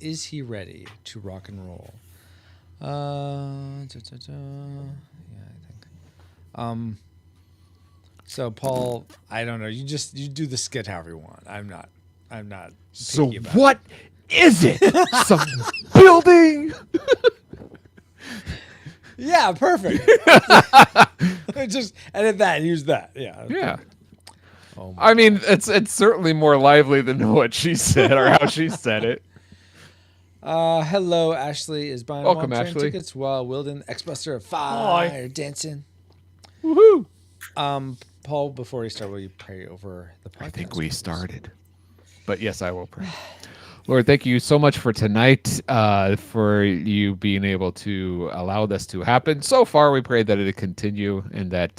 Is he ready to rock and roll? Yeah, I think. So Paul, I don't know. You do the skit however you want. I'm not. So picky about what is it? Some building? Yeah, perfect. Just edit that. Use that. Yeah. Yeah. Oh my I mean, it's certainly more lively than what she said or how she said it. Hello, Ashley is buying Welcome, train Ashley. tickets while Wilden X-Buster of Fire dancing. Woohoo! Paul, before we start, will you pray over the podcast? I think we started. But yes, I will pray. Lord, thank you so much for tonight, for you being able to allow this to happen. So far, we pray that it continue and that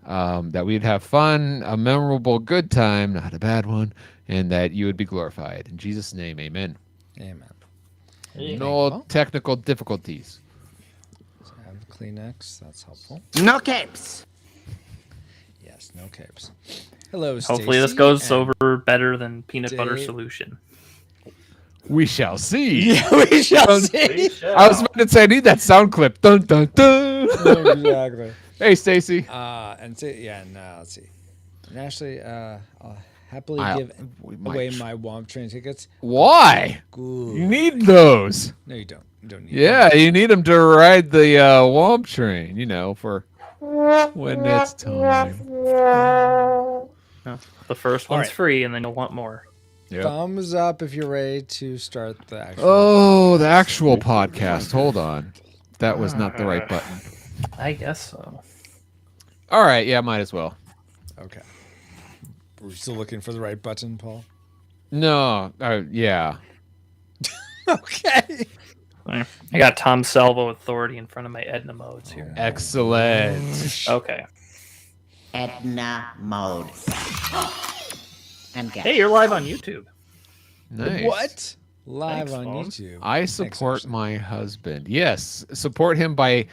that we'd have fun, a memorable, good time, not a bad one, and that you would be glorified. In Jesus' name, amen. Amen. No technical difficulties. So I have Kleenex. That's helpful. No capes. Yes, no capes. Hello, Stacey. Hopefully this goes over better than peanut butter Dave. solution. We shall see. Yeah, we shall see. I was about to say, I need that sound clip. Dun, dun, dun. Exactly. Hey, Stacy. Let's see. And Ashley, I'll happily give we might away my Womp train tickets. Why? Good. You need those. No, you don't. You don't need Yeah, you need them to ride the Womp train, for when it's time. The first one's free, and then you'll want more. Yep. Thumbs up if you're ready to start the actual. Oh, the actual podcast. Hold on. That was not the right button. I guess so. All right. Yeah, might as well. Okay. We're still looking for the right button, Paul. No. Yeah. Okay. I got Tom Salvo Authority in front of my Edna modes here. Excellent. Okay. Edna mode. And Hey, you're live on YouTube. Nice. What? Live Thanks, on Paul. YouTube. I support my husband. Yes. Support him by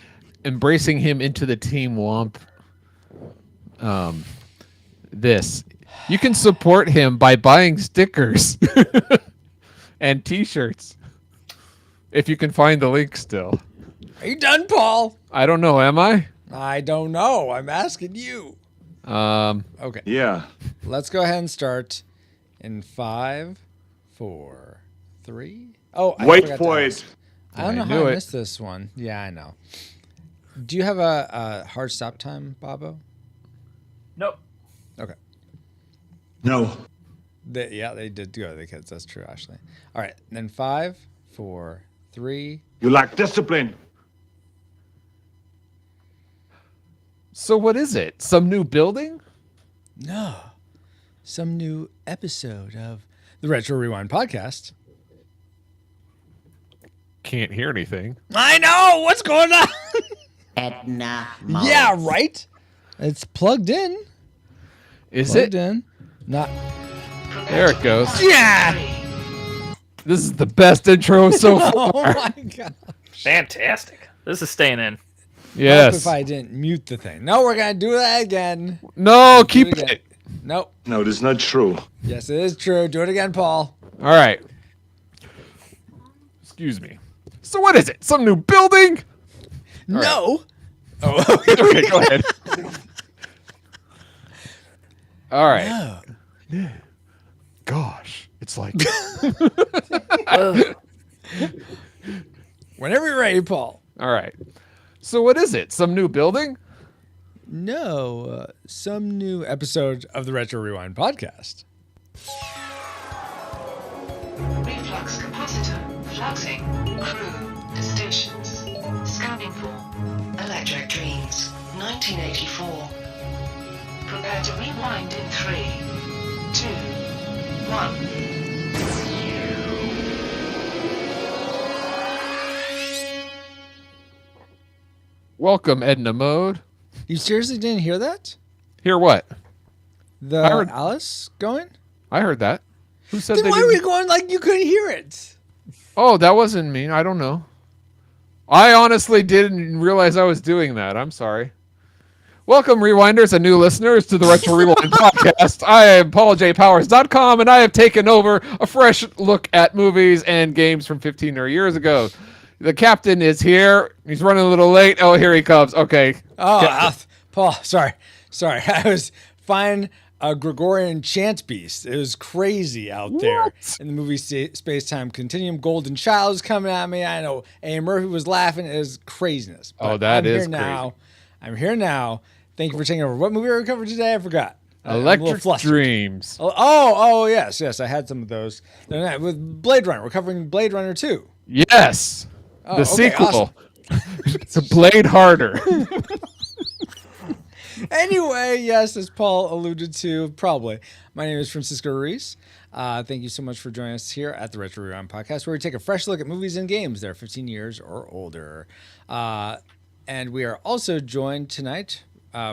embracing him into the Team Womp. This. You can support him by buying stickers and t-shirts. If you can find the link still. Are you done, Paul? I don't know, am I? I don't know. I'm asking you. Okay. Yeah. Let's go ahead and start in 5, 4, 3. Oh, I Wait forgot for to it. ask. I don't know knew how I it. missed this one. Yeah, I know. Do you have a hard stop time, Bobo? Nope. Okay. No. They did go, the kids. That's true, Ashley. All right. Then 5, 4, 3. You lack discipline. So what is it? Some new building? No. Some new episode of the Retro Rewind podcast. Can't hear anything. I know. What's going on? Edna mode. Yeah, right? It's plugged in. Is Plugged it? in. Not. There it goes. Yeah. This is the best intro so far. Oh my god. Fantastic. This is staying in. Yes. If Yes. I didn't mute the thing. No, we're gonna do that again. No, Do keep again. it. Nope. No, this is not true. Yes, it is true. Do it again, Paul. All right. Excuse me. So what is it? Some new building? No. Oh, okay, go ahead. All right. No. Gosh, it's like Whenever you're ready, Paul. all right. So what is it? Some new building? No. Some new episode of the Retro Rewind podcast. Reflux capacitor, fluxing, crew, distinctions, scanning for electric dreams, 1984. Prepare to rewind in 3, 2, 1. Welcome, Edna Mode. You seriously didn't hear that? Hear what? The I heard- Alice going? I heard that. Who said Then they why were didn't? you going like you couldn't hear it? Oh, that wasn't me. I don't know. I honestly didn't realize I was doing that. I'm sorry. Welcome, Rewinders and new listeners, to the Retro Rewind podcast. I am PaulJPowers.com, and I have taken over a fresh look at movies and games from 15 years ago. The captain is here. He's running a little late. Oh, here he comes. Okay. Oh, Paul, sorry. I was finding a Gregorian chant beast. It was crazy out there in the movie Space-Time Continuum. Golden Child is coming at me. I know A. Murphy was laughing. It was craziness. But that is here now. I'm here now. Thank you for taking over. What movie are we covering today? I forgot. Electric Dreams. Yes. I had some of those. With Blade Runner. We're covering Blade Runner 2. Yes. The sequel. Awesome. It's a Blade Harder. Anyway, yes, as Paul alluded to, probably. My name is Francisco Ruiz. Thank you so much for joining us here at the Retro Rewind podcast, where we take a fresh look at movies and games that are 15 years or older. And we are also joined tonight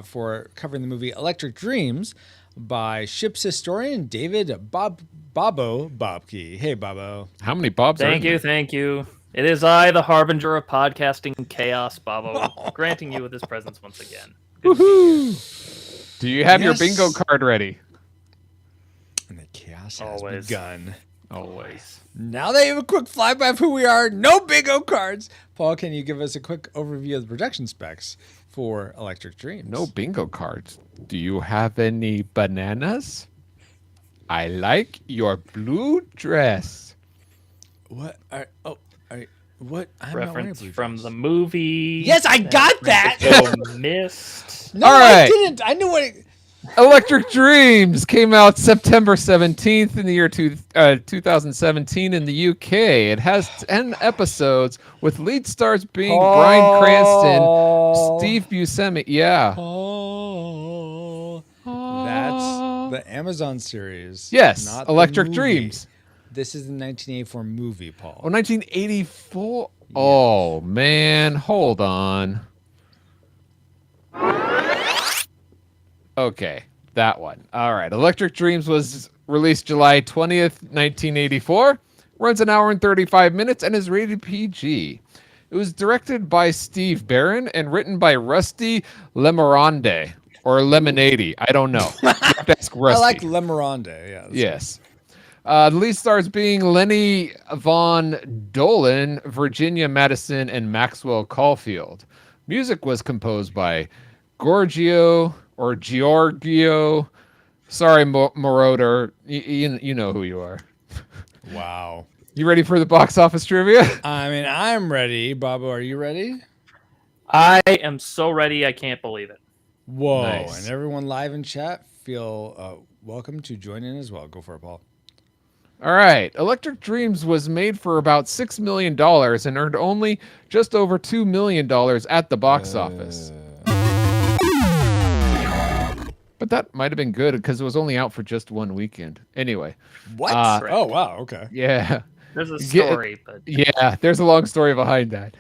for covering the movie Electric Dreams by ship's historian David Babbo Bobke. Hey, Babbo. How many Bobs are in there? Thank you. It is I, the harbinger of podcasting chaos, Babbo, granting you with his presence once again. Woohoo! Do you have your Yes. bingo card ready? And the chaos has Always. begun. Always. Now that you have a quick flyby of who we are, no bingo cards. Paul, can you give us a quick overview of the production specs for Electric Dreams? No bingo cards. Do you have any bananas? I like your blue dress. What? What? I'm not wearing a Reference blue from dress. the movie. Yes, I got that. Missed. No, All I right. didn't. I knew what. Electric Dreams came out September 17th in the year 2017 in the UK. It has 10 episodes with lead stars being Bryan Cranston, Steve Buscemi. Yeah. Oh, that's the Amazon series. Yes, not the Electric movie. Dreams. This is the 1984 movie, Paul. Oh, 1984. Oh, man. Hold on. Okay, that one. All right. Electric Dreams was released July 20th, 1984. Runs an hour and 35 minutes and is rated PG. It was directed by Steve Barron and written by Rusty Lemonade or Lemonade. I don't know. You have to ask Rusty. I like Lemonade. Yeah. that's Yes. The lead stars being Lenny Von Dolan, Virginia Madison, and Maxwell Caulfield. Music was composed by Giorgio. Sorry, Moroder. You know who you are. good. Wow. You ready for the box office trivia? I mean, I'm ready. Babbo, are you ready? I am so ready, I can't believe it. Whoa. Nice. And everyone live in chat, feel welcome to join in as well. Go for it, Paul. All right. Electric Dreams was made for about $6 million and earned only just over $2 million at the box office. But that might have been good because it was only out for just one weekend. Anyway. What? Correct. Oh, wow. Okay. Yeah. There's a story, but Yeah, there's a long story behind that.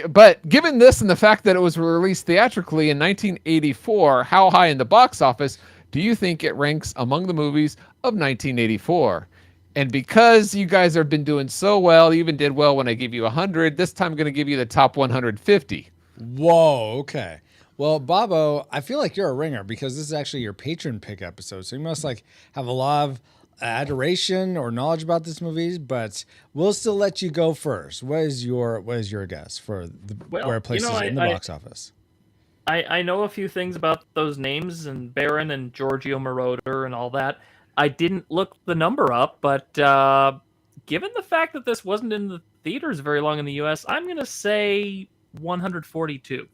But given this and the fact that it was released theatrically in 1984, how high in the box office do you think it ranks among the movies of 1984? And because you guys have been doing so well, you even did well when I gave you 100, this time I'm going to give you the top 150. Whoa. Okay. Well, Babbo, I feel like you're a ringer because this is actually your patron pick episode. So you must have a lot of adoration or knowledge about this movie, but we'll still let you go first. What is your guess for where it places in the box office? I know a few things about those names and Baron and Giorgio Moroder and all that. I didn't look the number up, but given the fact that this wasn't in the theaters very long in the U.S., I'm going to say 142.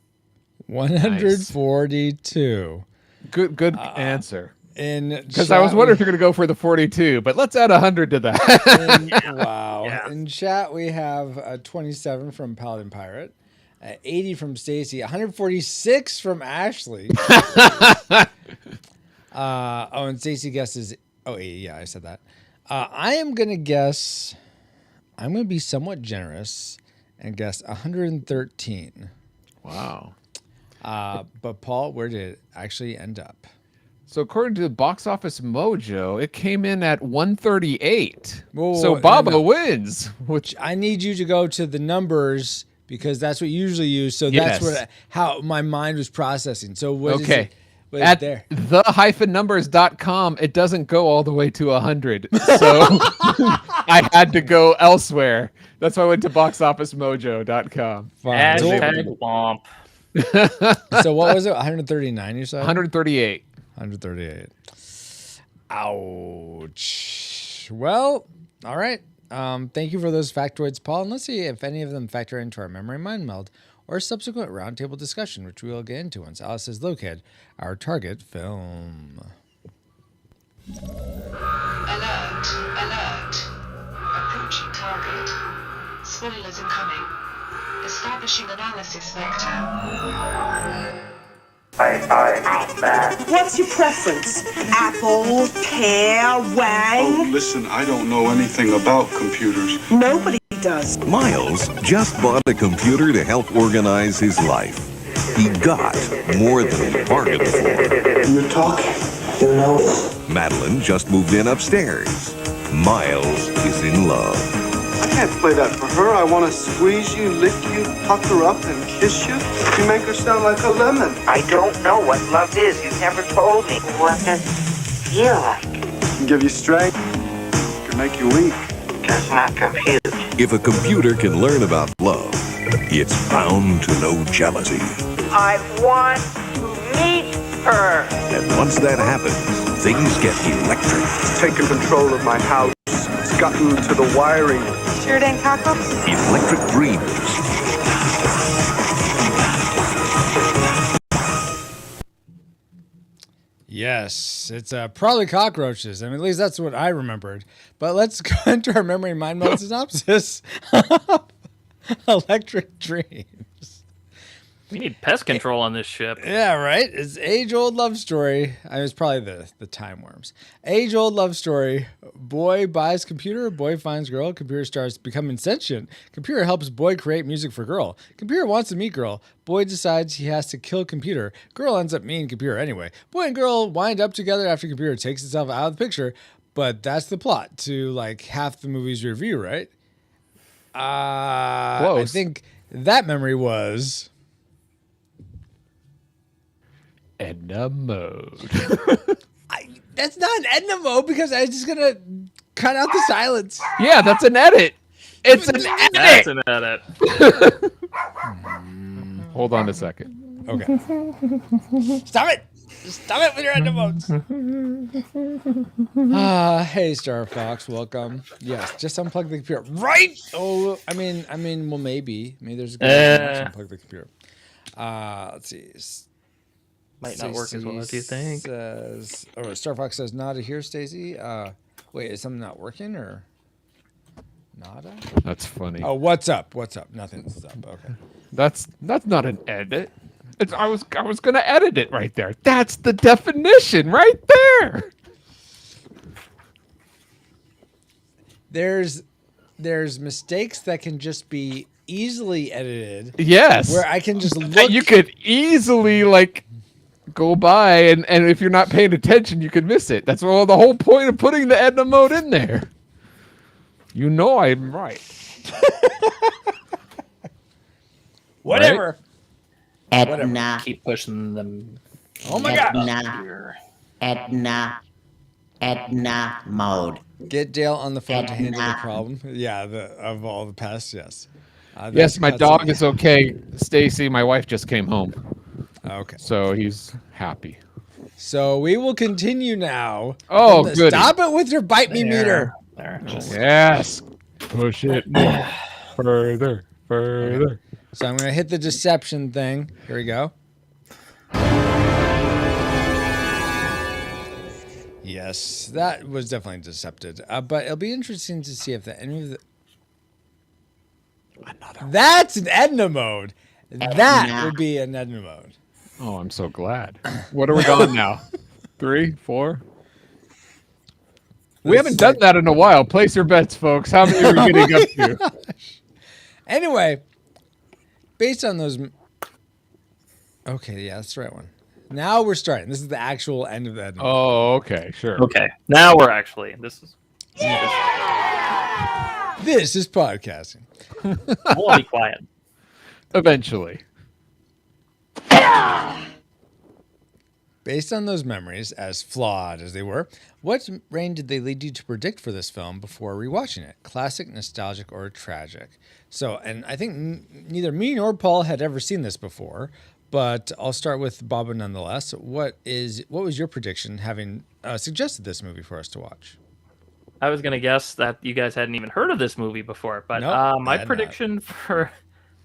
142. Good answer. Because Chat, I was wondering if you're going to go for the 42, but let's add 100 to that. Wow. Yeah. In chat, we have 27 from Paladin Pirate, 80 from Stacy, 146 from Ashley. And Stacy guesses, 80. Yeah, I said that. I am going to guess, I'm going to be somewhat generous and guess 113. Wow. But Paul, where did it actually end up? So according to the Box Office Mojo, it came in at 138. Whoa, so no, Babbo no. wins. Which I need you to go to the numbers because that's what you usually use. So Yes. that's how my mind was processing. So what is Okay. it? What is At there? the-numbers.com, it doesn't go all the way to 100. So I had to go elsewhere. That's why I went to boxofficemojo.com. Fine. So, Hashtag womp. so what was it? 139 you said? 138. 138. Ouch. Well, all right. Thank you for those factoids, Paul. And let's see if any of them factor into our memory mind meld or subsequent roundtable discussion, which we will get into once Alice has located our target film. Alert, alert. Approaching target. Spoilers incoming. Establishing analysis vector. What's your preference? Apple, pear, wang? Oh, listen, I don't know anything about computers. Nobody does. Miles just bought a computer to help organize his life. He got more than he bargained for. You're talking. You know. Madeline just moved in upstairs. Miles is in love. I can't play that for her. I want to squeeze you, lick you, tuck her up, and kiss you. You make her sound like a lemon. I don't know what love is. You never told me. What does it feel like? Can give you strength. Can make you weak. Does not compute. If a computer can learn about love, it's bound to know jealousy. I want to meet her. And once that happens, things get electric. It's taken control of my house. It's gotten to the wiring. Sure it ain't cockles? Electric dreams. Yes, it's probably cockroaches. I mean, at least that's what I remembered. But let's go into our memory mind meld synopsis. Electric Dreams. We need pest control on this ship. Yeah, right? It's age-old love story. I mean, it's probably the time worms. Age-old love story. Boy buys computer, boy finds girl. Computer starts becoming sentient. Computer helps boy create music for girl. Computer wants to meet girl. Boy decides he has to kill computer. Girl ends up meeting computer anyway. Boy and girl wind up together after computer takes itself out of the picture. But that's the plot to like half the movie's review, right? Close. I think that memory was... Edna mode. That's not an Edna mode because I was just gonna cut out the silence. Yeah, that's an edit. It's an edit. That's an edit. Hold on a second. Okay. Stop it! Stop it with your Edna modes. Hey, Star Fox, welcome. Yes, just unplug the computer. Right? Oh, I mean, well, maybe there's a good reason to unplug the computer. Let's see. Might not work as well as you think. Says, Star Fox says nada here, Stacy. Wait, is something not working or nada? That's funny. Oh, what's up? What's up? Nothing's up. Okay. That's not an edit. I was gonna edit it right there. That's the definition right there. There's mistakes that can just be easily edited. Yes. Where I can just look. That you could easily like go by and if you're not paying attention you could miss it. That's all the whole point of putting the Edna mode in there. You know I'm right. Whatever. Right? Edna. Keep pushing them. Oh my god. Edna mode. Get Dale on the phone to handle the Edna. problem. Yeah, of all the past, yes. Yes, my dog is okay. Stacy, my wife just came home. Okay. So he's happy. So we will continue now. Oh, good. Stop it with your bite me meter. There. Just Yes. Push it more. Further. So I'm going to hit the deception thing. Here we go. Yes, that was definitely decepted. But it'll be interesting to see if any of the... That's an Edna mode. That would be an Edna mode. Oh, I'm so glad. What are we on now? 3, 4? We haven't done that in a while. Place your bets, folks. How many are we getting up to? Anyway, based on those... Okay, yeah, that's the right one. Now we're starting. This is the actual end of the Edna mode. Oh, okay, sure. okay. Now we're actually. This is. This is podcasting. We'll be quiet. Eventually. Based on those memories, as flawed as they were, what reign did they lead you to predict for this film before rewatching it? Classic, nostalgic, or tragic? So, and I think neither me nor Paul had ever seen this before, but I'll start with Bobo nonetheless. What was your prediction, having suggested this movie for us to watch? I was gonna guess that you guys hadn't even heard of this movie before, but Nope, my I had prediction for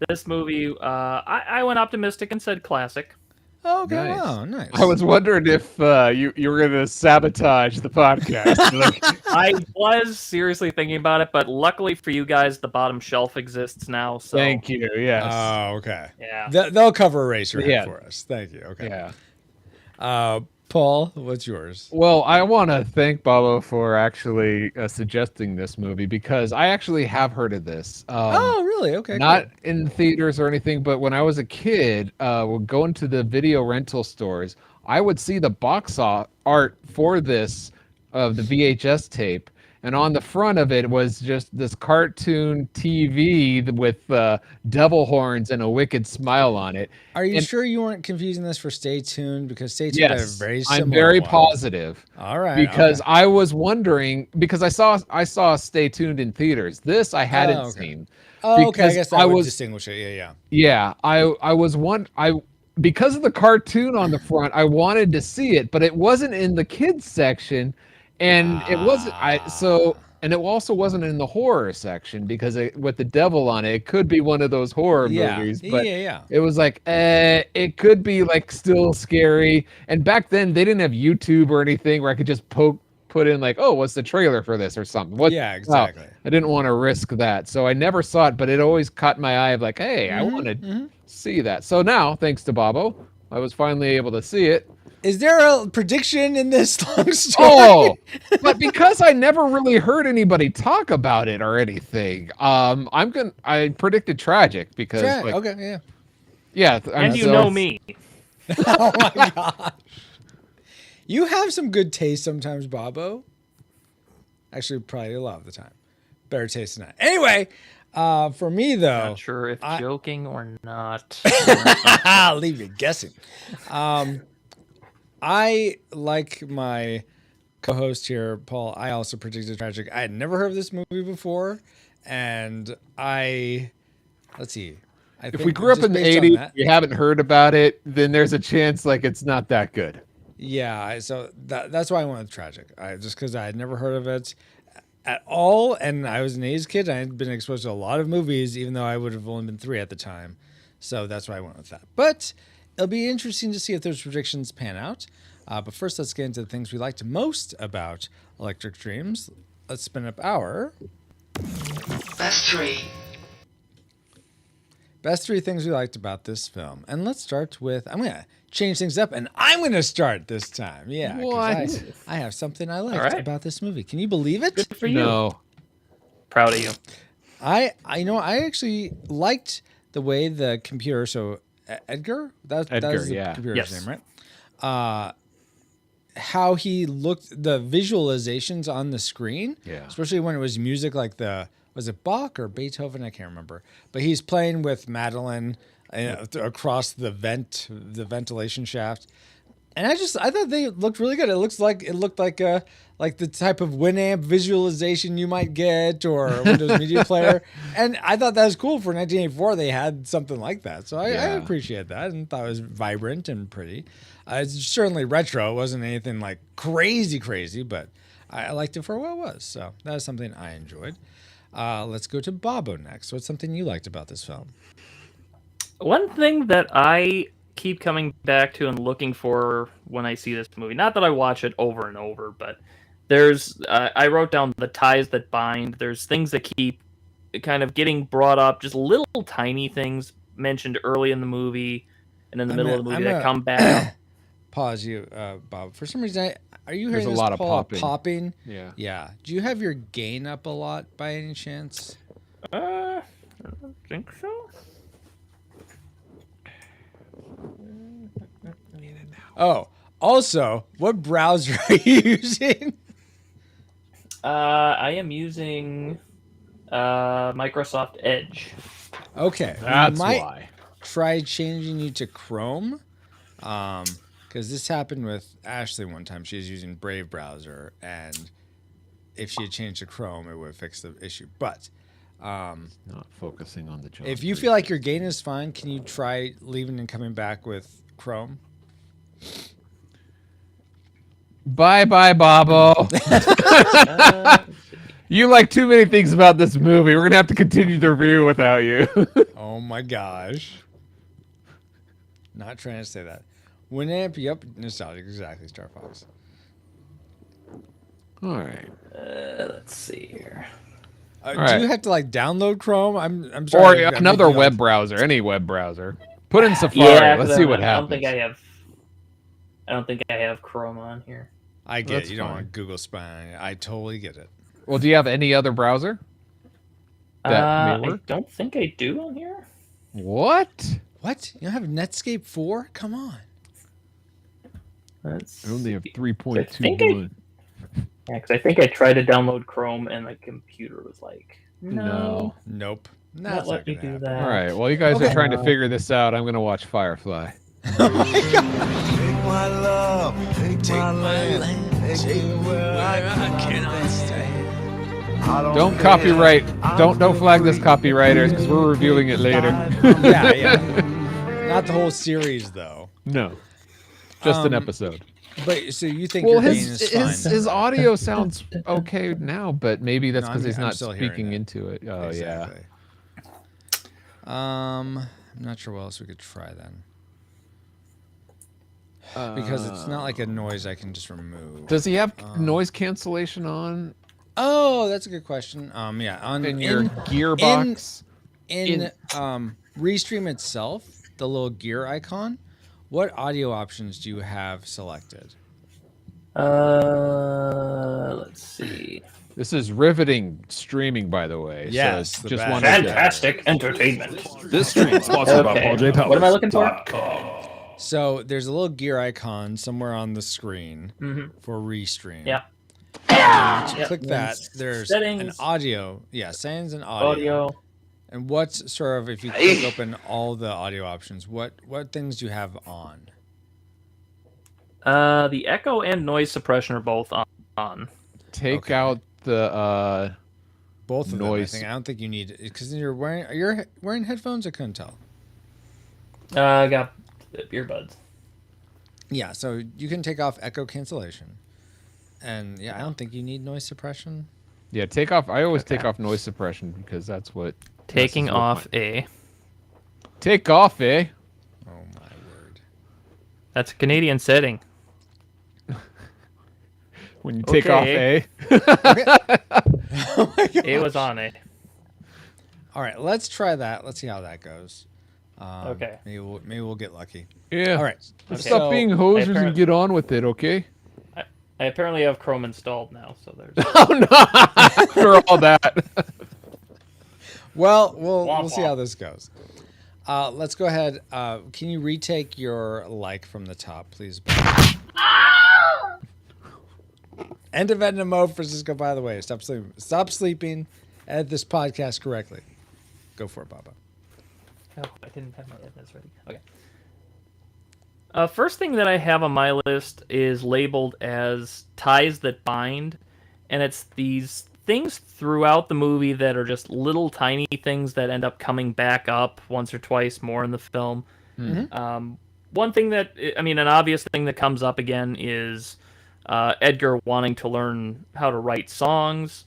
this movie, I went optimistic and said classic. Oh, okay, Nice. wow, nice. I was wondering if you were going to sabotage the podcast. Like, I was seriously thinking about it, but luckily for you guys, the bottom shelf exists now. So thank you. Yes. Oh, okay. Yeah. They'll cover Eraserhead Yeah. for us. Thank you. Okay. Yeah. Paul, what's yours? Well, I want to thank Bobo for actually suggesting this movie because I actually have heard of this. Oh, really? Okay. Not cool. in theaters or anything, but when I was a kid, going to the video rental stores, I would see the box art for this of the VHS tape, and on the front of it was just this cartoon TV with devil horns and a wicked smile on it. Are you And- sure you weren't confusing this for Stay Tuned? Because Stay Tuned had a Yes, very similar I'm very one. positive. All right. Because okay. I was wondering, because I saw Stay Tuned in theaters. This I hadn't okay. seen. Oh, okay. I because guess that would distinguish it. Yeah. Yeah, I was because of the cartoon on the front, I wanted to see it, but it wasn't in the kids section, and it wasn't. And it also wasn't in the horror section because with the devil on it, it could be one of those horror movies. But yeah. it was like, it could be like still scary. And back then, they didn't have YouTube or anything where I could just put in like, oh, what's the trailer for this or something. Yeah, exactly. I didn't want to risk that, so I never saw it. But it always caught my eye of like, hey, I want to see that. So now, thanks to Bobo, I was finally able to see it. Is there a prediction in this long story? Oh, but because I never really heard anybody talk about it or anything, I predicted tragic because okay, yeah, and you know me. Oh my gosh. You have some good taste sometimes, Bobo. Actually, probably a lot of the time. Better taste than that. Anyway, for me though, Not sure if joking or not. I'll leave you guessing. I, like my co-host here, Paul, I also predicted tragic. I had never heard of this movie before, and let's see. If we grew up in the 80s, you haven't heard about it, then there's a chance like it's not that good. Yeah, so that's why I went with tragic. Just because I had never heard of it at all, and I was an 80s kid. I had been exposed to a lot of movies, even though I would have only been 3 at the time. So that's why I went with that. But it'll be interesting to see if those predictions pan out. But first, let's get into the things we liked most about Electric Dreams. Let's spin up our Best 3. Best 3 things we liked about this film. And let's start with, I'm going to change things up, and I'm going to start this time. Yeah. 'Cause I have something I liked about this movie. Can you believe it? Good for you. No. Proud of you. I actually liked the way the computer, so Edgar? That was the computer's name, right? How he looked, the visualizations on the screen, especially when it was music like was it Bach or Beethoven? I can't remember. But he's playing with Madeline across the ventilation shaft. And I thought they looked really good. It looked like the type of Winamp visualization you might get, or a Windows Media Player. And I thought that was cool for 1984. They had something like that, so I appreciate that and thought it was vibrant and pretty. It's certainly retro. It wasn't anything like crazy, but I liked it for what it was. So that was something I enjoyed. Let's go to Bobo next. What's something you liked about this film? One thing that I keep coming back to and looking for when I see this movie, not that I watch it over and over, but there's I wrote down the ties that bind. There's things that keep kind of getting brought up, just little tiny things mentioned early in the movie and in the middle of the movie that come back. Pause you, Bob. For some reason, are you hearing There's a this lot of popping? Yeah. Yeah. Do you have your gain up a lot by any chance? I don't think so. Oh, also, what browser are you using? I am using Microsoft Edge. Okay. That's why. try changing you to Chrome. Because this happened with Ashley one time. She was using Brave browser, and if she had changed to Chrome, it would have fixed the issue. But Not focusing on the job. if you feel like your gain is fine, can you try leaving and coming back with Chrome? Bye, Bobo. You like too many things about this movie. We're gonna have to continue the review without you. Oh my gosh. Not trying to say that. Winamp, yep, nostalgic, exactly, Star Fox. All right. Let's see here. Do you have to like download Chrome? I'm Or sorry. another web browser, any web browser. Put in Safari. Yeah, Let's see what I happens. don't think I have Chrome on here. I get That's it. You don't fine. want Google spying. I totally get it. Well, do you have any other browser? That may I work? don't think I do on here. What? What? You don't have Netscape 4? Come on. Let's I only have see. 3.21. Yeah, because I think I tried to download Chrome and my computer was like, no. Nope. Not That's let me gonna do happen. that. All right. While you guys Okay. are trying to figure this out, I'm gonna watch Firefly. Oh my god. Take my love, take my land, take me where I cannot stay. Don't copyright. Don't flag this copywriters because we're reviewing it later. Yeah. Not the whole series though. No, just an episode. But so you think Well, your gain his is fine? his audio sounds okay now, but maybe that's No, because I'm- he's I'm not still hearing speaking it. into it. Oh Exactly. I'm not sure what else we could try then. Because it's not like a noise I can just remove. Does he have noise cancellation on Oh, that's a good question. Yeah, on in your gearbox? in Restream itself, the little gear icon, what audio options do you have selected? Let's see. This is riveting streaming, by the way. Yes, so the just best. wanted to, Fantastic entertainment. This stream sponsored by Okay. Paul J. Powers. What am I looking for? So there's a little gear icon somewhere on the screen Mhm. for Restream. Yeah. Once you Yep. click that, there's Settings. an audio. Yeah, settings and audio. Audio. And what's sort of, if you click open all the audio options, what things do you have on? The echo and noise suppression are both on. take Okay. out the Both of Noise. them, I think. I don't think you need it because you're wearing headphones. I couldn't tell. I got earbuds. Yeah, so you can take off echo cancellation, and yeah, I don't think you need noise suppression. yeah, take off. I always take Okay. off noise suppression because that's what Taking messes with off my- a. Take off, eh? Oh my word! That's a Canadian setting. When you take Okay. off, eh? Oh my god! It was on a. All right, let's try that. Let's see how that goes. Okay. Maybe we'll get lucky. Yeah. All right. Okay. Stop So- being hosers and apparent- get on with it, okay? I apparently have Chrome installed now, so there's. Oh no! After all that. Well, we'll Womp see womp. how this goes. Let's go ahead. Can you retake your like from the top, please? End of Edna mode, Francisco. By the way, stop sleeping. Stop sleeping. Edit this podcast correctly. Go for it, Baba. Oh, I didn't have my edits ready. Okay. First thing that I have on my list is labeled as ties that bind, and it's these things throughout the movie that are just little tiny things that end up coming back up once or twice more in the film. One thing that, I mean, an obvious thing that comes up again is Edgar wanting to learn how to write songs,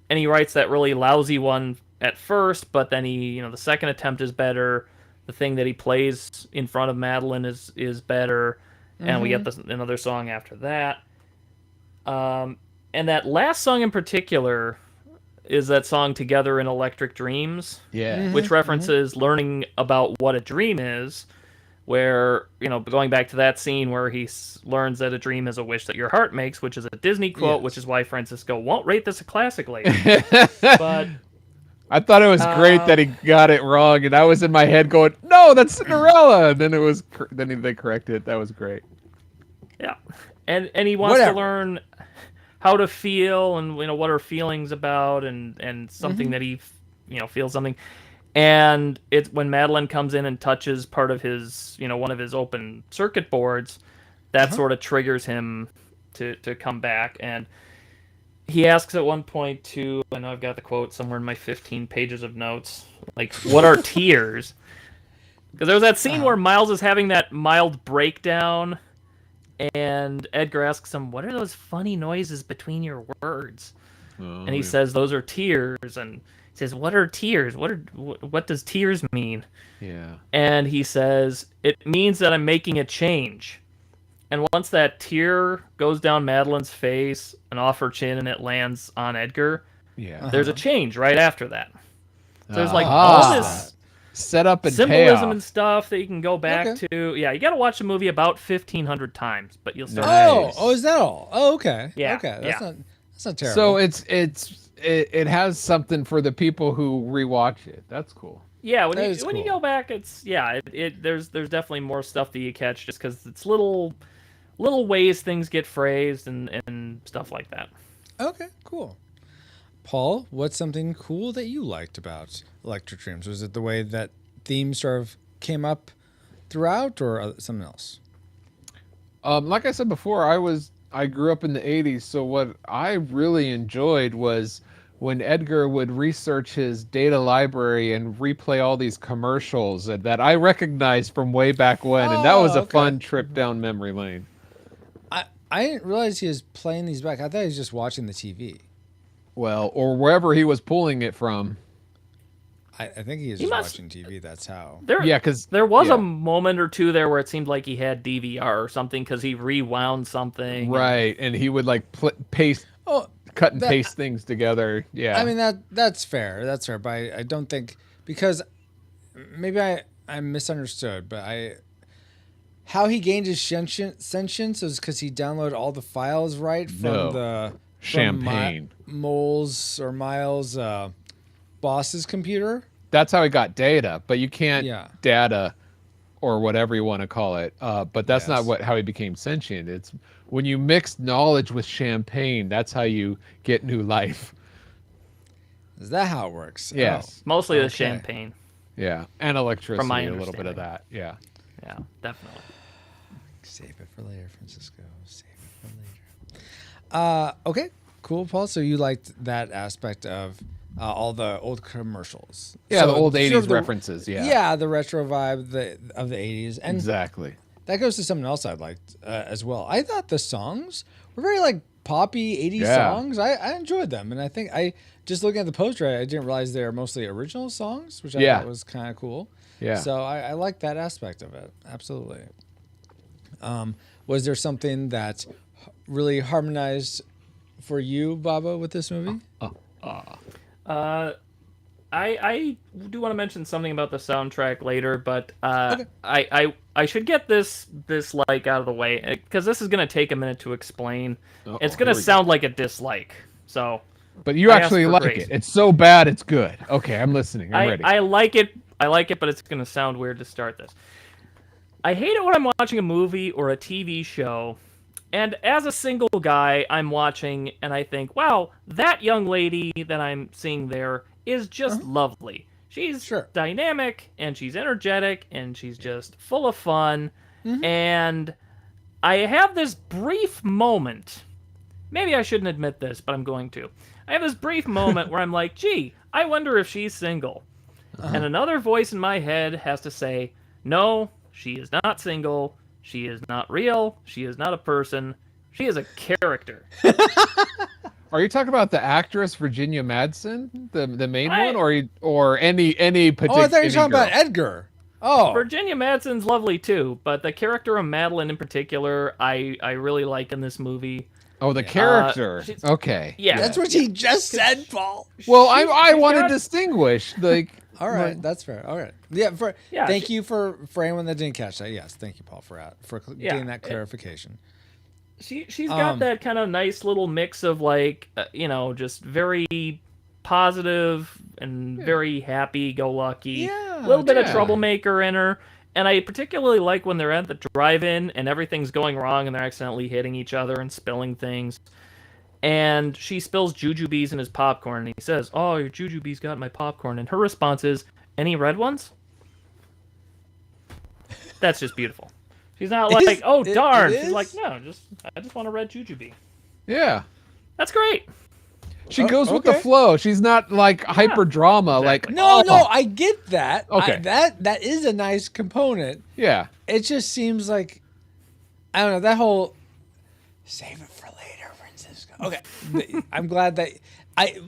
and he writes that really lousy one at first, but then the second attempt is better. The thing that he plays in front of Madeline is better, and we get another song after that. And that last song in particular is that song "Together in Electric Dreams," Yeah. which references learning about what a dream is. Where, going back to that scene where he learns that a dream is a wish that your heart makes, which is a Disney quote, Yes. which is why Francisco won't rate this a classic later. But I thought it was great that he got it wrong, and I was in my head going, "No, that's Cinderella." And then it was, then they corrected it. That was great. yeah, and he wants Whatever. to learn how to feel and what are feelings about and something that he feels something. And it's when Madeline comes in and touches part of his, one of his open circuit boards, that sort of triggers him to come back. And he asks at one point too, I know I've got the quote somewhere in my 15 pages of notes, like, what are tears? Because there was that scene where Miles is having that mild breakdown, and Edgar asks him, what are those funny noises between your words? And he says, those are tears. And he says, what are tears? What does tears mean? Yeah. And he says, it means that I'm making a change. And once that tear goes down Madeline's face and off her chin and it lands on Edgar, there's a change right after that. So there's like all this set up and symbolism payoff. and stuff that you can go back to. Yeah, you got to watch the movie about 1,500 times, but you'll start. Oh, is that all? Oh, okay. Yeah. Okay, that's not terrible. So it has something for the people who rewatch it. That's cool. Yeah, when you go back, it's there's definitely more stuff that you catch just because it's little ways things get phrased and stuff like that. Okay, cool. Paul, what's something cool that you liked about Electric Dreams? Was it the way that themes sort of came up throughout, or something else? Like I said before, I grew up in the 80s, so what I really enjoyed was when Edgar would research his data library and replay all these commercials that I recognized from way back when, and that was a fun trip down memory lane. I didn't realize he was playing these back. I thought he was just watching the TV. Well, or wherever he was pulling it from. I think he was just watching TV. That's how. Because there was a moment or two there where it seemed like he had DVR or something because he rewound something. Right, and he would like cut and paste things together. Yeah, I mean that's fair. That's fair, but I don't think, because maybe I misunderstood, but how he gained his sentience was because he downloaded all the files from Champagne. Mole's or Miles' boss's computer. That's how he got data, but you can't data or whatever you want to call it. But that's not how he became sentient. It's when you mix knowledge with champagne, that's how you get new life. Is that how it works? Yes. Mostly the champagne. Yeah, and electricity, From my a little bit of that. Yeah. Yeah, definitely. Save it for later, Francisco. Save it for later. Okay, cool, Paul. So you liked that aspect of all the old commercials. Yeah, so the old 80s sort of references, yeah. Yeah, the retro vibe of the 80s. And exactly. That goes to something else I liked as well. I thought the songs were very like poppy 80s songs. I enjoyed them. And I think just looking at the poster, I didn't realize they were mostly original songs, which I thought was kind of cool. Yeah. So I like that aspect of it. Absolutely. Was there something that really harmonized for you, Baba, with this movie? I do want to mention something about the soundtrack later, but I should get this like out of the way because this is going to take a minute to explain. It's going to sound like a dislike. So, but you actually like it. It's so bad, it's good. Okay, I'm listening. I'm ready. I like it, but it's going to sound weird to start this. I hate it when I'm watching a movie or a TV show, and as a single guy, I'm watching and I think, wow, that young lady that I'm seeing there is just lovely. She's dynamic, and she's energetic, and she's just full of fun. And I have this brief moment. Maybe I shouldn't admit this, but I'm going to. I have this brief moment where I'm like, gee, I wonder if she's single. And another voice in my head has to say, no, she is not single. She is not real. She is not a person. She is a character. Are you talking about the actress Virginia Madsen, the main one, or any particular? Oh, I thought you were talking about Edgar. Oh, Virginia Madsen's lovely too, but the character of Madeline in particular, I really like in this movie. Oh, the character. Okay. Yeah, that's what he just said, Paul. Well, I want to distinguish All right, that's fair. All right. Yeah. Thank you for anyone that didn't catch that. Yes, thank you, Paul, for getting that clarification. She's got that kind of nice little mix of like just very positive and very happy-go-lucky. A little bit of troublemaker in her. And I particularly like when they're at the drive-in and everything's going wrong and they're accidentally hitting each other and spilling things. And she spills jujubes in his popcorn and he says, "Oh, your jujubes got my popcorn." And her response is, Any red ones? That's just beautiful. She's not like, oh darn. She's like, no, I just want a red jujube. Yeah. That's great. She goes with the flow. She's not like hyper drama. Exactly. Like No, I get that. Okay. That is a nice component. Yeah. It just seems like, I don't know, that whole save it for later, Francisco. Okay. I'm glad that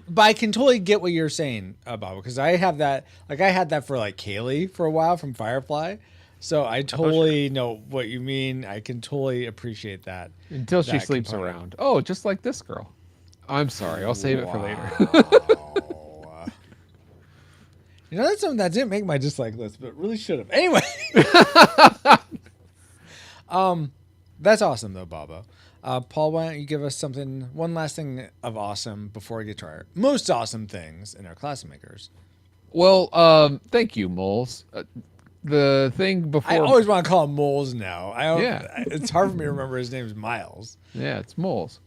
but I can totally get what you're saying about it, because I have that, like I had that for like Kaylee for a while from Firefly. So I totally know what you mean. I can totally appreciate that. Until she that sleeps component. around. Oh, just like this girl. I'm sorry. I'll save it for later. You know, that's something that didn't make my dislike list, but really should have. Anyway. That's awesome though, Bobo. Paul, why don't you give us one last thing of awesome before we get to our most awesome things in our classic makers? Well, thank you, Moles. The thing before... I always want to call him Moles now. Yeah. It's hard for me to remember his name is Miles. Yeah, it's Moles.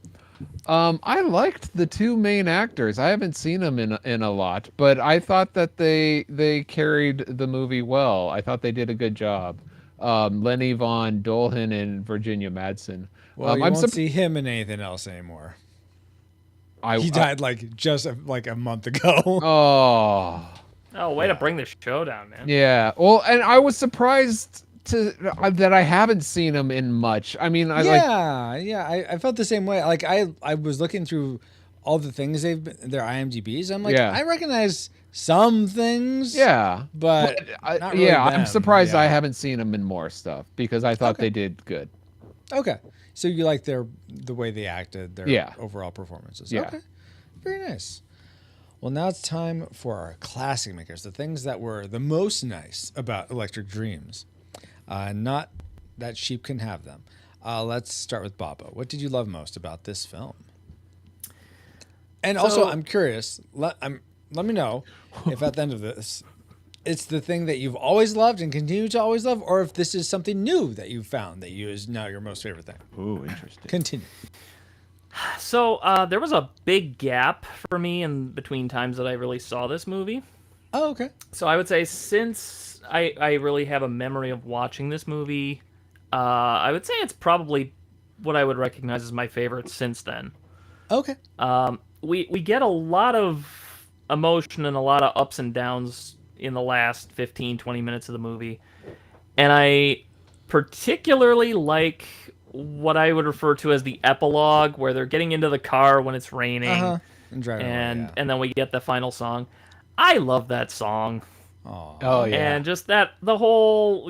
I liked the two main actors. I haven't seen them in a lot, but I thought that they carried the movie well. I thought they did a good job. Lenny Von Dolhen and Virginia Madsen. Well, you won't see him in anything else anymore. He died just a month ago. Oh, way to bring the show down, man. Yeah. Well, and I was surprised that I haven't seen him in much. I mean, I felt the same way. Like I was looking through all the things their IMDb's. I'm like, I recognize some things. Yeah, but not really I'm them. surprised I haven't seen him in more stuff because I thought they did good. Okay, so you like the way they acted, their overall performances. Yeah. Okay, very nice. Well, now it's time for our classic makers, the things that were the most nice about Electric Dreams. Not that sheep can have them. Let's start with Bobo. What did you love most about this film? And also, I'm curious. Let me know if at the end of this, it's the thing that you've always loved and continue to always love, or if this is something new that you found that is now your most favorite thing. Ooh, interesting. Continue. So there was a big gap for me in between times that I really saw this movie. Oh, okay. So I would say since I really have a memory of watching this movie, I would say it's probably what I would recognize as my favorite since then. Okay. We get a lot of emotion and a lot of ups and downs in the last 15, 20 minutes of the movie. And I particularly like what I would refer to as the epilogue, where they're getting into the car when it's raining, and driving away, and then we get the final song. I love that song. Oh yeah. And just that, the whole,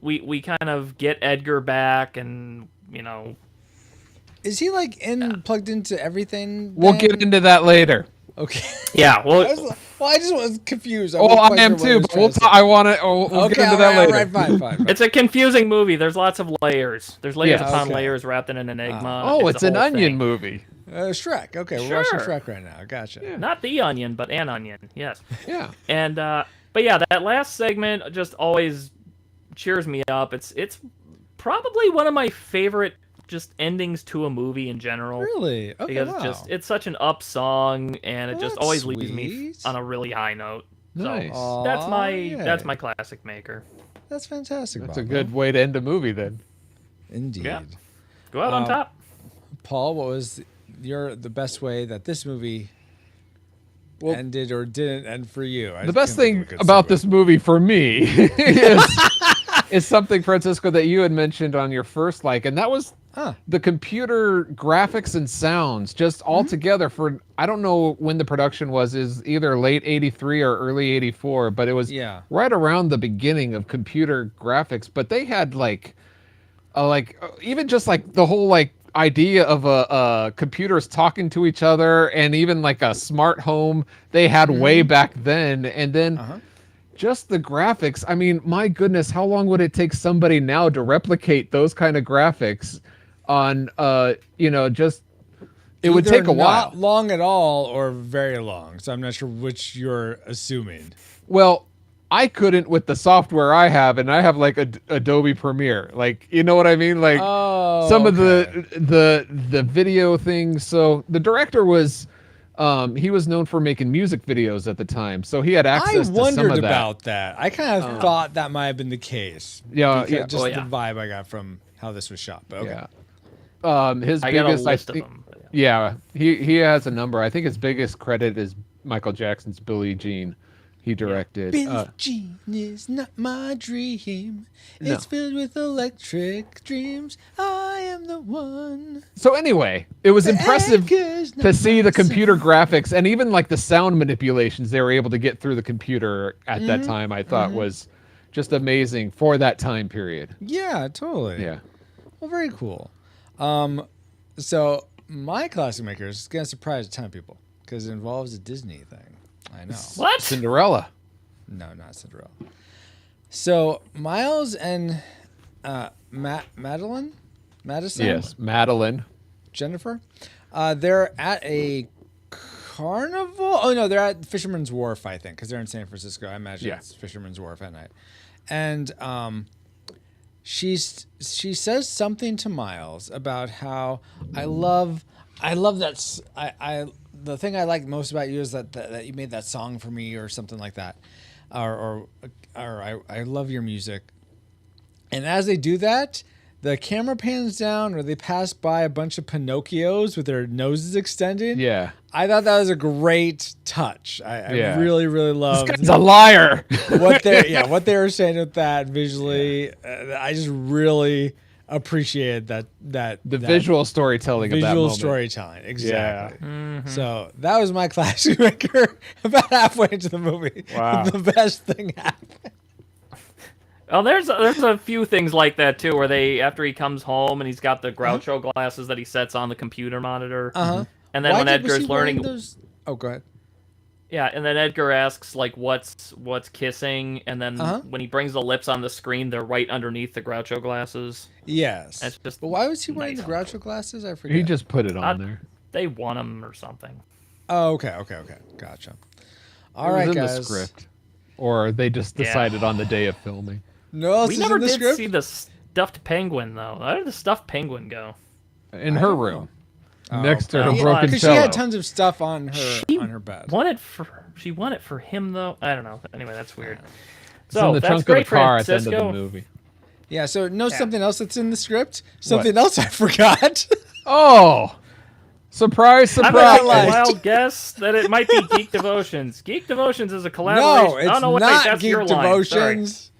we kind of get Edgar back, and is he plugged into everything? We'll get into that later. Okay. Yeah. Well, I just was confused. I am too. But we'll get into that later. All right, fine. It's a confusing movie. There's lots of layers. There's layers upon layers wrapped in an enigma. It's an onion movie. Shrek. Okay, we're watching Shrek right now. Gotcha. Yeah. Not the onion, but an onion. Yes. Yeah. And but yeah, that last segment just always cheers me up. It's probably one of my favorite just endings to a movie in general. Really? Okay. Because it's such an up song, and it just always leaves me on a really high note. Nice. So that's my classic maker. That's fantastic. That's a good way to end a movie then. Indeed. Yeah. Go out on top. Paul, what was the best way that this movie ended or didn't end for you? The best thing about this movie for me is something, Francisco, that you had mentioned on your first and that was the computer graphics and sounds just all together for, I don't know when the production was, is either late 83 or early 84, but it was right around the beginning of computer graphics. But they had even just the whole idea of computers talking to each other, and even a smart home they had way back then. And then just the graphics. I mean, my goodness, how long would it take somebody now to replicate those kind of graphics on, just, it would take a while. Not long at all or very long. So I'm not sure which you're assuming. Well, I couldn't with the software I have, and I have Adobe Premiere. You know what I mean? Some of the video things. So the director was he was known for making music videos at the time, so he had access I to some wondered of that. about that. I kind of thought that might have been the case. Yeah, because yeah. Just Oh, the yeah. vibe I got from how this was shot. But okay. Yeah. His I got a biggest, list I of think, them. but yeah, he has a number. I think his biggest credit is Michael Jackson's Billie Jean. He directed. Billie Jean is not my dream. It's filled with electric dreams. I am the one. So anyway, it was impressive anchor's to not see my the computer graphics and even like the sound manipulations they were able to get through the computer at that time. I thought was just amazing for that time period. Yeah, totally. Yeah. Well, very cool. So my classic maker is going to surprise a ton of people because it involves a Disney thing. I know. What? Cinderella. No, not Cinderella. So Miles and Madison, Yes, Madeline. Jennifer, they're at a carnival. Oh no, they're at Fisherman's Wharf, I think, because they're in San Francisco. I imagine it's Fisherman's Wharf at night. And she says something to Miles about how I love that the thing I like most about you is that you made that song for me or something like that, or I love your music. And as they do that, the camera pans down or they pass by a bunch of Pinocchios with their noses extended. Yeah. I thought that was a great touch. I really, really loved This guy's a liar. what they were saying with that visually. I just really appreciated that visual storytelling of that visual moment. storytelling. Exactly. So that was my classic maker about halfway into the movie. Wow. The best thing happened. Oh, there's a few things like that too, where after he comes home and he's got the Groucho glasses that he sets on the computer monitor. And then when Edgar's learning those... Oh, go ahead. Yeah, and then Edgar asks like what's kissing, and then when he brings the lips on the screen, they're right underneath the Groucho glasses. Yes. That's just But why was he wearing the Groucho glasses? I forget. He just put it on there. They want him or something. Oh, okay. Gotcha. All It right, was in guys. the script, or they just decided on the day of filming. No else We is never in the did script? see the stuffed penguin though. Where did the stuffed penguin go? In her room, next to her okay. broken Because she cello. had tons of stuff on her bed. She won it for him though. I don't know. Anyway, that's weird. It's in So the that's trunk of great, the car at the end of Francisco. the movie. Yeah, so something else that's in the script? Something else I forgot. Oh! Surprise, I'm surprise! gonna take a wild guess that it might be Geek Devotions. Geek Devotions is a collaboration. No, it's oh, no, wait, not that's Geek your line. Sorry. Devotions.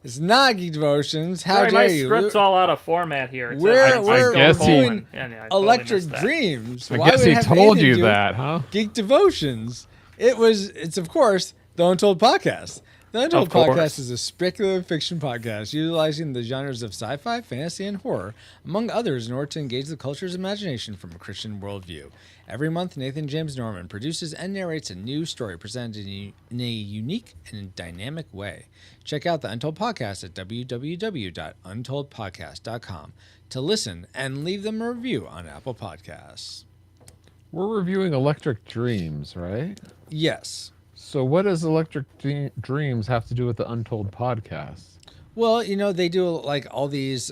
It's not Geek Devotions. How Sorry, dare my you? script's all out of format here. It says We're guess he- doing Yeah, I totally Electric missed that. Dreams. I Why guess would it he have told anything to you do with that, huh? Geek Devotions. It's of course the Untold Podcast. The Untold Of course. Podcast is a speculative fiction podcast utilizing the genres of sci-fi, fantasy, and horror, among others, in order to engage the culture's imagination from a Christian worldview. Every month, Nathan James Norman produces and narrates a new story presented in a unique and dynamic way. Check out the Untold Podcast at www.untoldpodcast.com to listen and leave them a review on Apple Podcasts. We're reviewing Electric Dreams, right? Yes. So what does Electric Dreams have to do with the Untold Podcast? Well, they do like all these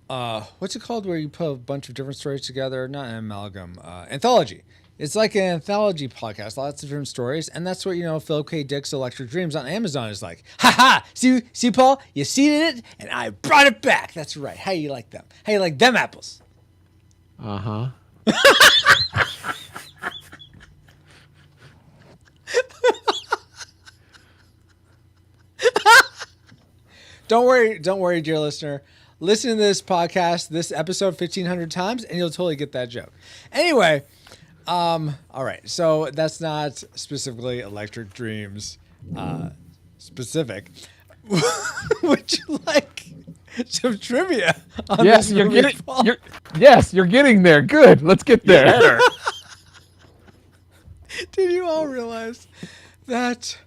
what's it called where you put a bunch of different stories together? Not an amalgam, anthology. It's like an anthology podcast, lots of different stories, and that's what Philip K. Dick's Electric Dreams on Amazon is like. Ha ha! See, Paul, you seeded it, and I brought it back. That's right. How you like them? How you like them apples? Uh-huh. Don't worry, dear listener. Listen to this podcast, this episode 1,500 times, and you'll totally get that joke. Anyway, all right. So that's not specifically Electric Dreams specific. Would you like some trivia on Yes, this you're movie, getting. Paul? You're getting there. Good. Let's get there. Better. Did you all realize that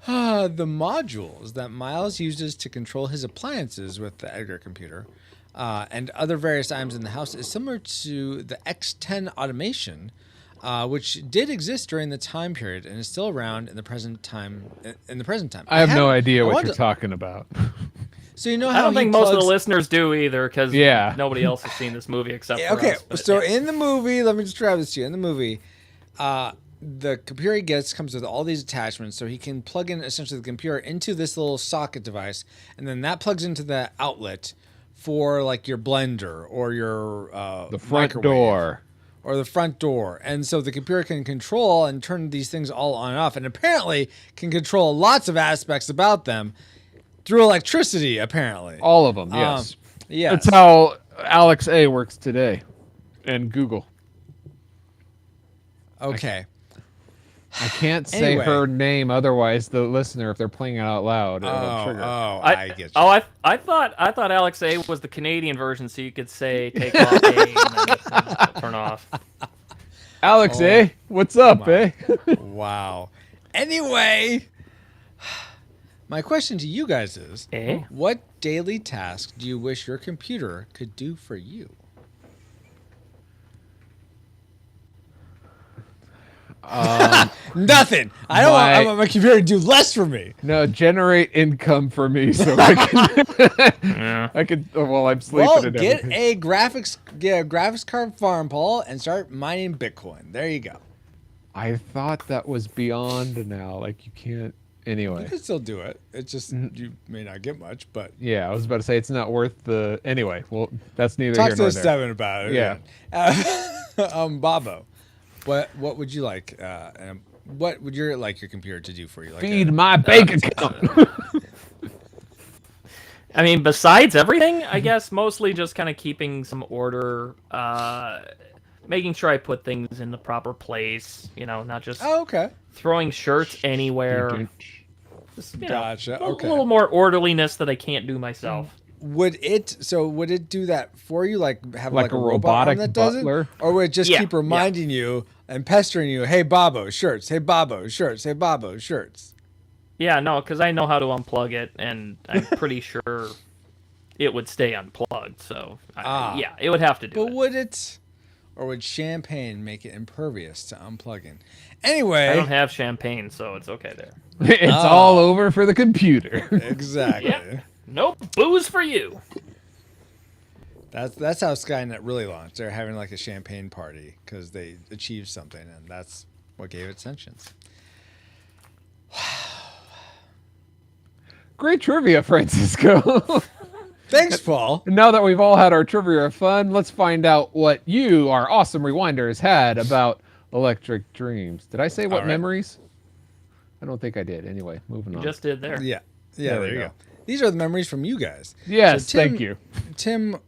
the modules that Miles uses to control his appliances with the Edgar computer and other various items in the house is similar to the X10 automation, which did exist during the time period and is still around in the present time. I have no idea what you're talking about. So how I don't he think most of the plugs- listeners do either, because Yeah. nobody else has seen this movie except for Okay, us. But so yeah. in the movie, let me describe this to you. In the movie, the computer he gets comes with all these attachments, so he can plug in essentially the computer into this little socket device, and then that plugs into the outlet for like your blender or your the front microwave door. or the front door. And so the computer can control and turn these things all on and off, and apparently can control lots of aspects about them through electricity, apparently. All of them, yes. Yes. That's how Alex A works today and Google. Okay. I can't say Anyway. her name, otherwise the listener, if they're playing it out loud, it'll trigger. I get you. Oh, I thought Alex A was the Canadian version, so you could say take off A and then turn off. Alex A, what's up, eh? Wow. Anyway, my question to you guys is, what daily task do you wish your computer could do for you? Nothing. I want my computer to do less for me. No, generate income for me so I can. I can. Well, I'm sleeping. Well, get a graphics card farm, Paul, and start mining Bitcoin. There you go. I thought that was beyond now. Like you can't. Anyway, You can still do it. It's just you may not get much, but yeah, I was about to say it's not worth the. Anyway, well, that's neither talk here to nor us there. Devin about it. Yeah. Babo, what would you like? What would your computer to do for you? Like Feed my bank account. I mean, besides everything, I guess mostly just kind of keeping some order, making sure I put things in the proper place. You know, not just throwing shirts anywhere. Just, you know, Gotcha. A little more orderliness that I can't do myself. Would it do that for you? Like have Like a a robot robotic that does it? butler? Or would it just Yeah, keep reminding you and pestering you? Hey, Babo, shirts. Hey, Babo, shirts. Hey, Babo, shirts. Yeah, no, because I know how to unplug it, and I'm pretty sure it would stay unplugged. So, yeah, it would have to do it. But would it, or would champagne make it impervious to unplugging? Anyway, I don't have champagne, so it's okay there. It's all over for the computer. Exactly. Yeah. Nope, booze for you. That's how Skynet really launched. They're having like a champagne party because they achieved something, and that's what gave it sentience. Great trivia, Francisco. Thanks, Paul. And now that we've all had our trivia fun, let's find out what you, our awesome rewinders, had about Electric Dreams. Did I say what memories? I don't think I did. Anyway, moving on. You just did there. Yeah, there you go. These are the memories from you guys. Yes, thank you. Tim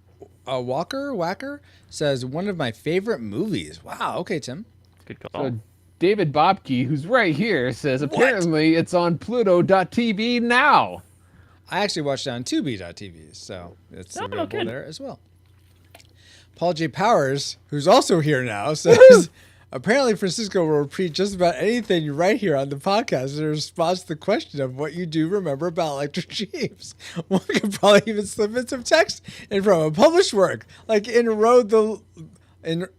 Whacker says, one of my favorite movies. Wow, okay, Tim. Good call. So David Bobke, who's right here, says apparently it's on Pluto.tv now. I actually watched it on Tubi.tv, so it's available there as well. Paul J. Powers, who's also here now, says, apparently Francisco will repeat just about anything right here on the podcast in response to the question of what you do remember about Electric Dreams. One could probably even slip in some text in from a published work, like Inroad the Lord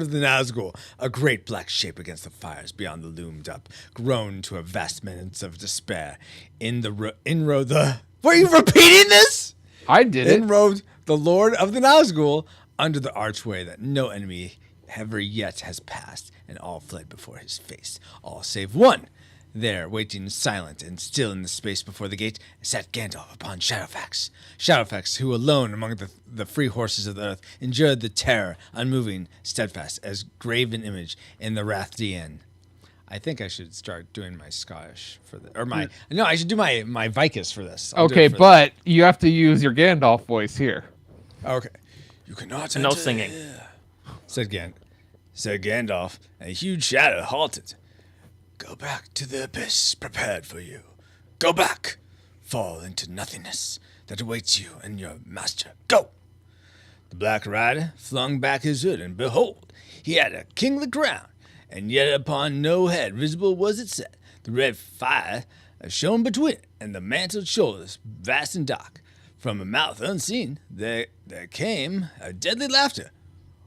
of the Nazgul, a great black shape against the fires beyond the loomed up, grown to a vast menace of despair. Were you repeating this? I did it. Inroad the Lord of the Nazgul under the archway that no enemy ever yet has passed, and all fled before his face, all save one. There, waiting silent and still in the space before the gate, sat Gandalf upon Shadowfax. Shadowfax, who alone among the free horses of the earth endured the terror, unmoving, steadfast, as graven image in the Rathdien. I think I should start doing my Scottish for this. No, I should do my Vicus for this. Okay, but you have to use your Gandalf voice here. Okay. You cannot No enter singing. here, said Gandalf, and a huge shadow halted. Go back to the abyss prepared for you. Go back. Fall into nothingness that awaits you and your master. Go. The Black Rider flung back his hood, and behold, he had a kingly crown, and yet upon no head visible was it set. The red fire shone between it, and the mantled shoulders vast and dark. From a mouth unseen, there came a deadly laughter.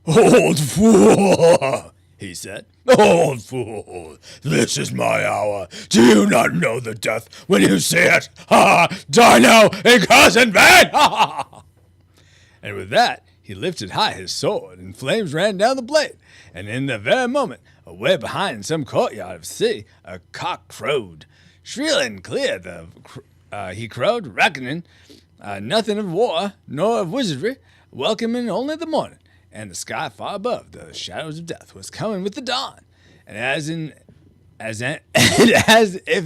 Old fool, he said. Old fool, this is my hour. Do you not know the death when you see it? Ha! Die now, accursed man! Ha! And with that, He lifted high his sword, and flames ran down the blade. And in the very moment, away behind some courtyard of sea, a cock crowed. Shrill and clear he crowed, reckoning nothing of war, nor of wizardry, welcoming only the morning. And the sky far above, the shadows of death, was coming with the dawn. And as if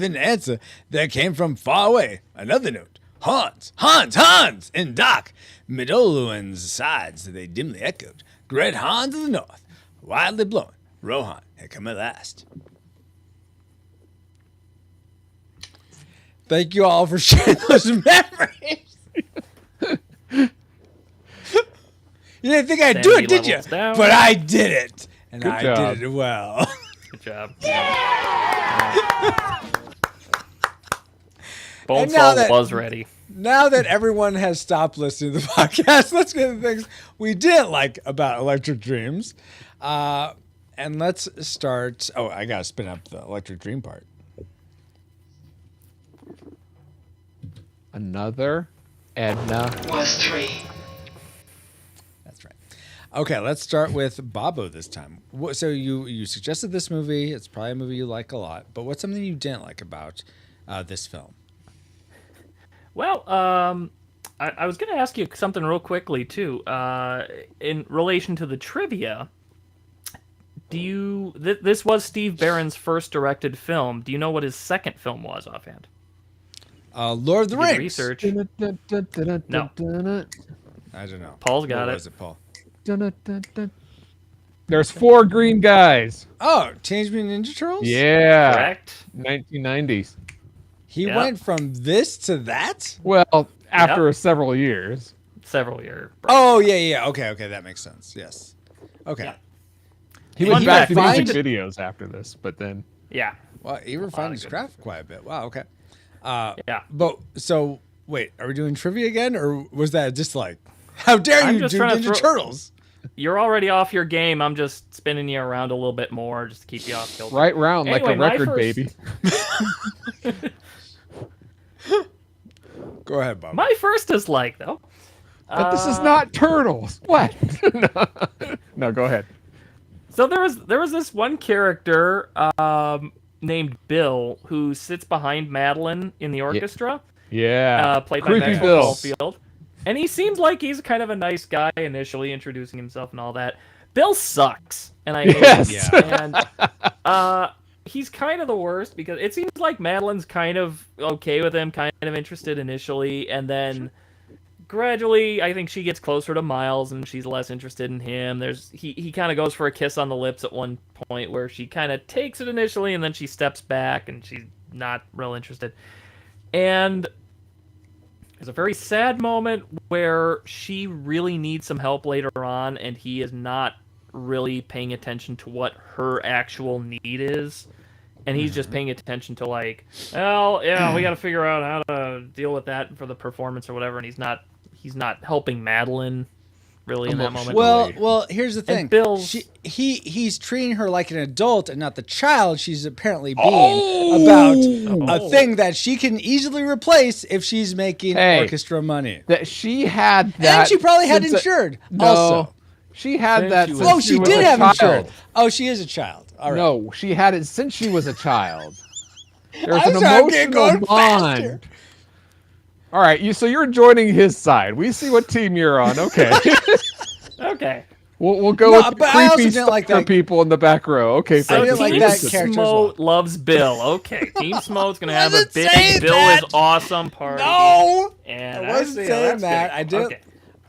in answer, there came from far away another note. Hans, Hans, Hans! In dark Midolluin's sides they dimly echoed. Great Hans of the North, wildly blowing, Rohan had come at last. Thank you all for sharing those memories. You didn't think I'd do it, did you? Down. But I did it. And Good I job. did it well. Good job. And now Bonesall that- was ready. Now that everyone has stopped listening to the podcast, let's get to the things we didn't like about Electric Dreams. And let's start. Oh, I got to spin up the Electric Dream part. Another Edna. Was 3. That's right. Okay, let's start with Bobo this time. So you suggested this movie. It's probably a movie you like a lot. But what's something you didn't like about this film? Well, I was going to ask you something real quickly, too. In relation to the trivia, this was Steve Barron's first directed film. Do you know what his second film was offhand? Lord of the Did Rings. research. No. I don't know. Paul's got What it. was it, Paul? There's 4 green guys. Oh, Teenage Mutant Ninja Turtles? Yeah. Correct. 1990s. He Yep. went from this to that? Well, after several years. Several years. Oh, yeah. Okay, that makes sense. Yes. Okay. Yeah. He Fun went back to fact, music find- videos after this, but then Yeah. Well, he refined his good craft quite a bit. Wow, okay. Yeah. But, so, wait, are we doing trivia again? Or was that just like, how dare I'm you just do trying to Ninja throw- Turtles? You're already off your game. I'm just spinning you around a little bit more just to keep you off kilter. right round like Anyway, a my record, first- baby. Go ahead, Bob. My first dislike, though. But this is not Turtles. What? No, go ahead. So there was this one character named Bill who sits behind Madeline in the orchestra, Yeah. played by Creepy Maxwell Bill. Caulfield. And he seems like he's kind of a nice guy initially, introducing himself and all that. Bill sucks, and I hate Yes. him. And he's kind of the worst because it seems like Madeline's kind of okay with him, kind of interested initially, and then gradually, I think she gets closer to Miles and she's less interested in him. He kind of goes for a kiss on the lips at one point where she kind of takes it initially and then she steps back and she's not real interested. And there's a very sad moment where she really needs some help later on and he is not really paying attention to what her actual need is. And he's just paying attention to like, well, yeah, we got to figure out how to deal with that for the performance or whatever. And he's not helping Madeline really in that moment. Well, here's the thing. Bill's- He's treating her like an adult and not the child she's apparently being about a thing that she can easily replace if she's making Hey. orchestra money. That she had that. And she probably had since insured No, also. she had Since that. she was- Since Oh, she was did a have child. insured. Oh, she is a child. All right. No, she had it since she was a child. There's I'm an sorry, I'm getting emotional going faster. bond. All right, so you're joining his side. We see what team you're on. Okay, Okay. we'll go No, with the but I also creepy didn't like stalker that- people in the back row. Okay, I Francis, didn't like Team that listen. character as well. Smote loves Bill. Okay. Team Smote's going to have a Wasn't big saying Bill that. is awesome party. No, And I wasn't see how saying that's that. gonna I go. didn't. Okay.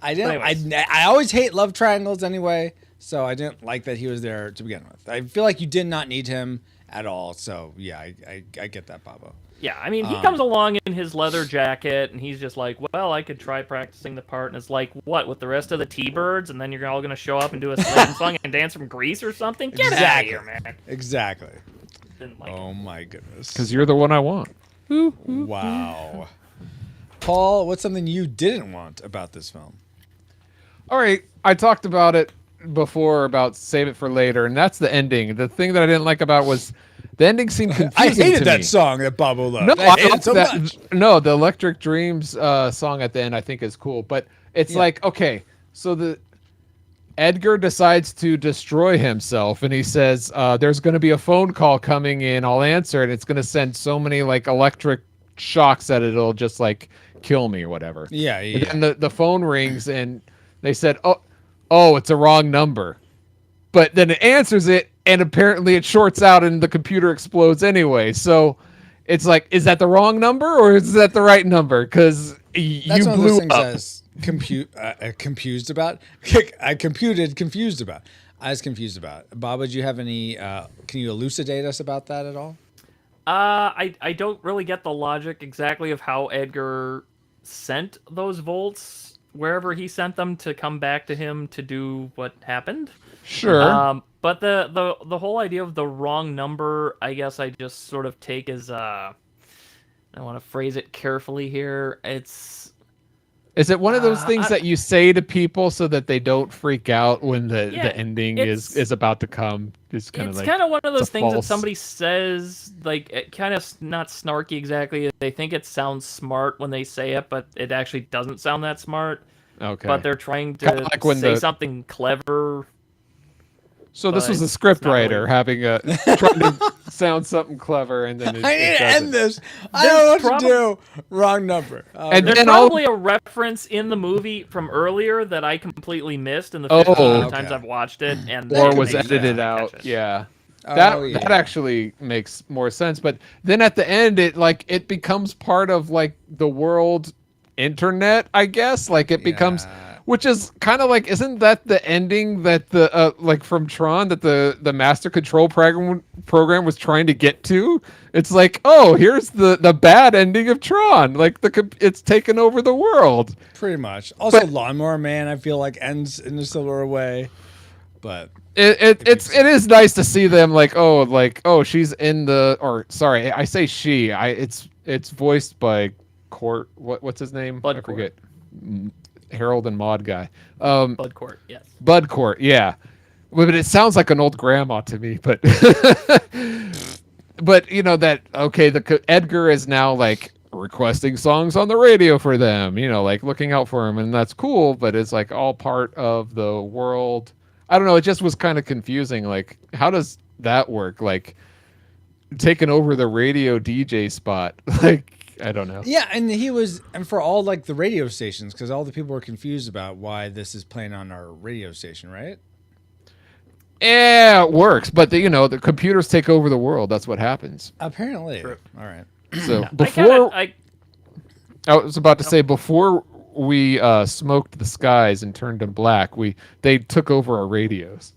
I didn't. Anyways. I always hate love triangles anyway, so I didn't like that he was there to begin with. I feel like you did not need him at all. So yeah, I get that, Pablo. Yeah, I mean, he comes along in his leather jacket, and he's just like, well, I could try practicing the part. And it's like, what, with the rest of the T-Birds? And then you're all going to show up and do a slam song and dance from Greece or something? Get out of here, man. Exactly. Didn't like it. Oh my goodness. Because you're the one I want. Wow. Paul, what's something you didn't want about this film? All right, I talked about it before about save it for later, and that's the ending. The thing that I didn't like about was the ending seemed confusing. I hated to that me. song that Pablo loved. No, I hated I it so that, much. No, the Electric Dreams song at the end I think is cool, but it's like, okay, so Edgar decides to destroy himself, and he says, "There's going to be a phone call coming in. I'll answer it. It's going to send so many like electric shocks that it'll just like kill me or whatever." Yeah. And then the phone rings, and they said, "Oh, it's a wrong number." But then it answers it, and apparently it shorts out, and the computer explodes anyway. So it's like, is that the wrong number or is that the right number? Because you one of those blew things up. I was confused about. I was confused about. Bob, would you have any? Can you elucidate us about that at all? I don't really get the logic exactly of how Edgar sent those volts wherever he sent them to come back to him to do what happened. Sure. But the whole idea of the wrong number, I guess I just sort of take as I want to phrase it carefully here. Is it one of those things that you say to people so that they don't freak out when the ending is about to come? It's kind of one of those things that somebody says, like, it kind of not snarky exactly. They think it sounds smart when they say it, but it actually doesn't sound that smart. Okay. But they're trying to say something clever. So this was a script writer having trying to sound something clever, and then I need to end this. I don't know what to do. Wrong number. And there's probably a reference in the movie from earlier that I completely missed in the 15 times I've watched it, and or was edited out. Yeah. That actually makes more sense. But then at the end, it becomes part of like the world internet, I guess. Like it becomes. Which is kind of like, isn't that the ending that the like from Tron that the master control program was trying to get to? It's like, oh, here's the bad ending of Tron. Like it's taken over the world. Pretty much. Also, Lawnmower Man, I feel like ends in a similar way. But it is nice to see them she's in the, or sorry, I say she. It's voiced by Court. What's his name? I forget. Harold and Maude guy. Bud Court, yes. Bud Court, yeah. But it sounds like an old grandma to me. But but you know that Edgar is now like requesting songs on the radio for them. You know, like looking out for him, and that's cool. But it's like all part of the world. I don't know. It just was kind of confusing. Like, how does that work? Like, taking over the radio DJ spot, like. I don't know. Yeah, and for all like the radio stations, because all the people were confused about why this is playing on our radio station, right? Yeah, it works, but the computers take over the world. That's what happens. Apparently. True. All right. So before I was about to say, before we smoked the skies and turned them black, they took over our radios.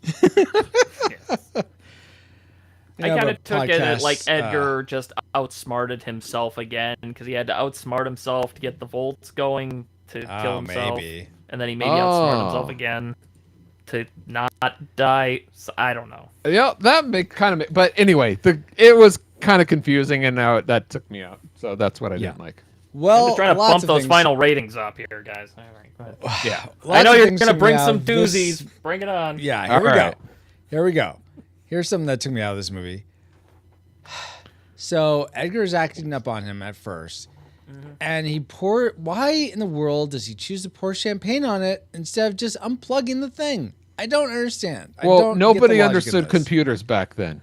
I kind of took it like Edgar just outsmarted himself again because he had to outsmart himself to get the volts going to kill himself. Maybe. And then he maybe outsmarted himself again to not die. So, I don't know. Yeah, that but anyway, it was kind of confusing, and now that took me out. So that's what I didn't like. Well, I'm just trying to bump those final ratings up here, guys. All right, go ahead. Yeah. I know you're going to bring some doozies. Bring it on. Yeah, Here we go. Here's something that took me out of this movie. So Edgar's acting up on him at first, and why in the world does he choose to pour champagne on it instead of just unplugging the thing? I don't understand. Well, nobody understood computers back then.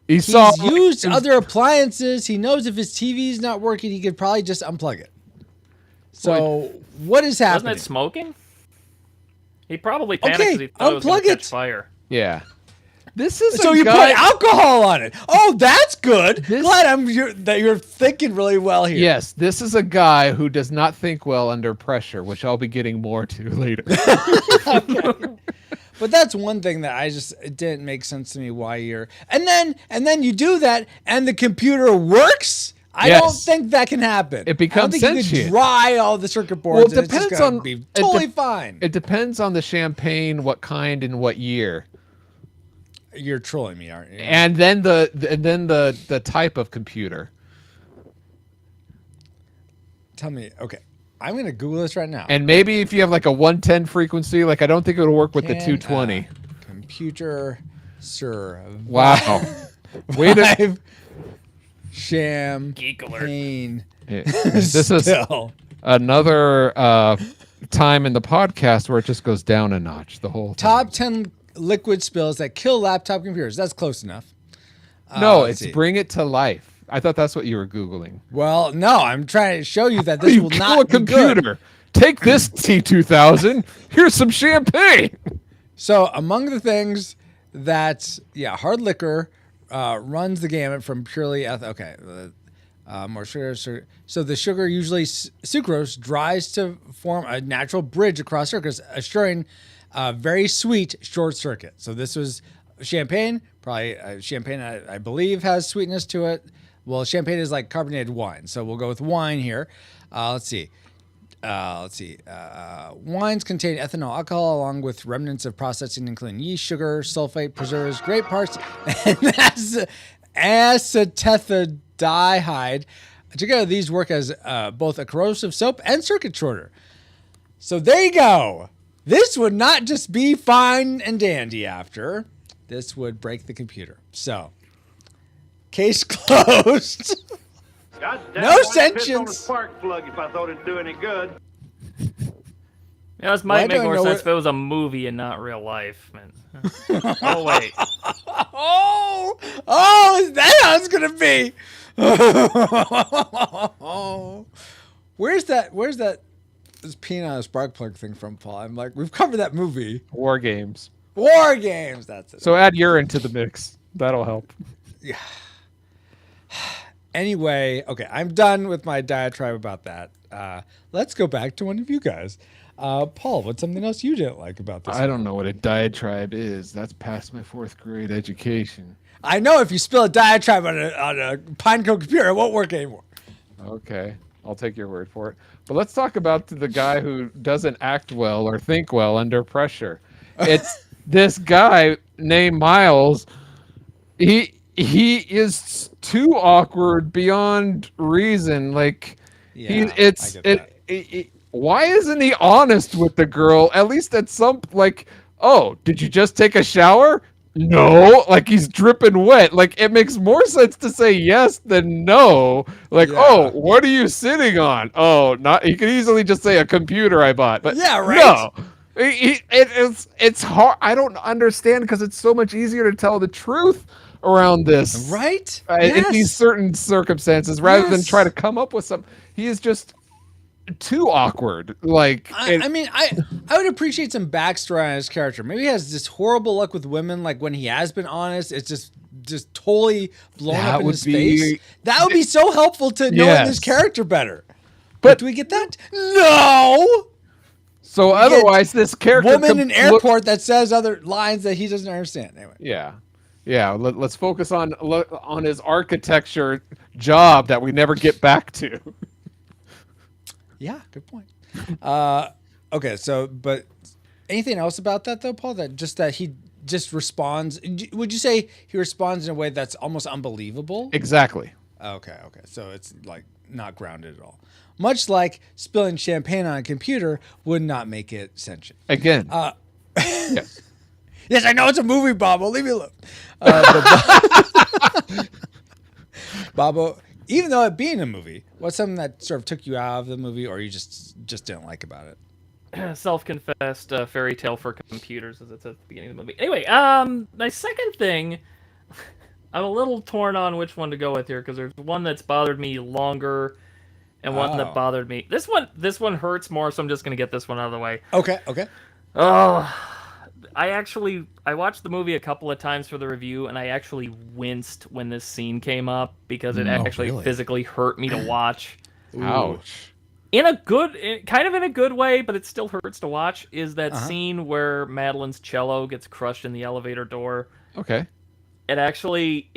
He's used other appliances. He knows if his TV's not working, he could probably just unplug it. So what is happening? Wasn't it smoking? He probably panicked because he thought it was going to catch fire. Yeah. This is so you put alcohol on it. Oh, that's good. Glad that you're thinking really well here. Yes, this is a guy who does not think well under pressure, which I'll be getting more to later. Okay. But that's one thing that it didn't make sense to me why you're and then you do that and the computer works. I don't think that can happen. It becomes I don't think sentient. you could dry all the circuit boards. Well, it depends on be totally fine. It depends on the champagne, what kind and what year. You're trolling me, aren't you? And then the type of computer. Tell me, okay. I'm gonna Google this right now. And maybe if you have like a 110 frequency, like I don't think it'll work with the 220. Computer, sir. Wow. Wait a champagne. This is another time in the podcast where it just goes down a notch the whole time. Top 10 liquid spills that kill laptop computers. That's close enough. No, let's it's see. bring it to life. I thought that's what you were Googling. Well, no, I'm trying to show you that How do this you will kill not a computer? be good. Take this T2000. Here's some champagne. So among the things that, hard liquor runs the gamut from purely more sugar. So the sugar, usually sucrose, dries to form a natural bridge across circuits, assuring a very sweet short circuit. So this was champagne. Probably champagne, I believe, has sweetness to it. Well, champagne is like carbonated wine, so we'll go with wine here. Let's see. Wines contain ethanol alcohol along with remnants of processing, including yeast, sugar, sulfate, preservatives, grape parts, and acetaldehyde. Together, these work as both a corrosive soap and circuit shorter. So there you go. This would not just be fine and dandy after. This would break the computer. So, case closed. No sentience. Spark plug if I thought it'd do any good. Yeah, this might make more sense if it was a movie and not real life. Oh wait. Oh, is that how it's gonna be? Where's that? This peeing on a spark plug thing from, Paul? I'm like, we've covered that movie. War Games. War Games. That's it. So add urine to the mix. That'll help. Yeah. Anyway, okay, I'm done with my diatribe about that. Let's go back to one of you guys. Paul, what's something else you didn't like about this? I don't know what a diatribe is. That's past my 4th grade education. I know if you spill a diatribe on a Pinecone computer, it won't work anymore. Okay, I'll take your word for it. But let's talk about the guy who doesn't act well or think well under pressure. It's this guy named Miles. He is too awkward beyond reason. Like, why isn't he honest with the girl? At least at some, like, oh, did you just take a shower? No, like he's dripping wet. Like, it makes more sense to say yes than no. Like, oh, what are you sitting on? Oh, not. You could easily just say a computer I bought, but no. It's hard. I don't understand because it's so much easier to tell the truth around this, right? In these certain circumstances, rather than try to come up with some. He is just too awkward. Like, I mean, I would appreciate some backstory on his character. Maybe he has this horrible luck with women. Like, when he has been honest, it's just totally blown up in his face. That would be so helpful to knowing this character better. But do we get that? No. So otherwise, this character woman in airport that says other lines that he doesn't understand. Anyway. Yeah. Let's focus on his architecture job that we never get back to. Yeah, good point. Okay, so but anything else about that though, Paul? That he just responds. Would you say he responds in a way that's almost unbelievable? Exactly. Okay. So it's like not grounded at all. Much like spilling champagne on a computer would not make it sentient. Again. Yes. Yes, I know it's a movie, Bobo. Leave me alone. Bobo, even though it being a movie, what's something that sort of took you out of the movie, or you just didn't like about it? Self-confessed fairy tale for computers, as it's at the beginning of the movie. Anyway, my second thing, I'm a little torn on which one to go with here because there's one that's bothered me longer, and one that bothered me. This one hurts more, so I'm just gonna get this one out of the way. Okay. Oh, I watched the movie a couple of times for the review, and I actually winced when this scene came up because it actually physically hurt me to watch. Ouch. In a good way, but it still hurts to watch, is that scene where Madeline's cello gets crushed in the elevator door. Okay. It actually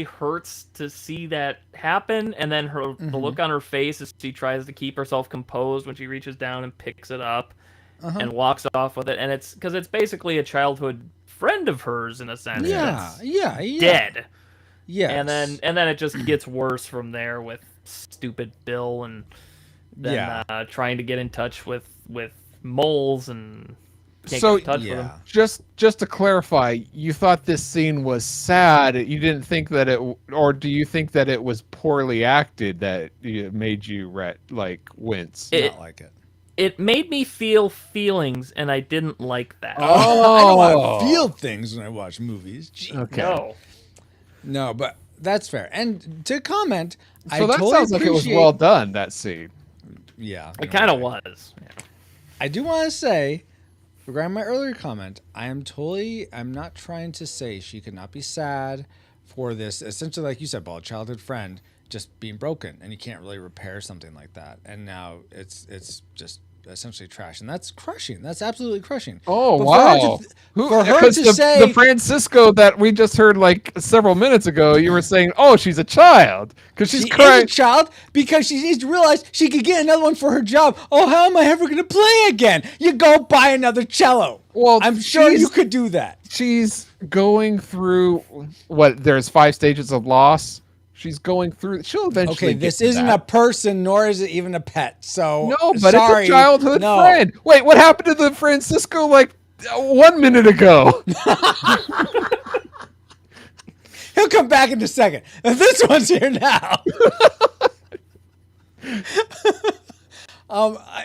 hurts to see that happen, and then the look on her face as she tries to keep herself composed when she reaches down and picks it up and walks off with it, and it's because it's basically a childhood friend of hers in a sense. Yeah. Dead. Yeah. And then it just gets worse from there with stupid Bill and then trying to get in touch with moles and can't get in touch with them. Just to clarify, you thought this scene was sad. You didn't think that or do you think that it was poorly acted that it made you wince? Not like it. It made me feel feelings, and I didn't like that. I don't want to feel things when I watch movies. Gee. Okay. No. But that's fair. And to comment, So I that totally sounds like it was appreciate- well done, that scene. Yeah. It kind of was. Yeah. I do want to say, regarding my earlier comment, I'm not trying to say she could not be sad for this, essentially, like you said, Paul, childhood friend just being broken, and you can't really repair something like that. And now it's just essentially trash, and that's crushing. That's absolutely crushing. Oh, But wow. For her Because to say the Francisco that we just heard like several minutes ago, you were saying, oh, she's a child. Because she's she crying. is a child because she needs to realize she could get another one for her job. Oh, how am I ever going to play again? You go buy another cello. Well, I'm sure she's- you could do that. She's going through there's 5 stages of loss. She's going through. She'll eventually. Okay, get this to isn't that. a person, nor is it even a pet. So No, but sorry, it's a childhood no. friend. Wait, what happened to the Francisco like 1 minute ago? He'll come back in a second. This one's here now.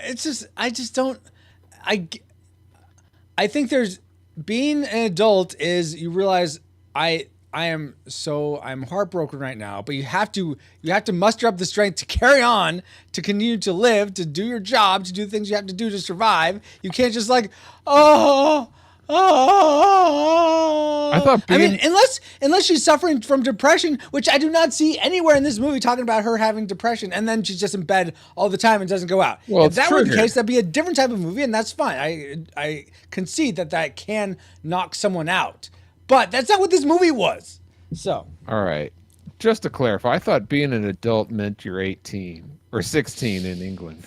It's just I just don't. I think there's being an adult is you realize I'm heartbroken right now, but you have to muster up the strength to carry on, to continue to live, to do your job, to do the things you have to do to survive. You can't just like, I thought mean, unless she's suffering from depression, which I do not see anywhere in this movie talking about her having depression, and then she's just in bed all the time and doesn't go out. Well, if it's that were the triggered. case, that'd be a different type of movie, and that's fine. I concede that can knock someone out. But that's not what this movie was. So. All right. Just to clarify, I thought being an adult meant you're 18 or 16 in England.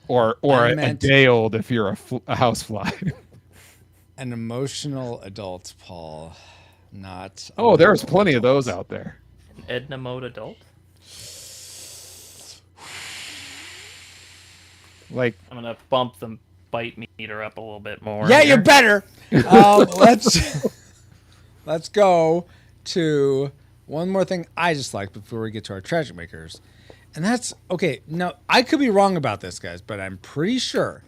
Or a day old if you're a housefly. An emotional adult, Paul. Not. Oh, there's plenty of those out there. Edna mode adult. Like, I'm gonna bump the bite meter up a little bit more. Yeah, here. you better. Let's go to one more thing I just like before we get to our tragic makers. And that's, okay, now I could be wrong about this, guys, but I'm pretty sure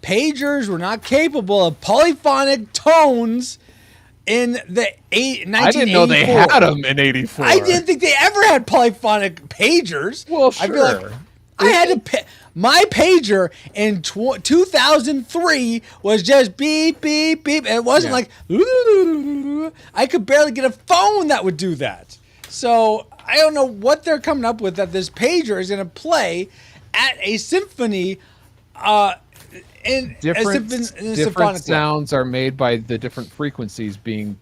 pagers were not capable of polyphonic tones in the 1984. I didn't know they had them in 84. I didn't think they ever had polyphonic pagers. Well, sure. I feel like I had to my pager in 2003 was just beep, beep, beep. And it wasn't like, I could barely get a phone that would do that. So I don't know what they're coming up with that this pager is going to play at a symphony in different symphonic sounds are made by the different frequencies being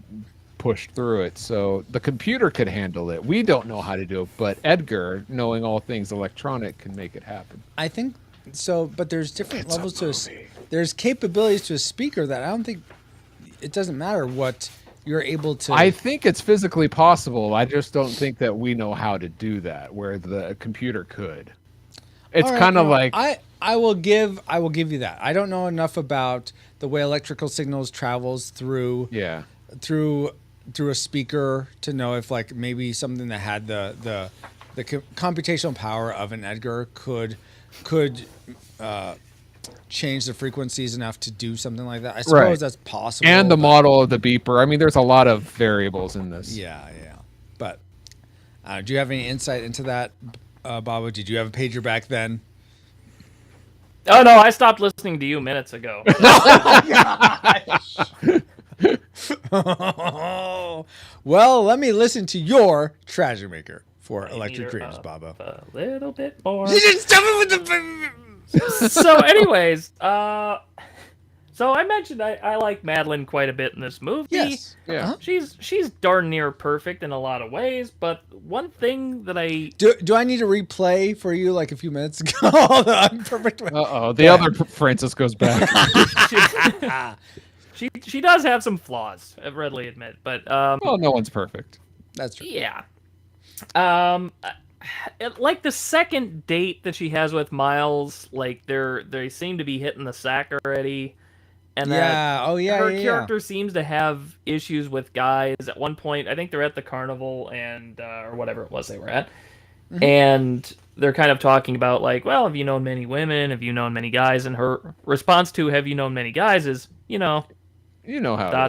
pushed through it. So the computer could handle it. We don't know how to do it, but Edgar, knowing all things electronic, can make it happen. I think so, but there's different levels to there's capabilities to a speaker that I don't think it doesn't matter what you're able to. I think it's physically possible. I just don't think that we know how to do that where the computer could. It's kind of like I will give you that. I don't know enough about the way electrical signals travels through a speaker to know if like maybe something that had the computational power of an Edgar could change the frequencies enough to do something like that. I suppose that's possible. And the model of the beeper. I mean, there's a lot of variables in this. Yeah. But do you have any insight into that, Baba? Did you have a pager back then? Oh no, I stopped listening to you minutes ago. Well, let me listen to your Tragic Maker for Electric Dreams, Baba. A little bit more. You didn't stop it with the. So, anyways, so I mentioned I like Madeline quite a bit in this movie. Yes. Yeah. She's darn near perfect in a lot of ways, but one thing that I do I need to replay for you like a few minutes ago? I'm perfect. The other Francis goes back. she does have some flaws, I readily admit, but well, no one's perfect. That's true. Yeah. Like the second date that she has with Miles, like they seem to be hitting the sack already. And her character seems to have issues with guys. At one point, I think they're at the carnival and or whatever it was they were at, and they're kind of talking about like, well, have you known many women? Have you known many guys? And her response to "Have you known many guys?" is, how it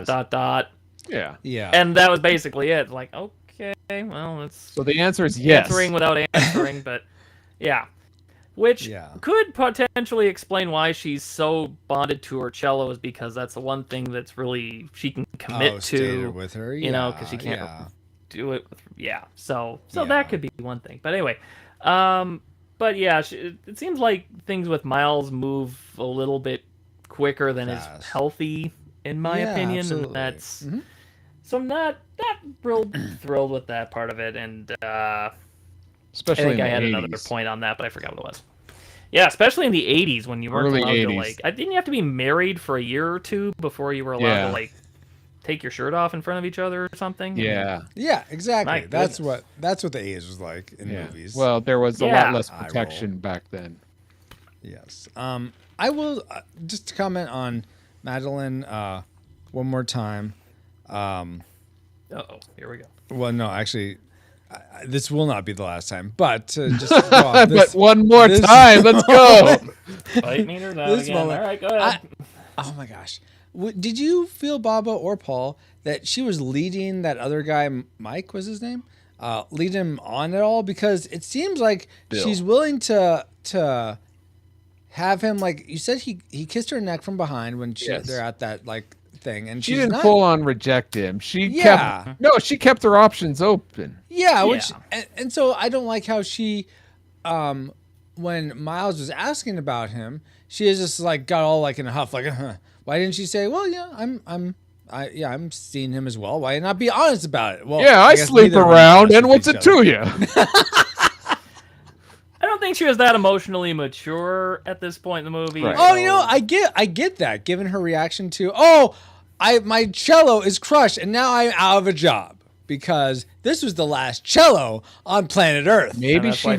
is. Yeah. And that was basically it. Like, okay, well, it's So the answer is yes. answering without answering, but yeah. Which could potentially explain why she's so bonded to her cello, is because that's the one thing that's really she can commit to with her, because she can't do it with, so that could be one thing. But anyway, but yeah, it seems like things with Miles move a little bit quicker than is healthy, in my opinion. Absolutely. And that's so I'm not real thrilled with that part of it. And especially I think in I had the another 80s. point on that, but I forgot what it was. Yeah, especially in the 80s when you weren't Early allowed 80s. to, like, didn't you have to be married for a year or two before you were allowed to, like, take your shirt off in front of each other or something? Yeah. Yeah, exactly. My That's goodness. what the 80s was like in movies. Well, there was a lot less protection back then. Yes. I will just to comment on Madeline one more time. Here we go. Well, no, actually, this will not be the last time. But just go off but one more time, let's go. Fight me or not again. Moment, All right, go ahead. Oh my gosh, did you feel, Baba or Paul, that she was leading that other guy, Mike was his name, lead him on at all? Because it seems like she's willing to have him, like you said, he kissed her neck from behind when they're at that like thing, and she didn't full on reject him. She kept her options open. Yeah, which and so I don't like how she, when Miles was asking about him, she is just like got all like in a huff, like, why didn't she say, well, yeah, I'm seeing him as well. Why not be honest about it? Well, yeah, I sleep around, and what's it to you? I don't think she was that emotionally mature at this point in the movie. Right. Oh, I get that, given her reaction to, my cello is crushed, and now I'm out of a job because this was the last cello on planet Earth. Maybe she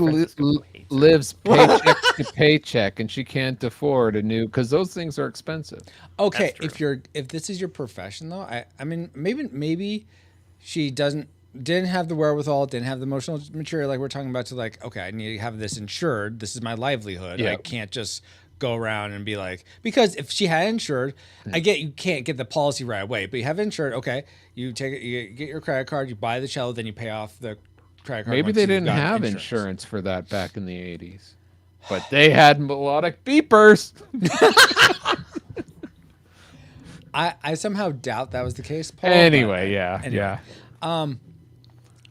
lives paycheck to paycheck, and she can't afford a new, because those things are expensive. Okay, if this is your profession, though, I mean, maybe she didn't have the wherewithal, didn't have the emotional maturity like we're talking about to like, okay, I need to have this insured. This is my livelihood. I can't just go around and be like, because if she had insured, I get you can't get the policy right away, but you have insured. Okay, you take it, you get your credit card, you buy the cello, then you pay off the credit card. Maybe they didn't have insurance for that back in the 80s, but they had melodic beepers. I somehow doubt that was the case, Paul. Anyway.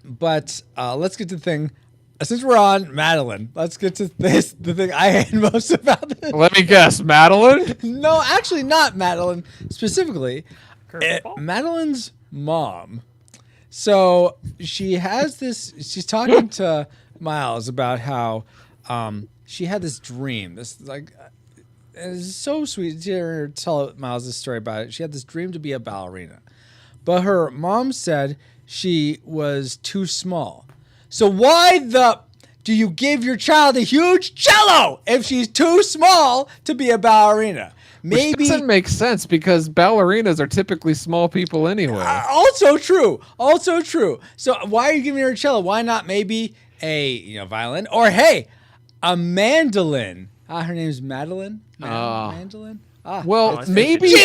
But let's get to the thing. Since we're on Madeline, let's get to the thing I hate most about this. Let me guess, Madeline? No, actually not Madeline specifically. Madeline's mom. So she has this, she's talking to Miles about how she had this dream. This like, it's so sweet to hear her tell Miles this story about it. She had this dream to be a ballerina. But her mom said she was too small. So why do you give your child a huge cello if she's too small to be a ballerina? Maybe which doesn't make sense because ballerinas are typically small people anyway. Also true. So why are you giving her a cello? Why not maybe a violin or a mandolin? Her name's Madeline. Mandolin. Well, maybe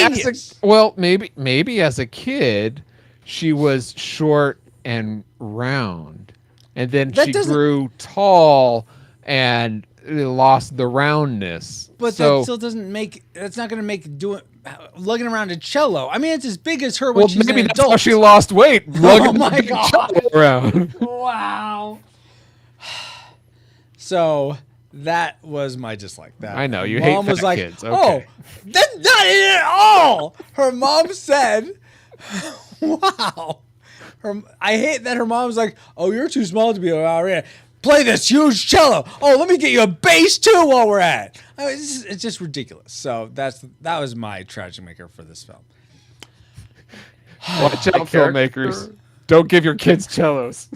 as a kid, she was short and round, and then she grew tall and lost the roundness. But that still doesn't make. That's not going to make lugging around a cello. I mean, it's as big as her when she's an adult. That's how she lost weight. Oh my god! Around. Wow. So that was my dislike. That I know you mom hate was like, kids. Okay. Oh, that's not it at all. Her mom said, "Wow." I hate that her mom's like, "Oh, you're too small to be a ballerina. Play this huge cello. Oh, let me get you a bass too while we're at it." I mean, it's just ridiculous. So that was my tragic maker for this film. Watch out, filmmakers! Don't give your kids cellos.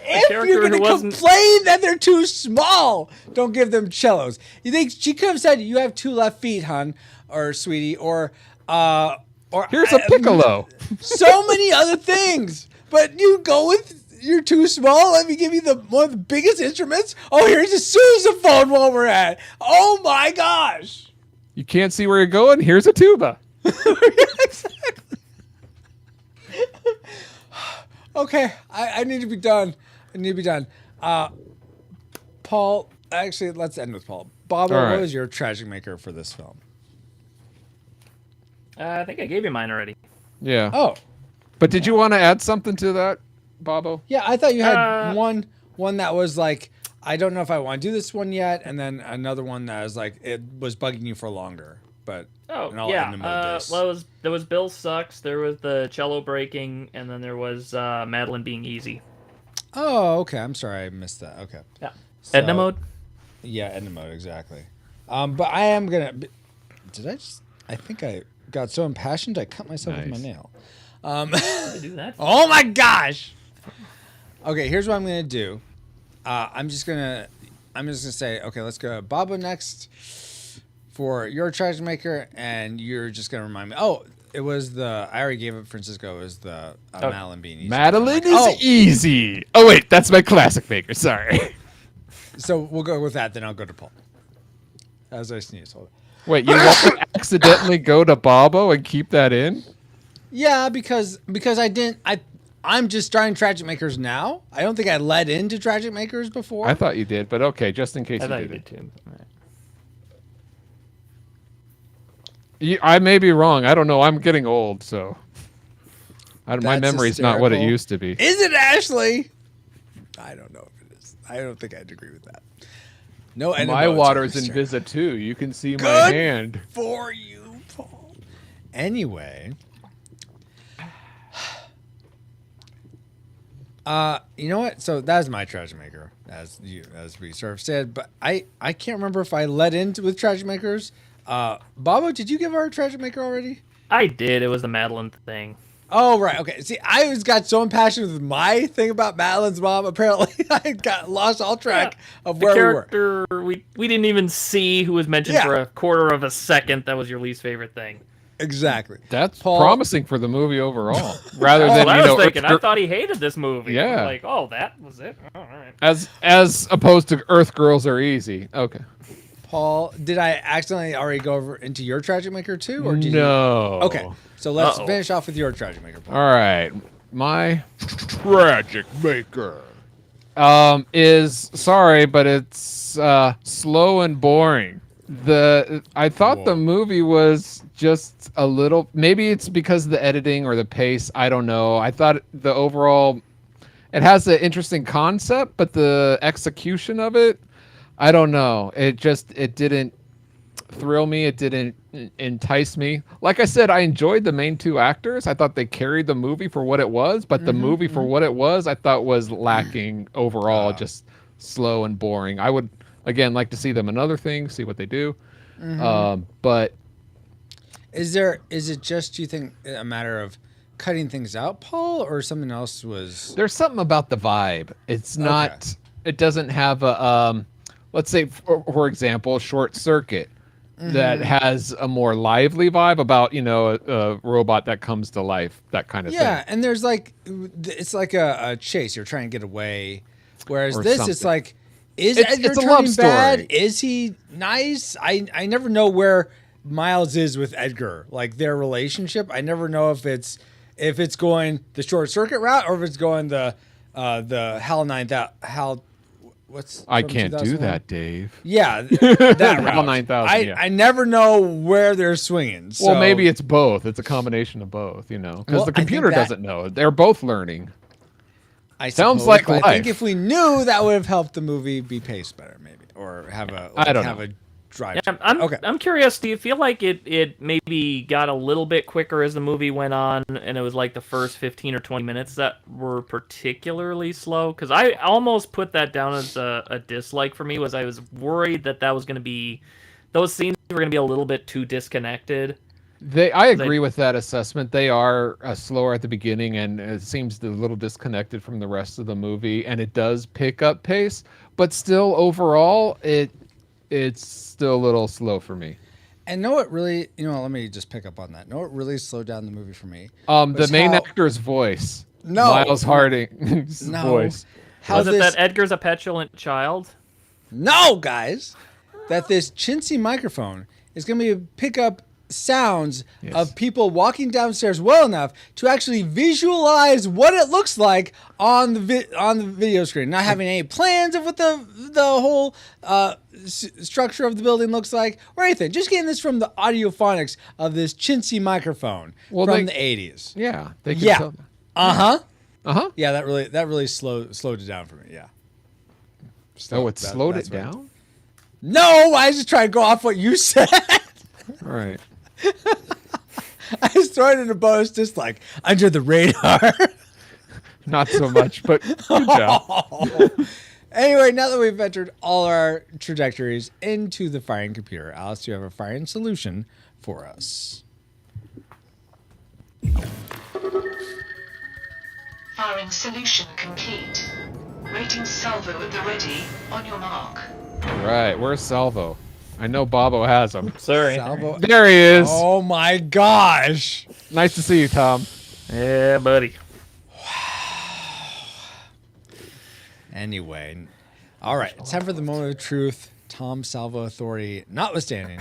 If you're going to complain that they're too small, don't give them cellos. You think she could have said, "You have two left feet, hon," or "Sweetie," or here's a piccolo. So many other things, but you go with You're too small. Let me give you one of the biggest instruments. Oh, here's a sousaphone while we're at. Oh my gosh. You can't see where you're going. Here's a tuba. Exactly. Okay, I need to be done. Paul, actually, let's end with Paul. Bob, All right. what was your tragic maker for this film? I think I gave you mine already. Yeah. Oh, But did you want to add something to that, Bobo? yeah, I thought you had one that was like, I don't know if I want to do this one yet, and then another one that was like, it was bugging you for longer. But and I'll end with this. Well, there was Bill Sucks, there was the cello breaking, and then there was Madeline being easy. Oh, okay. I'm sorry, I missed that. Okay. Yeah. So- Edna mode. Yeah, Edna mode, exactly. But I am gonna. Did I just? I think I got so impassioned I cut myself with my nail. Do that. Oh my gosh. Okay, here's what I'm gonna do. I'm just gonna say, okay, let's go Bobo next for your tragic maker, and you're just gonna remind me. Oh, it was I already gave it Francisco. It was the Madeline being easy. Madeline is easy. Oh wait, that's my classic maker. Sorry. So we'll go with that. Then I'll go to Paul. As I sneeze. Hold on. Wait, you want to accidentally go to Bobo and keep that in? Yeah, because I didn't. I'm just starting tragic makers now. I don't think I led into tragic makers before. I thought you did, but okay, just in case I you thought you did did too. All right. I may be wrong. I don't know. I'm getting old, so my That's memory's not what it hysterical. used to be. Is it Ashley? I don't know if it is. I don't think I'd agree with that. No, and My water's in Visa too. You can see my hand. For you, Paul. Anyway, you know what? So that's my tragic maker, as we sort of said. But I can't remember if I led into with tragic makers. Bobo, did you give our tragic maker already? I did. It was the Madeline thing. Oh, right. Okay. See, I got so impassioned with my thing about Madeline's mom. Apparently, I lost all track of where the we were. character we didn't even see who was mentioned for a quarter of a second. That was your least favorite thing. Exactly. That's Paul- promising for the movie overall. Rather That's than what I was thinking. I Earth- thought he hated this movie. Yeah. I'm like, oh, that was it. Oh, all right. as opposed to Earth Girls Are Easy. Okay. Paul, did I accidentally already go over into your tragic maker too, or did No. you? Okay, so let's finish off with your tragic maker, Paul. All right. My tragic maker is sorry, but it's slow and boring. I thought the movie was just a little. Maybe it's because of the editing or the pace. I don't know. I thought the overall, it has an interesting concept, but the execution of it, I don't know. It didn't thrill me. It didn't entice me. Like I said, I enjoyed the main two actors. I thought they carried the movie for what it was, but the movie for what it was, I thought was lacking overall, just slow and boring. I would, again, like to see them in other things, see what they do. But is it just, do you think, a matter of cutting things out, Paul, or something else was? There's something about the vibe. It's not, it doesn't have a, let's say, for example, Short Circuit. That has a more lively vibe about, a robot that comes to life, that kind of thing. Yeah, and there's like, it's like a chase. You're trying to get away. Whereas Or this, something. it's like, is It's Edgar a turning love story. bad? Is he nice? I never know where Miles is with Edgar. Like their relationship, I never know if it's going the Short Circuit route or if it's going the HAL 9000. What's I from can't do 2001? that, Dave. Yeah, that HAL route. 9000, yeah. I never know where they're swinging. So. Well, maybe it's both. It's a combination of both, because Well, the I think computer that- doesn't know. They're both learning. I Sounds suppose, like but I think life. if we knew, that would have helped the movie be paced better, maybe, or have a I don't have know. a drive. Yeah, I'm okay. I'm curious. Do you feel like it maybe got a little bit quicker as the movie went on, and it was like the first 15 or 20 minutes that were particularly slow? Because I almost put that down as a dislike for me. Was I was worried that was going to be, those scenes were going to be a little bit too disconnected. I agree with that assessment. They are slower at the beginning, and it seems a little disconnected from the rest of the movie, and it does pick up pace, but still overall, it's still a little slow for me. And know what really, let me just pick up on that. Know what really slowed down the movie for me? The was main how- actor's voice. No. Miles Harding's No. voice. How Was it this- that Edgar's a petulant child? No, guys. That this chintzy microphone is going to pick up sounds of people walking downstairs well enough to actually visualize what it looks like on the video screen, not having any plans of what the whole structure of the building looks like or anything. Just getting this from the audiophonics of this chintzy microphone from the 80s. Yeah, they can Yeah. tell. Yeah, that really slowed it down for me. Yeah. Oh, it slowed that's it what- down? No, I just tried to go off what you said. All right. I just throw it in a bonus, just like under the radar. Not so much, but good job. Anyway, now that we've entered all our trajectories into the firing computer, Alice, do you have a firing solution for us? Firing solution complete. Rating salvo at the ready. On your mark. All right, where's Salvo? I know Bobo has him. Sorry. Salvo. There he is. Oh my gosh. Nice to see you, Tom. Yeah, buddy. Anyway, all right, it's time for the moment of truth. Tom Salvo Authority notwithstanding,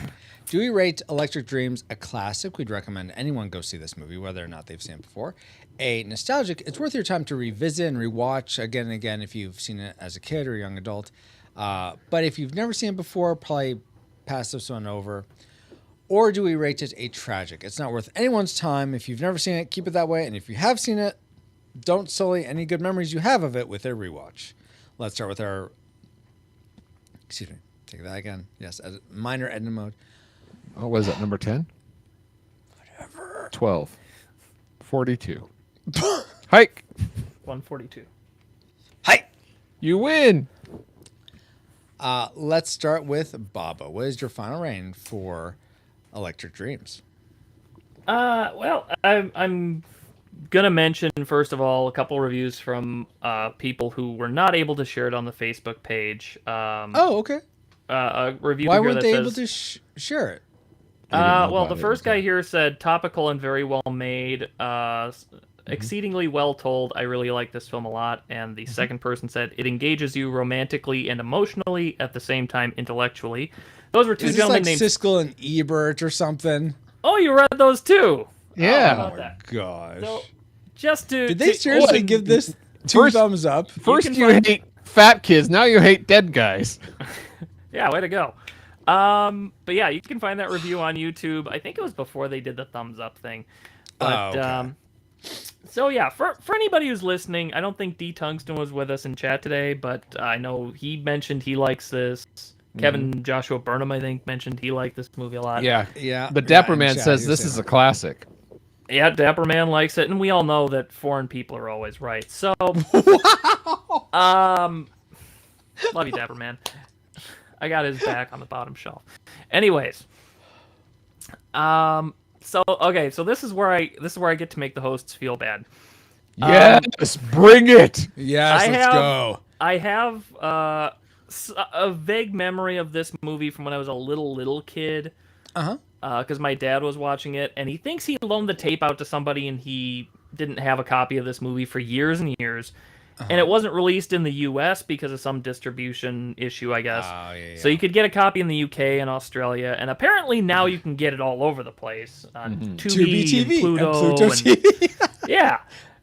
do we rate Electric Dreams a classic? We'd recommend anyone go see this movie, whether or not they've seen it before. A nostalgic, it's worth your time to revisit and rewatch again and again if you've seen it as a kid or a young adult. But if you've never seen it before, probably pass this one over. Or do we rate it a tragic? It's not worth anyone's time. If you've never seen it, keep it that way. And if you have seen it, don't sully any good memories you have of it with a rewatch. Let's start with our, excuse me, take that again. Yes, minor edit mode. Oh, what is that, number 10? Whatever. 12. 42. Hike. 142. Hi. You win. Let's start with Baba. What is your final rating for Electric Dreams? Well, I'm gonna mention first of all a couple reviews from people who were not able to share it on the Facebook page. Oh, okay. A review. Why here weren't that they says, able to share it? Well, the first guy here said topical and very well made. Exceedingly well told. I really like this film a lot. And the second person said it engages you romantically and emotionally at the same time intellectually. Those were two Is this gentlemen like named Siskel and Ebert or something? Oh, you read those too? Yeah. Oh my gosh. So, just to Did they seriously give this two First- thumbs up? First can you find- hate fat kids, now you hate dead guys. Yeah, way to go. But yeah, you can find that review on YouTube. I think it was before they did the thumbs up thing. But okay. so yeah, for anybody who's listening, I don't think D Tungsten was with us in chat today, but I know he mentioned he likes this. Kevin Joshua Burnham, I think, mentioned he liked this movie a lot. Yeah. Yeah. The Dapper in Man chat, says he was this is saying a classic. Yeah, Dapper Man likes it, and we all know that foreign people are always right. So, love you, Dapper Man. I got his back on the bottom shelf. Anyways, so this is where I get to make the hosts feel bad. Yes, bring it. Yes, let's go. I have a vague memory of this movie from when I was a little kid. Because my dad was watching it, and he thinks he loaned the tape out to somebody, and he didn't have a copy of this movie for years and years. And it wasn't released in the U.S. because of some distribution issue, I guess. Oh, yeah. So you could get a copy in the U.K. and Australia, and apparently now you can get it all over the place on Tubi, TV and Pluto, and Pluto TV. yeah,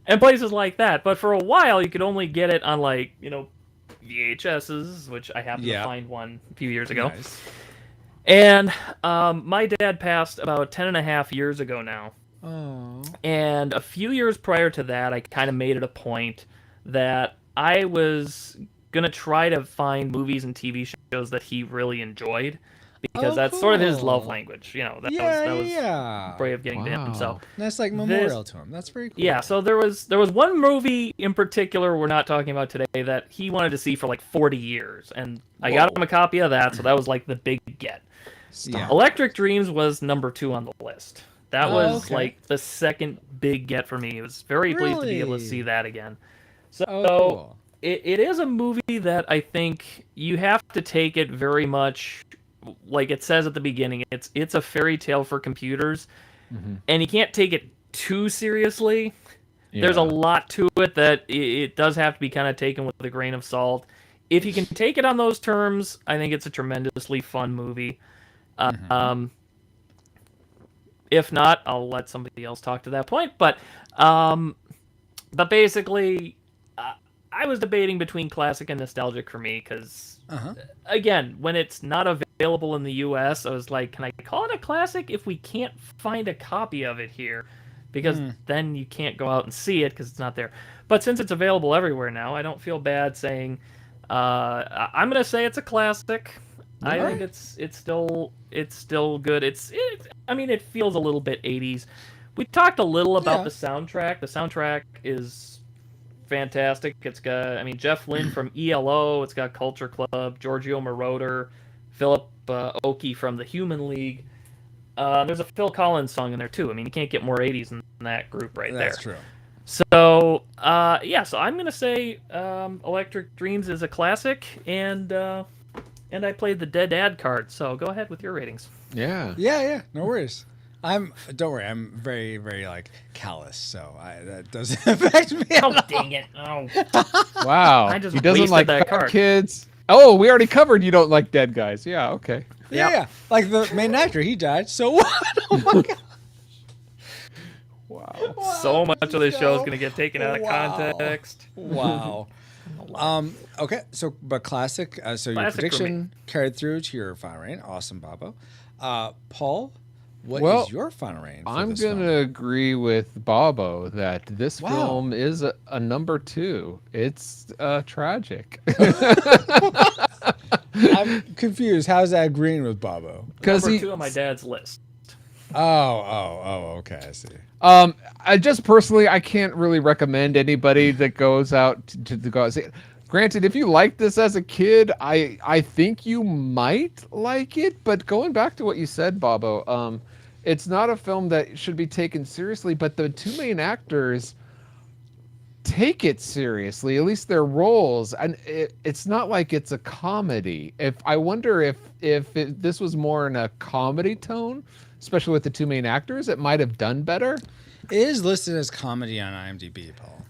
and places like that. But for a while, you could only get it on VHSs, which I happened to find one a few years ago. Nice. And my dad passed about 10.5 years ago now. Oh. And a few years prior to that, I kind of made it a point that I was going to try to find movies and TV shows that he really enjoyed. Because that's sort of his love language. You know, that was a way of getting to him. So that's like memorial to him. That's very cool. yeah, so there was one movie in particular we're not talking about today that he wanted to see for like 40 years. And I got him a copy of that, so that was like the big get. Yeah. Electric Dreams was number 2 on the list. That was okay. like the second big get for me. I was very pleased to be able to see that again. So cool. it is a movie that I think you have to take it very much like it says at the beginning. It's a fairy tale for computers, and you can't take it too seriously There's a lot to it that it does have to be kind of taken with a grain of salt. If you can take it on those terms, I think it's a tremendously fun movie. If not, I'll let somebody else talk to that point. But basically, I was debating between classic and nostalgic for me because, again, when it's not available in the U.S., I was like, can I call it a classic if we can't find a copy of it here? Because then you can't go out and see it because it's not there. But since it's available everywhere now, I don't feel bad saying I'm going to say it's a classic. I think it's still good. It feels a little bit 80s. We talked a little about the soundtrack. The soundtrack is fantastic. It's got Jeff Lynne from ELO. It's got Culture Club, Giorgio Moroder, Philip Oakey from the Human League. There's a Phil Collins song in there too. You can't get more 80s than that group right there. That's true. So, so I'm gonna say Electric Dreams is a classic, and I played the Dead Ad card. So go ahead with your ratings. Yeah. Yeah. No worries. Don't worry. I'm very, very callous, so that doesn't affect me. Oh, dang it! Oh. Wow. I just he doesn't wasted like that fat card. kids. Oh, we already covered you don't like dead guys. Yeah. Okay. Yeah. Like the main actor, he died. So what? Oh my god. Wow. So much of this show is going to get taken out of context. Wow. Okay. So, but classic. So your Classic prediction carried through to your final rating. Awesome, Bobo. Paul, what is your final rating? I'm going to agree with Bobo that this film is a number 2. It's tragic. I'm confused. How's that agreeing with Bobo? Number 2 on my dad's list. Oh, okay, I see. I just personally, I can't really recommend anybody that goes out to go out and see it. Granted, if you liked this as a kid, I think you might like it. But going back to what you said, Bobo, it's not a film that should be taken seriously. But the two main actors take it seriously, at least their roles, and it's not like it's a comedy. I wonder if this was more in a comedy tone, especially with the two main actors, it might have done better. It is listed as comedy on IMDb, Paul.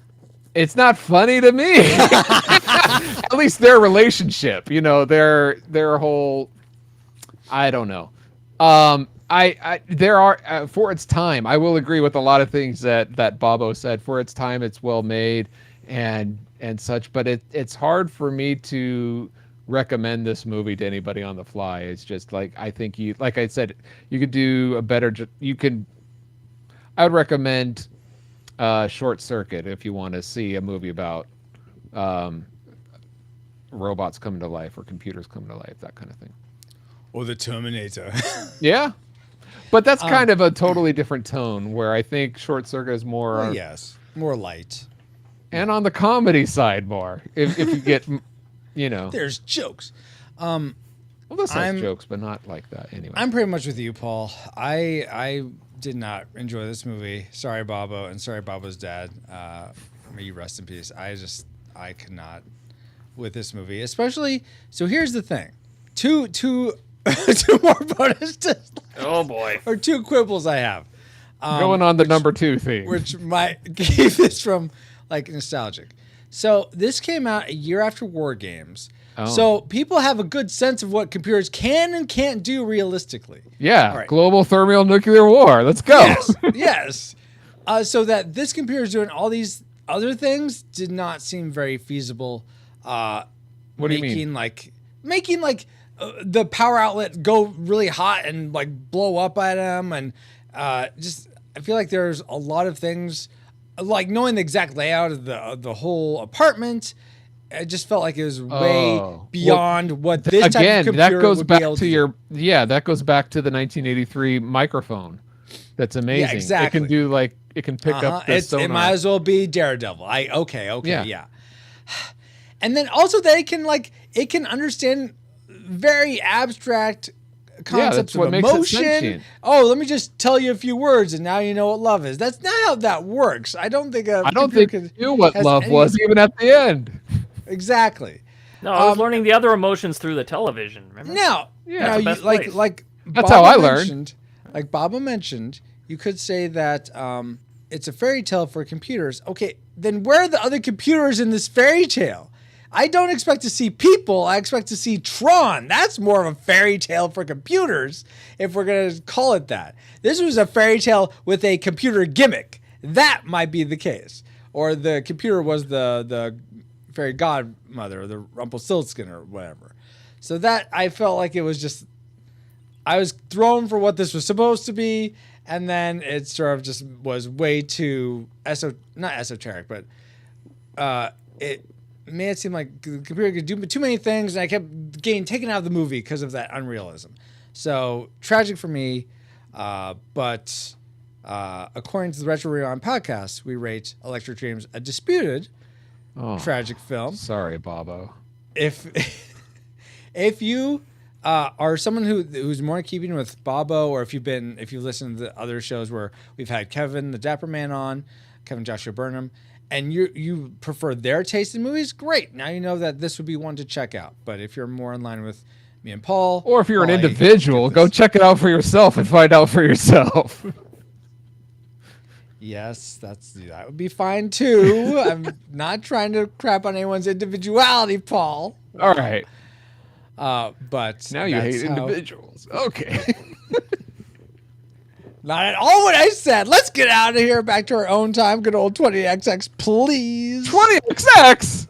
It's not funny to me. At least their relationship, their whole, I don't know. There are for its time, I will agree with a lot of things that Bobo said. For its time, it's well made and such, but it's hard for me to recommend this movie to anybody on the fly. It's just I think like I said, you could do a better. I would recommend Short Circuit if you want to see a movie about robots coming to life or computers coming to life, that kind of thing. Or the Terminator. Yeah. But that's kind of a totally different tone, where I think Short Circuit is more... more light. And on the comedy side more, if you get, There's jokes. Well, this has jokes, but not like that anyway. I'm pretty much with you, Paul. I did not enjoy this movie. Sorry, Bobo, and sorry, Bobo's dad. May you rest in peace. I could not with this movie, especially... So here's the thing. Two more bonus Oh boy. or 2 quibbles I have. Going on the number 2 theme. Which might keep this from nostalgic. So this came out a year after War Games. Oh. So people have a good sense of what computers can and can't do realistically. Yeah. Right. Global thermonuclear war. Let's go. Yes. So that this computer is doing all these other things did not seem very feasible. What do you mean? Making the power outlet go really hot and blow up at him, and I feel like there's a lot of things, knowing the exact layout of the whole apartment. It just felt like it was way beyond what this type of computer that goes would back be able to your that goes back to the 1983 microphone. That's amazing. Yeah, exactly. It can do it can pick up the sonar. It might as well be Daredevil. Okay, yeah. And then also that it can understand very abstract concepts of emotion. Oh, let me just tell you a few words, and now you know what love is. That's not how that works. I don't think you knew what love was even at the end. Exactly. No, I was learning the other emotions through the television. Remember? Like that's how I learned. Like Bobo mentioned, you could say that it's a fairy tale for computers. Okay, then where are the other computers in this fairy tale? I don't expect to see people. I expect to see Tron. That's more of a fairy tale for computers, if we're going to call it that. This was a fairy tale with a computer gimmick. That might be the case. Or the computer was the fairy godmother, or the Rumpelstiltskin, or whatever. So that, I felt like it was just, I was thrown for what this was supposed to be, and then it sort of just was way too, not esoteric, but it made it seem like the computer could do too many things, and I kept getting taken out of the movie because of that unrealism. So, tragic for me, but according to the Retro Rewind podcast, we rate Electric Dreams a disputed tragic film. Sorry, Bobo. If you are someone who's more in keeping with Bobo, or if you've listened to the other shows where we've had Kevin the Dapper Man on, Kevin Joshua Burnham, and you prefer their taste in movies, great. Now you know that this would be one to check out. But if you're more in line with me and Paul, or if you're an individual, go check it out for yourself and find out for yourself. Yes, that would be fine too. I'm not trying to crap on anyone's individuality, Paul. All right. But now you hate individuals. Okay. Not at all what I said. Let's get out of here. Back to our own time. Good old 20XX, please. 20XX!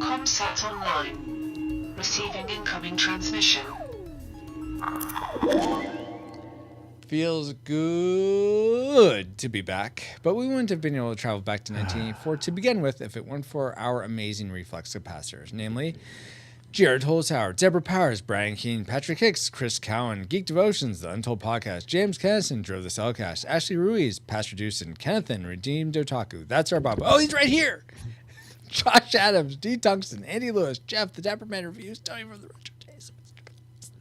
Comsat online. Receiving incoming transmission. Feels good to be back, but we wouldn't have been able to travel back to 1984 to begin with if it weren't for our amazing reflex capacitors, namely Jared Holzhauer, Deborah Powers, Brian Keane, Patrick Hicks, Chris Cowan, Geek Devotions, The Untold Podcast, James Kennison, Drove the Cellcast, Ashley Ruiz, Pastor Dewson, Kennethan, Redeemed Otaku. That's our Bob. Oh, he's right here. Josh Adams, D. Tungsten, Andy Lewis, Jeff, The Dapper Man Reviews, Tony from the Retro Days.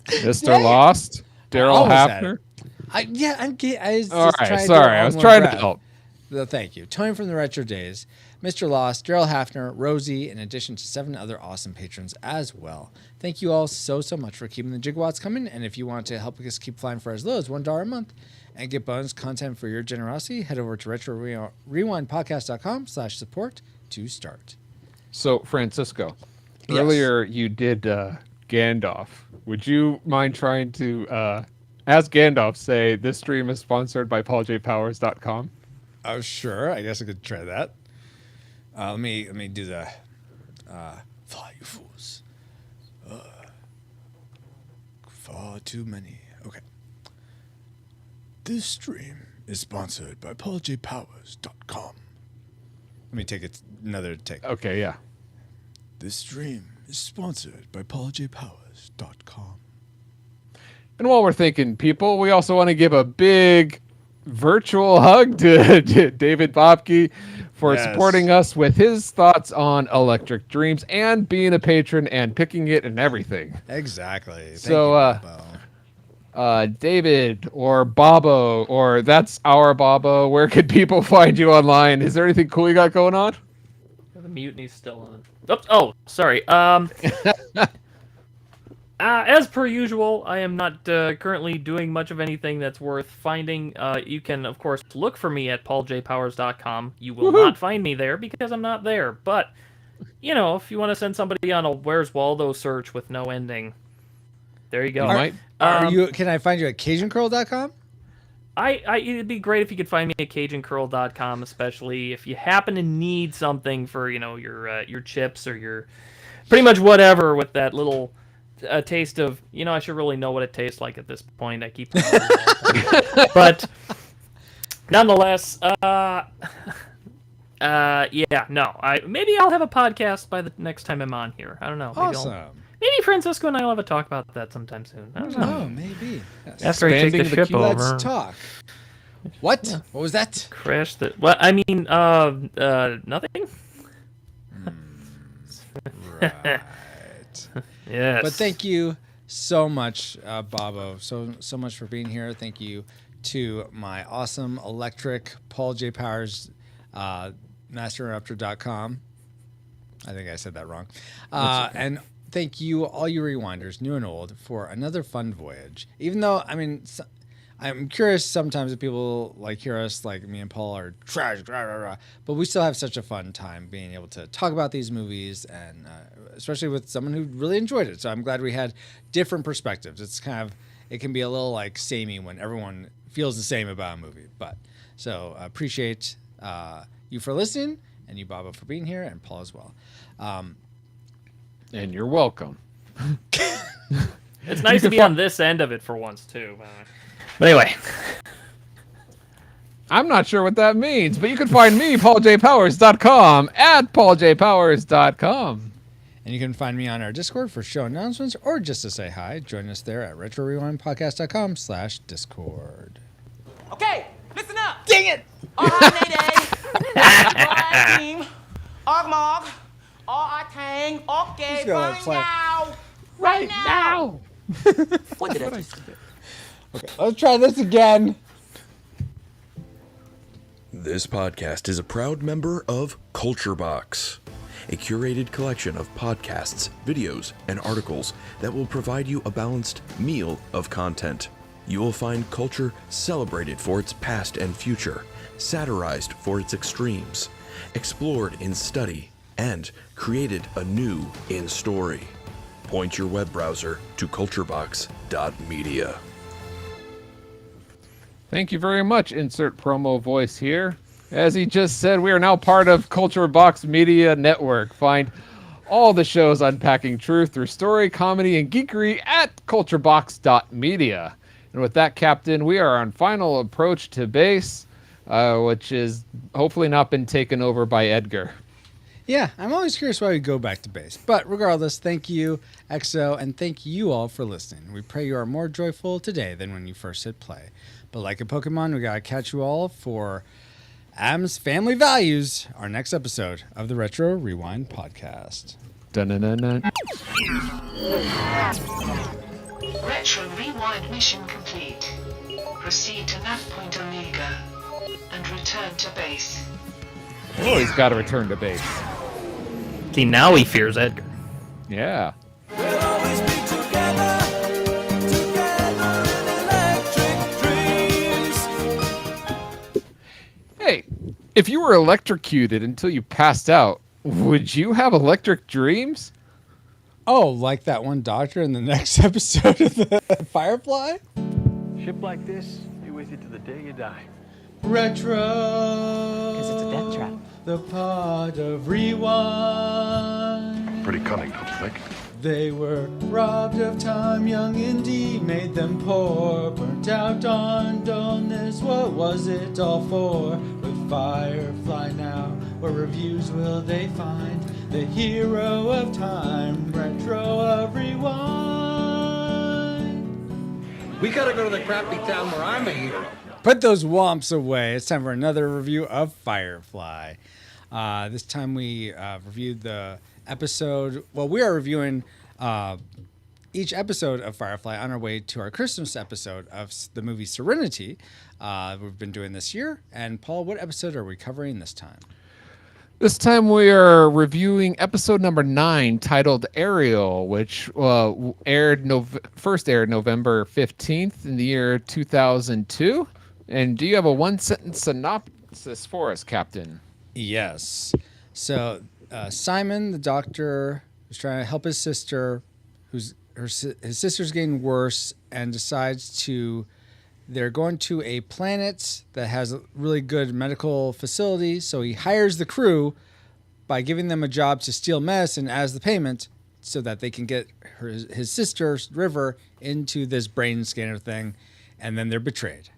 Mr. Lost, Daryl Hafner. All right, sorry. I was trying to help. Thank you. Tony from the Retro Days, Mr. Lost, Daryl Hafner, Rosie, in addition to 7 other awesome patrons as well. Thank you all so much for keeping the gigawatts coming. And if you want to help us keep flying for as low as $1 a month and get bonus content for your generosity, head over to retrorewindpodcast.com/support to start. So, Francisco, earlier you did Gandalf. Would you mind trying to, as Gandalf, say this stream is sponsored by pauljpowers.com? Oh, sure. I guess I could try that. Let me do the fly, you fools. Far too many. Okay. This stream is sponsored by pauljpowers.com. Let me take another take. Okay, yeah. This stream is sponsored by pauljpowers.com. And while we're thinking people, we also want to give a big virtual hug to David Bobke for supporting us with his thoughts on Electric Dreams and being a patron and picking it and everything. Exactly. So, David or Bobo, or that's our Bobo, where could people find you online? Is there anything cool you got going on? The mutiny's still on. Oops. Oh, sorry. As per usual, I am not currently doing much of anything that's worth finding. You can, of course, look for me at pauljpowers.com. You will not find me there because I'm not there. But, you know, if you want to send somebody on a Where's Waldo search with no ending, there you go. Can I find you at CajunCurl.com? It'd be great if you could find me at CajunCurl.com, especially if you happen to need something for, you know, your chips or your pretty much whatever with that little taste of, you know, I should really know what it tastes like at this point. I keep but nonetheless, maybe I'll have a podcast by the next time I'm on here. I don't know. Maybe Francisco and I will have a talk about that sometime soon. I don't know. Oh, maybe. After I take the ship over. Let's talk. What? Yeah. What was that? Crash the... Well, I mean, nothing? Right. Yes. But thank you so much, Bobo. So much for being here. Thank you to my awesome electric Paul J. Powers, MasterInterrupter.com. I think I said that wrong. Okay. And thank you, all you rewinders, new and old, for another fun voyage. Even though, I mean, I'm curious sometimes if people like hear us, like me and Paul, are trash, rah, rah, rah, but we still have such a fun time being able to talk about these movies, and especially with someone who really enjoyed it. So I'm glad we had different perspectives. It's kind of, it can be a little like samey when everyone feels the same about a movie. But so appreciate you for listening, and you, Baba, for being here, and Paul as well. And you're welcome. It's nice to be on this end of it for once, too. But anyway. I'm not sure what that means, but you can find me, pauljpowers.com, at pauljpowers.com. And you can find me on our Discord for show announcements or just to say hi. Join us there at retrorewindpodcast.com/Discord. Okay, listen up. Dang it! All right, Nene. Team. Ogmog. All I tang. Okay, right now. Right now. What did I just do? Okay, let's try this again. This podcast is a proud member of Culture Box, a curated collection of podcasts, videos, and articles that will provide you a balanced meal of content. You will find culture celebrated for its past and future, satirized for its extremes, explored in study, and created anew in story. Point your web browser to culturebox.media. Thank you very much. Insert promo voice here. As he just said, we are now part of Culture Box Media Network. Find all the shows unpacking truth through story, comedy, and geekery at culturebox.media. And with that, Captain, we are on final approach to base, which is hopefully not been taken over by Edgar. Yeah, I'm always curious why we go back to base. But regardless, thank you, EXO, and thank you all for listening. We pray you are more joyful today than when you first hit play. But like a Pokemon, we gotta catch you all for Adam's Family Values, our next episode of the Retro Rewind podcast. Dun-dun-dun-dun. Retro Rewind mission complete. Proceed to nav point Omega and return to base. Oh, he's got to return to base. See, now he fears Edgar. Yeah. Hey, if you were electrocuted until you passed out, would you have electric dreams? Oh, like that one doctor in the next episode of the Firefly? Ship like this, be with you to the day you die. Retro. Because it's a death trap. The pod of rewind. Pretty cunning, don't you think? They were robbed of time, young Indy made them poor. Burnt out on dullness, what was it all for? With Firefly now, what reviews will they find? The hero of time, Retro of Rewind. We gotta go to the crappy town where I'm a hero. Put those womps away. It's time for another review of Firefly. This time we reviewed the episode. Well, we are reviewing each episode of Firefly on our way to our Christmas episode of the movie Serenity. We've been doing this year. And Paul, what episode are we covering this time? This time we are reviewing episode number 9, titled Ariel, which first aired November 15th in the year 2002. And do you have a one-sentence synopsis for us, Captain? Yes. So Simon, the doctor, was trying to help his sister, his sister's getting worse, and decides they're going to a planet that has a really good medical facility. So he hires the crew by giving them a job to steal medicine as the payment so that they can get his sister, River, into this brain scanner thing, and then they're betrayed.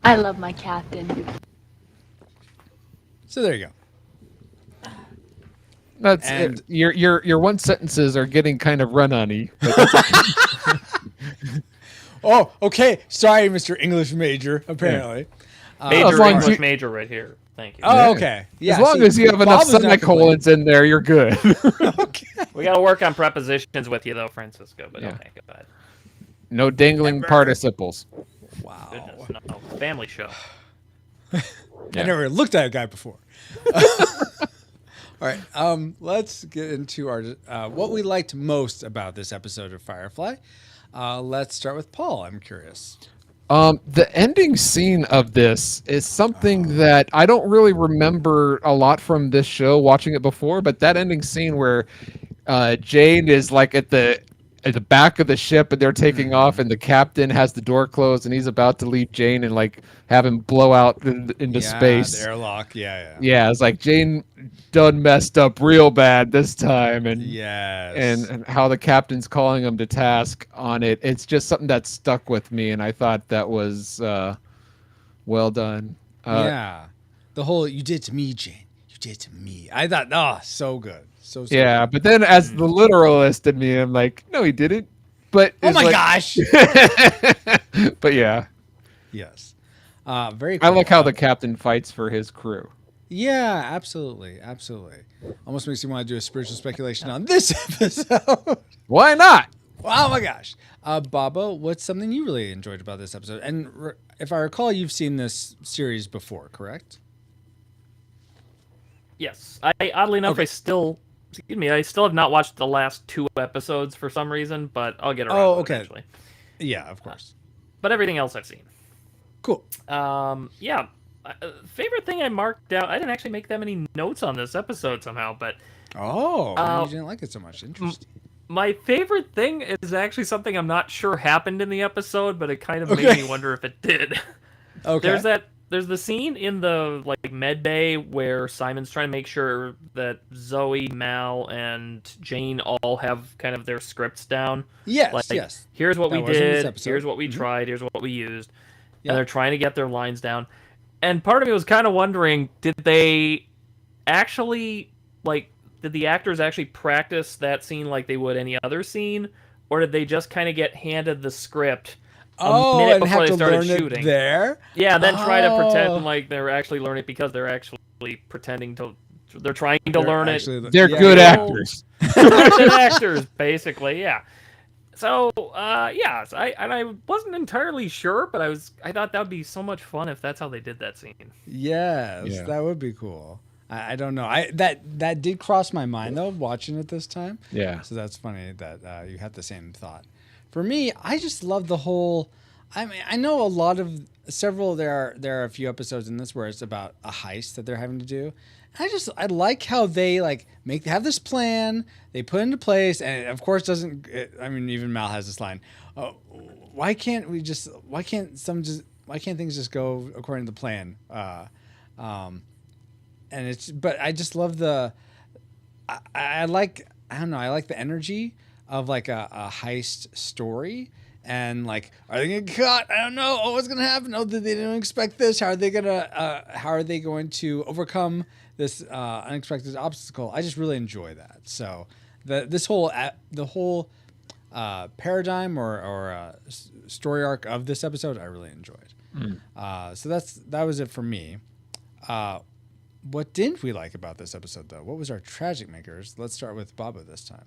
I love my captain. So there you go. That's it. Your one sentences are getting kind of run-on-y. Oh, okay. Sorry, Mr. English major, apparently. Major English major right here. Thank you. Oh, okay. Yeah, as long as you have enough semicolons in there, you're good. Okay. We got to work on prepositions with you, though, Francisco, but don't make it bad. No dangling participles. Wow. Goodness, no. Family show. I never looked at a guy before. All right, let's get into our what we liked most about this episode of Firefly. Let's start with Paul. I'm curious. The ending scene of this is something that I don't really remember a lot from this show, watching it before, but that ending scene where Jane is like at the back of the ship and they're taking off, and the captain has the door closed and he's about to leave Jane and like have him blow out into space. The airlock. Yeah. Yeah, it's like Jane done messed up real bad this time, and yes, and how the captain's calling him to task on it. It's just something that stuck with me, and I thought that was well done. Yeah, the whole "you did to me, Jane. You did to me." I thought, so good. So yeah, good. but then as the literalist in me, I'm like, no, he didn't. But oh my like... gosh! But yeah, yes, very cool. I like how the captain fights for his crew. Yeah, absolutely. Almost makes you want to do a spiritual speculation on this episode. Why not? Oh my gosh, Baba, what's something you really enjoyed about this episode? And if I recall, you've seen this series before, correct? Yes. Oddly enough, I still have not watched the last 2 episodes for some reason, but I'll get around to it eventually. Yeah, of course. But everything else I've seen. Cool. Yeah. Favorite thing I marked out. I didn't actually make that many notes on this episode somehow, but you didn't like it so much. Interesting. My favorite thing is actually something I'm not sure happened in the episode, but it kind of made me wonder if it did. Okay. There's the scene in the like med bay where Simon's trying to make sure that Zoe, Mal, and Jane all have kind of their scripts down. Yes, yes. Here's what we did. Here's Here's what we tried. Here's what we used. And they're trying to get their lines down. And part of me was kind of wondering, did they actually did the actors actually practice that scene like they would any other scene, or did they just kind of get handed the script a minute and before have they to started learn shooting? it there? Yeah, and then try to pretend like they're actually learning it because they're actually pretending to. They're trying to learn it. They're good actors. They're good actors, basically. Yeah. So, I wasn't entirely sure, but I thought that would be so much fun if that's how they did that scene. Yes, that would be cool. I don't know. That did cross my mind though, watching it this time. Yeah. So that's funny that you had the same thought. For me, I just love the whole. I mean, I know there are a few episodes in this where it's about a heist that they're having to do. I like how they have this plan, they put it into place, and it, of course even Mal has this line. Why can't things just go according to the plan? But I just love I like the energy of like a heist story. And are they gonna get caught? I don't know. Oh, what's gonna happen? Oh, they didn't expect this. How are they going to overcome this unexpected obstacle? I just really enjoy that. So the whole paradigm or story arc of this episode, I really enjoyed. So that was it for me. What didn't we like about this episode, though? What was our tragic makers? Let's start with Baba this time.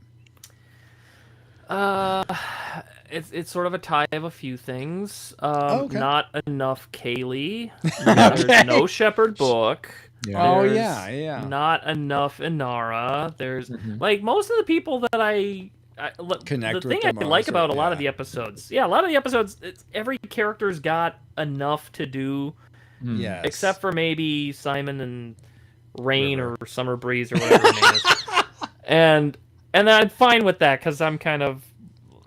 It's sort of a tie of a few things. Okay. Not enough Kaylee. There's no Shepherd book. Yeah. There's not enough Inara. There's most of the people that I connect the with. thing I like about a lot of the episodes. Yeah, a lot of the episodes, every character's got enough to do. Yes. Except for maybe Simon and Rain or Summer Breeze or whatever her name is. And I'm fine with that because I'm kind of,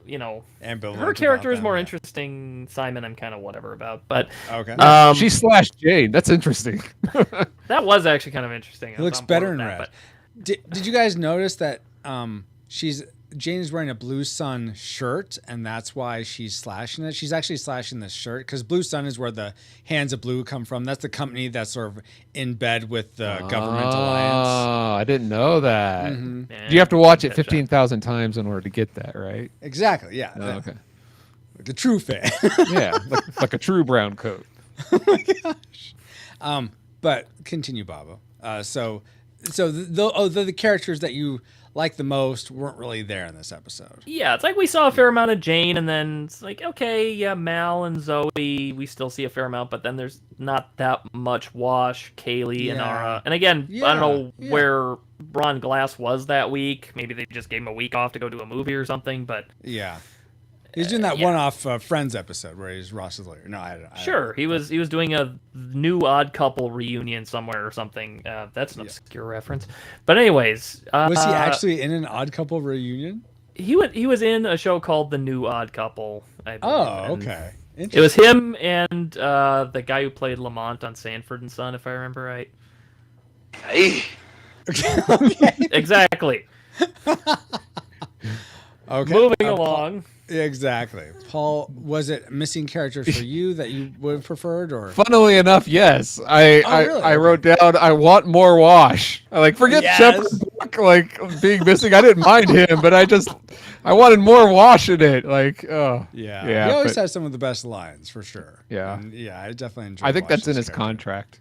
ambivalent. Her character is more interesting. Simon, I'm kind of whatever about. But okay, she slashed Jane. That's interesting. That was actually kind of interesting. It looks better in red. Did you guys notice that Jane is wearing a Blue Sun shirt, and that's why she's slashing it? She's actually slashing this shirt because Blue Sun is where the Hands of Blue come from. That's the company that's sort of in bed with the government alliance. Oh, I didn't know that. Mm-hmm. You have to watch it 15,000 times in order to get that, right? Exactly, yeah. Oh, okay. Like a true fan. Yeah, like a true brown coat. Oh my gosh. But continue, Baba. So the characters that you like the most weren't really there in this episode. Yeah, it's like we saw a fair amount of Jane, and then it's like, okay, yeah, Mal and Zoe, we still see a fair amount, but then there's not that much Wash, Kaylee, Inara. And again, I don't know where Ron Glass was that week. Maybe they just gave him a week off to go do a movie or something, but... Yeah. He's doing that one-off Friends episode where he's Ross's lawyer. No, I don't. Sure, he was doing a new Odd Couple reunion somewhere or something. That's an obscure reference. But anyways, was he actually in an Odd Couple reunion? He was in a show called The New Odd Couple. I believe, okay. It was him and the guy who played Lamont on Sanford and Son, if I remember right. Hey. Okay. Exactly. Okay. Moving along. Exactly. Paul, was it missing characters for you that you would have preferred, or? Funnily enough, yes. I wrote down, I want more Wash. Forget Shepard's book, being missing. I didn't mind him, but I wanted more Wash in it. Yeah. He always has some of the best lines, for sure. Yeah. And I definitely enjoy. I think that's in his contract.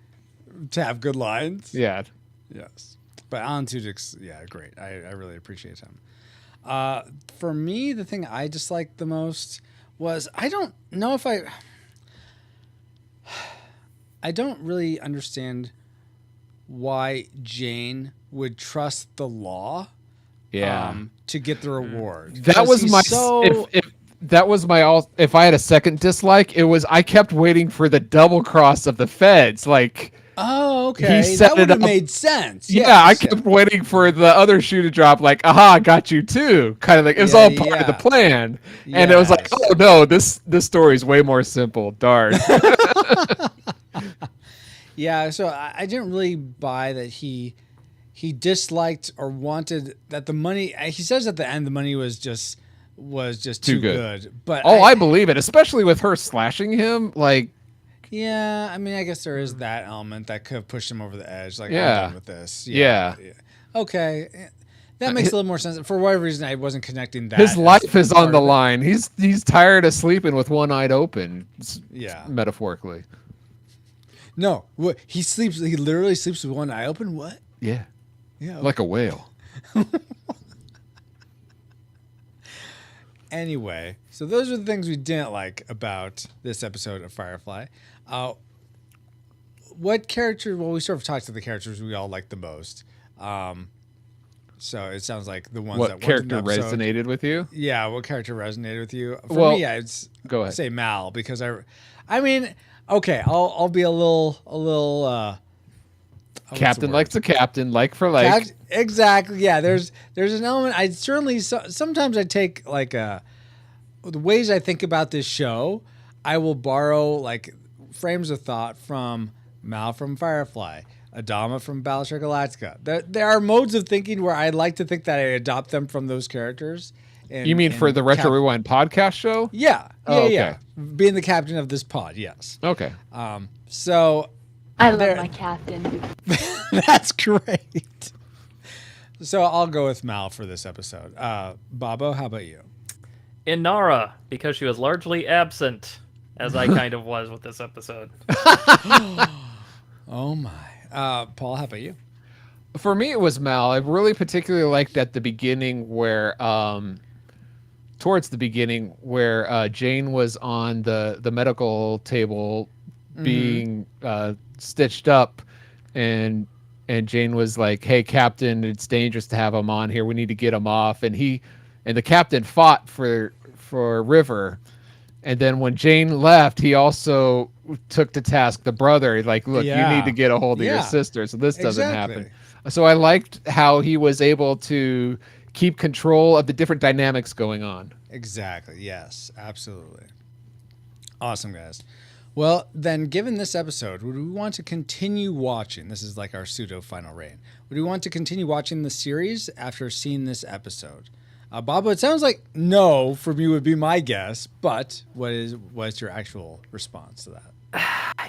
To have good lines. Yeah. Yes. But Alan Tudyk's, great. I really appreciate him. For me, the thing I disliked the most was I don't know if I don't really understand why Jane would trust the law to get the reward. That was my if I had a second dislike, it was I kept waiting for the double cross of the feds. Oh, okay. That would have made sense. Yeah, yes. I kept waiting for the other shoe to drop, aha, I got you too. Kind of it was all part of the plan. And it was oh no, this story is way more simple. Darn. Yeah, so I didn't really buy that he disliked or wanted that the money. He says at the end the money was just too good. But I believe it, especially with her slashing him. Yeah, I mean, I guess there is that element that could have pushed him over the edge. I'm done with this. Yeah. Okay. That makes a little more sense. For whatever reason, I wasn't connecting that. His life is on the line. He's tired of sleeping with one eye open. Yeah. Metaphorically. No. What? He literally sleeps with one eye open? What? Yeah. Yeah. Like a whale. Anyway, so those are the things we didn't like about this episode of Firefly. What character? Well, we sort of talked to the characters we all liked the most. So it sounds like the ones what character resonated with you? Yeah, what character resonated with you? For me, I'd go ahead. Say Mal because I mean, okay, I'll be a little. Captain likes a captain, like for like. Exactly. Yeah. There's an element. I certainly sometimes I take the ways I think about this show. I will borrow frames of thought from Mal from Firefly, Adama from Battlestar Galactica. There are modes of thinking where I like to think that I adopt them from those characters. You mean for the Retro Rewind podcast show? Yeah. Oh, okay. Yeah. Being the captain of this pod. Yes. Okay. So. I love my captain. That's great. So I'll go with Mal for this episode. Babo, how about you? Inara, because she was largely absent, as I kind of was with this episode. Oh my. Paul, how about you? For me, it was Mal. I really particularly liked at the beginning where, towards the beginning, where Jane was on the medical table being stitched up, and Jane was like, "Hey, Captain, it's dangerous to have him on here. We need to get him off." And the captain fought for River, and then when Jane left, he also took to task the brother. Like, look, you need to get a hold of your sister, so this doesn't happen. So I liked how he was able to keep control of the different dynamics going on. Exactly. Yes, absolutely. Awesome, guys. Well, then, given this episode, would we want to continue watching? This is like our pseudo final rating. Would we want to continue watching the series after seeing this episode? Baba, it sounds like no from you would be my guess, but what's your actual response to that?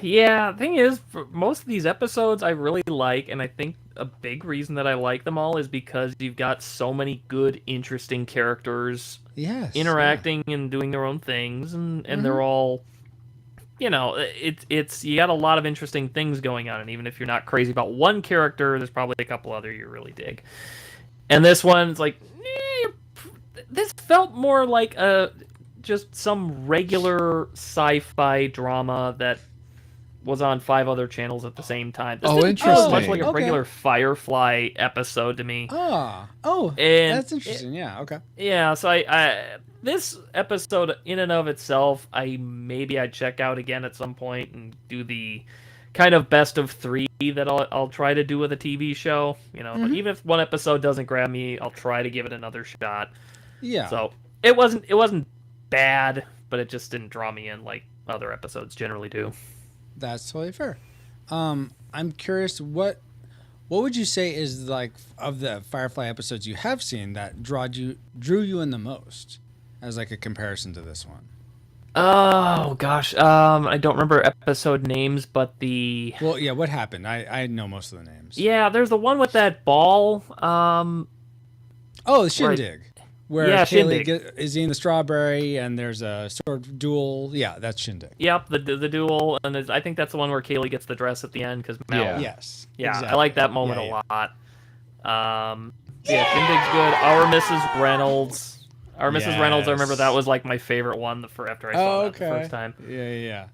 Yeah, the thing is, for most of these episodes I really like, and I think a big reason that I like them all is because you've got so many good, interesting characters interacting and doing their own things, and they're all... You know, it's you got a lot of interesting things going on, and even if you're not crazy about one character, there's probably a couple other you really dig. And this one's like, this felt more like just some regular sci-fi drama that was on 5 other channels at the same time. This Oh, didn't feel interesting. much like a Okay. regular Firefly episode to me. Oh, And that's interesting. Yeah, okay. Yeah, so I this episode in and of itself, I'd check out again at some point and do the kind of best of 3 that I'll try to do with a TV show. But even if one episode doesn't grab me, I'll try to give it another shot. Yeah. So it wasn't bad, but it just didn't draw me in like other episodes generally do. That's totally fair. I'm curious, what would you say is like of the Firefly episodes you have seen that drew you in the most as like a comparison to this one? Oh gosh, I don't remember episode names, but well, yeah, what happened? I know most of the names. Yeah, there's the one with that ball. Oh, the Shindig. Where Yeah, Kaylee Shindig. is eating the strawberry and there's a sort of duel. Yeah, that's Shindig. Yep, the duel, and I think that's the one where Kaylee gets the dress at the end because Mel. Yeah. Yes. Yeah, exactly. I like that moment a lot. Yeah, Shindig's good. Our Mrs. Reynolds. I remember that was like my favorite one after I saw that the first time. Yeah.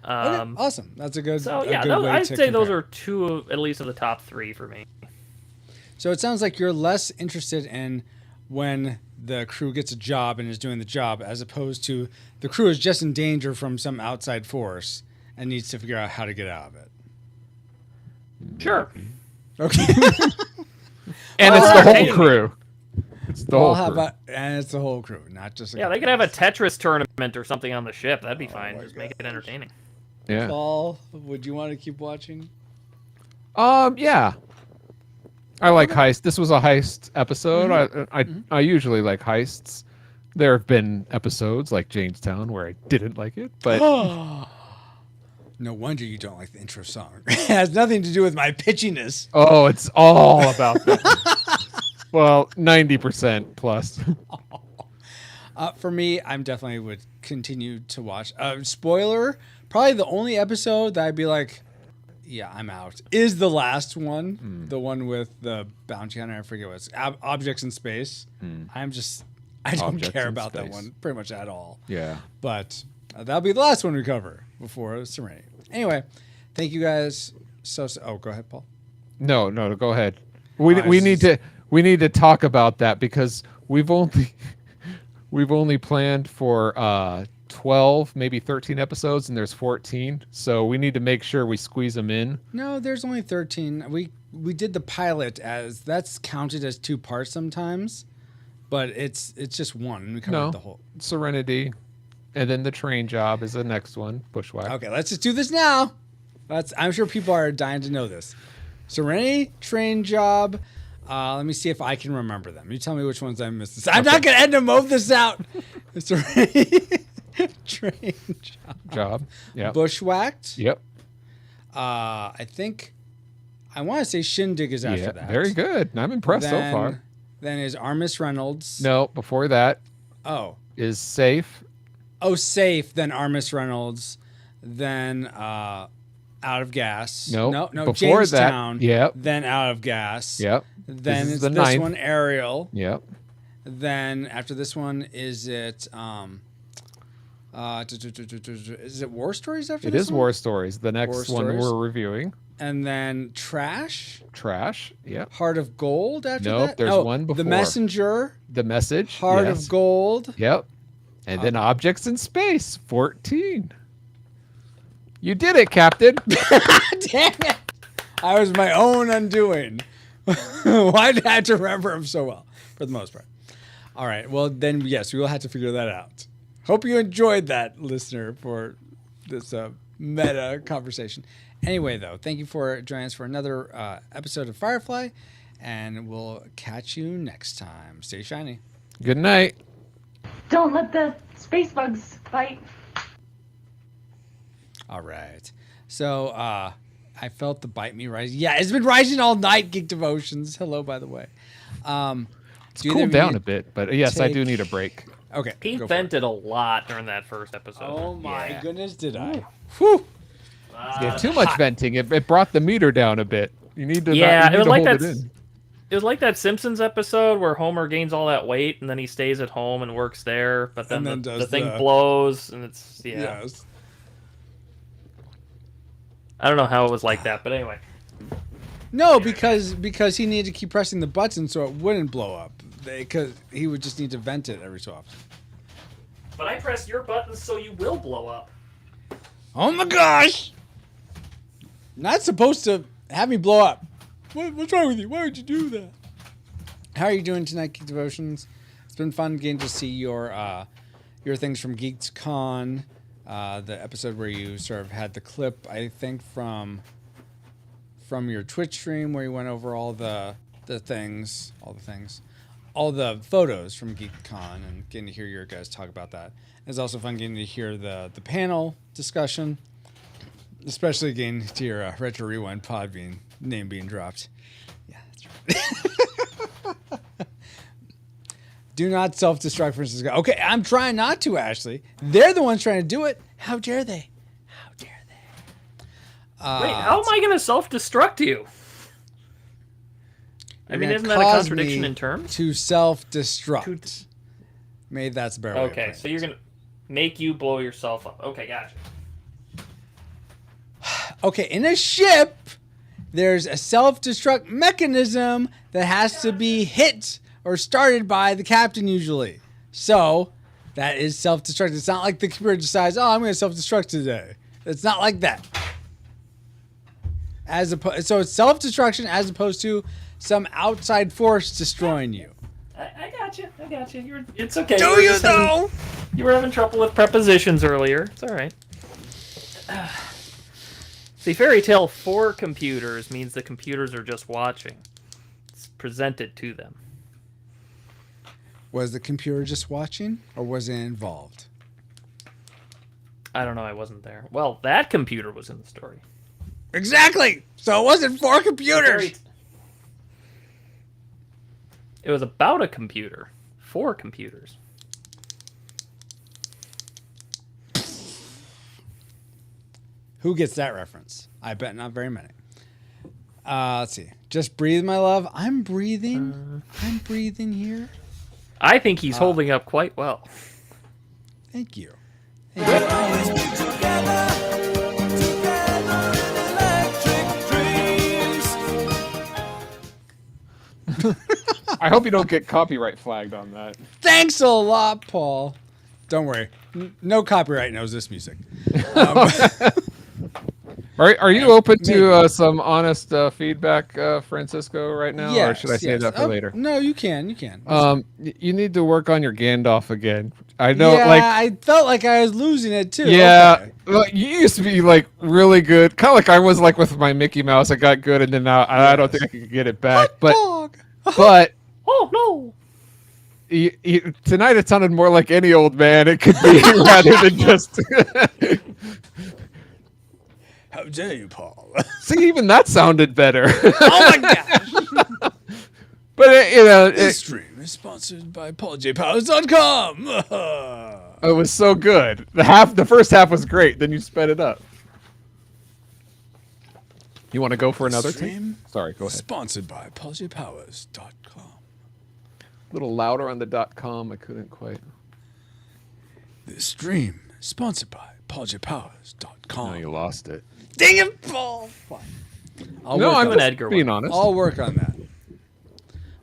Okay, awesome. That's a good. So a yeah, good way I'd to say those compare. are 2 at least of the top 3 for me. So it sounds like you're less interested in when the crew gets a job and is doing the job, as opposed to the crew is just in danger from some outside force and needs to figure out how to get out of it. Sure. Okay. And it's the whole crew. It's the whole how crew. and it's the whole crew, not just a Yeah, they could have a Tetris tournament or something on the ship. That'd be fine. Just make it entertaining. Yeah. Paul, would you want to keep watching? Yeah. I like heist. This was a heist episode. I usually like heists. There have been episodes like Jamestown where I didn't like it, but No wonder you don't like the intro song. It has nothing to do with my pitchiness. oh, it's all about that. Well, 90% plus. For me, I'm definitely would continue to watch. Spoiler, probably the only episode that I'd be like, yeah, I'm out, is the last one. The one with the bounty hunter. I forget what it's. Objects in Space. I don't Objects care in about that Space. one pretty much at all. Yeah. But that'll be the last one we cover before Serenity. Anyway, thank you guys. Oh, go ahead, Paul. No, go ahead. We need to talk about that because we've only planned for 12, maybe 13 episodes, and there's 14. So we need to make sure we squeeze them in. No, there's only 13. We did the pilot as that's counted as 2 parts sometimes, but it's just one. We covered the whole Serenity, and then the train job is the next one. Bushwhack. Okay, let's just do this now. I'm sure people are dying to know this. Serenity, train job. Let me see if I can remember them. You tell me which ones I missed. I'm not going to end to move this out. Serenity, train job. Yeah. Bushwhacked. Yep. I think I want to say Shindig is after that. Very good. I'm impressed so far. Then is Armis Reynolds. No, before that. Oh. Is Safe. Oh, Safe. Then Armis Reynolds. Then Out of Gas. No. No. Before Jamestown. that. Yep. Then Out of Gas. Yep. Then this it's is the this 9th. one, Ariel. Yep. Then after this one, is it is it War Stories after It this is one? War Stories. The next War one Stories. we're reviewing. And then Trash. Yep. Heart of Gold after Nope, that? there's one before. The Messenger. The Message. Heart yes. of Gold. Yep. And then Objects in Space. 14. You did it, Captain. Damn it. I was my own undoing. Why did I have to remember him so well? For the most part. All right. Well, then, yes, we will have to figure that out. Hope you enjoyed that, listener, for this meta conversation. Anyway, though, thank you for joining us for another episode of Firefly, and we'll catch you next time. Stay shiny. Good night. Don't let the space bugs bite. All right. So I felt the bite me rising. Yeah, it's been rising all night, Geek Devotions. Hello, by the way. It's cooled down a bit, but yes, I do need a break. Okay. He go for it. vented a lot during that first episode. Oh, my goodness, did I? Whew. Yeah, too much venting. It brought the meter down a bit. You need to it was like hold that. it in. It was like that Simpsons episode where Homer gains all that weight and then he stays at home and works there, but then, the thing blows and it's Yes. I don't know how it was like that, but anyway. No, because he needed to keep pressing the button so it wouldn't blow up. Because he would just need to vent it every so often. But I press your buttons so you will blow up. Oh my gosh! Not supposed to have me blow up. What's wrong with you? Why would you do that? How are you doing tonight, Geek Devotions? It's been fun getting to see your things from GeeksCon, the episode where you sort of had the clip, I think, from your Twitch stream where you went over all the photos from GeekCon and getting to hear your guys talk about that. It's also fun getting to hear the panel discussion, especially getting to hear Retro Rewind pod name being dropped. Yeah, that's right. Do not self-destruct, Francisco. Okay, I'm trying not to, Ashley. They're the ones trying to do it. How dare they? How dare they? Wait, how am I going to self-destruct you? I mean, isn't that a contradiction in terms? To self-destruct. Maybe that's a better way of putting it. So you're going to make you blow yourself up. Okay, gotcha. Okay, in a ship, there's a self-destruct mechanism that has to be hit or started by the captain usually. So that is self-destruct. It's not like the computer decides, oh, I'm going to self-destruct today. It's not like that. So it's self-destruction as opposed to some outside force destroying you. I got you. It's okay. Do you though? You were having trouble with prepositions earlier. It's all right. See, Fairy Tale for computers means the computers are just watching. It's presented to them. Was the computer just watching, or was it involved? I don't know. I wasn't there. Well, that computer was in the story. Exactly. So it wasn't for computers. It was about a computer for computers. Who gets that reference? I bet not very many. Let's see. Just breathe, my love. I'm breathing. I'm breathing here. I think he's holding up quite well. Thank you. I hope you don't get copyright flagged on that. Thanks a lot, Paul. Don't worry. No copyright knows this music. Are you open to some honest feedback, Francisco, right now? Yes, or should I say that for later? No, you can. You need to work on your Gandalf again. I know, I felt like I was losing it too. Yeah, Okay. well, you used to be really good, kind of like I was with my Mickey Mouse. I got good, and then now I don't think I can get it back. But oh no! Tonight it sounded more like any old man it could be rather than just. How dare you, Paul? See, even that sounded better. Oh my gosh! But this stream is sponsored by PaulJPowers.com. It was so good. The first half was great. Then you sped it up. You want to go for another stream? Sorry, go ahead. Sponsored by PaulJPowers.com. A little louder on the .com. I couldn't quite. This stream is sponsored by PaulJPowers.com. No, you lost it. Dang it, Paul! Fine. I'm just being honest. I'll work on that.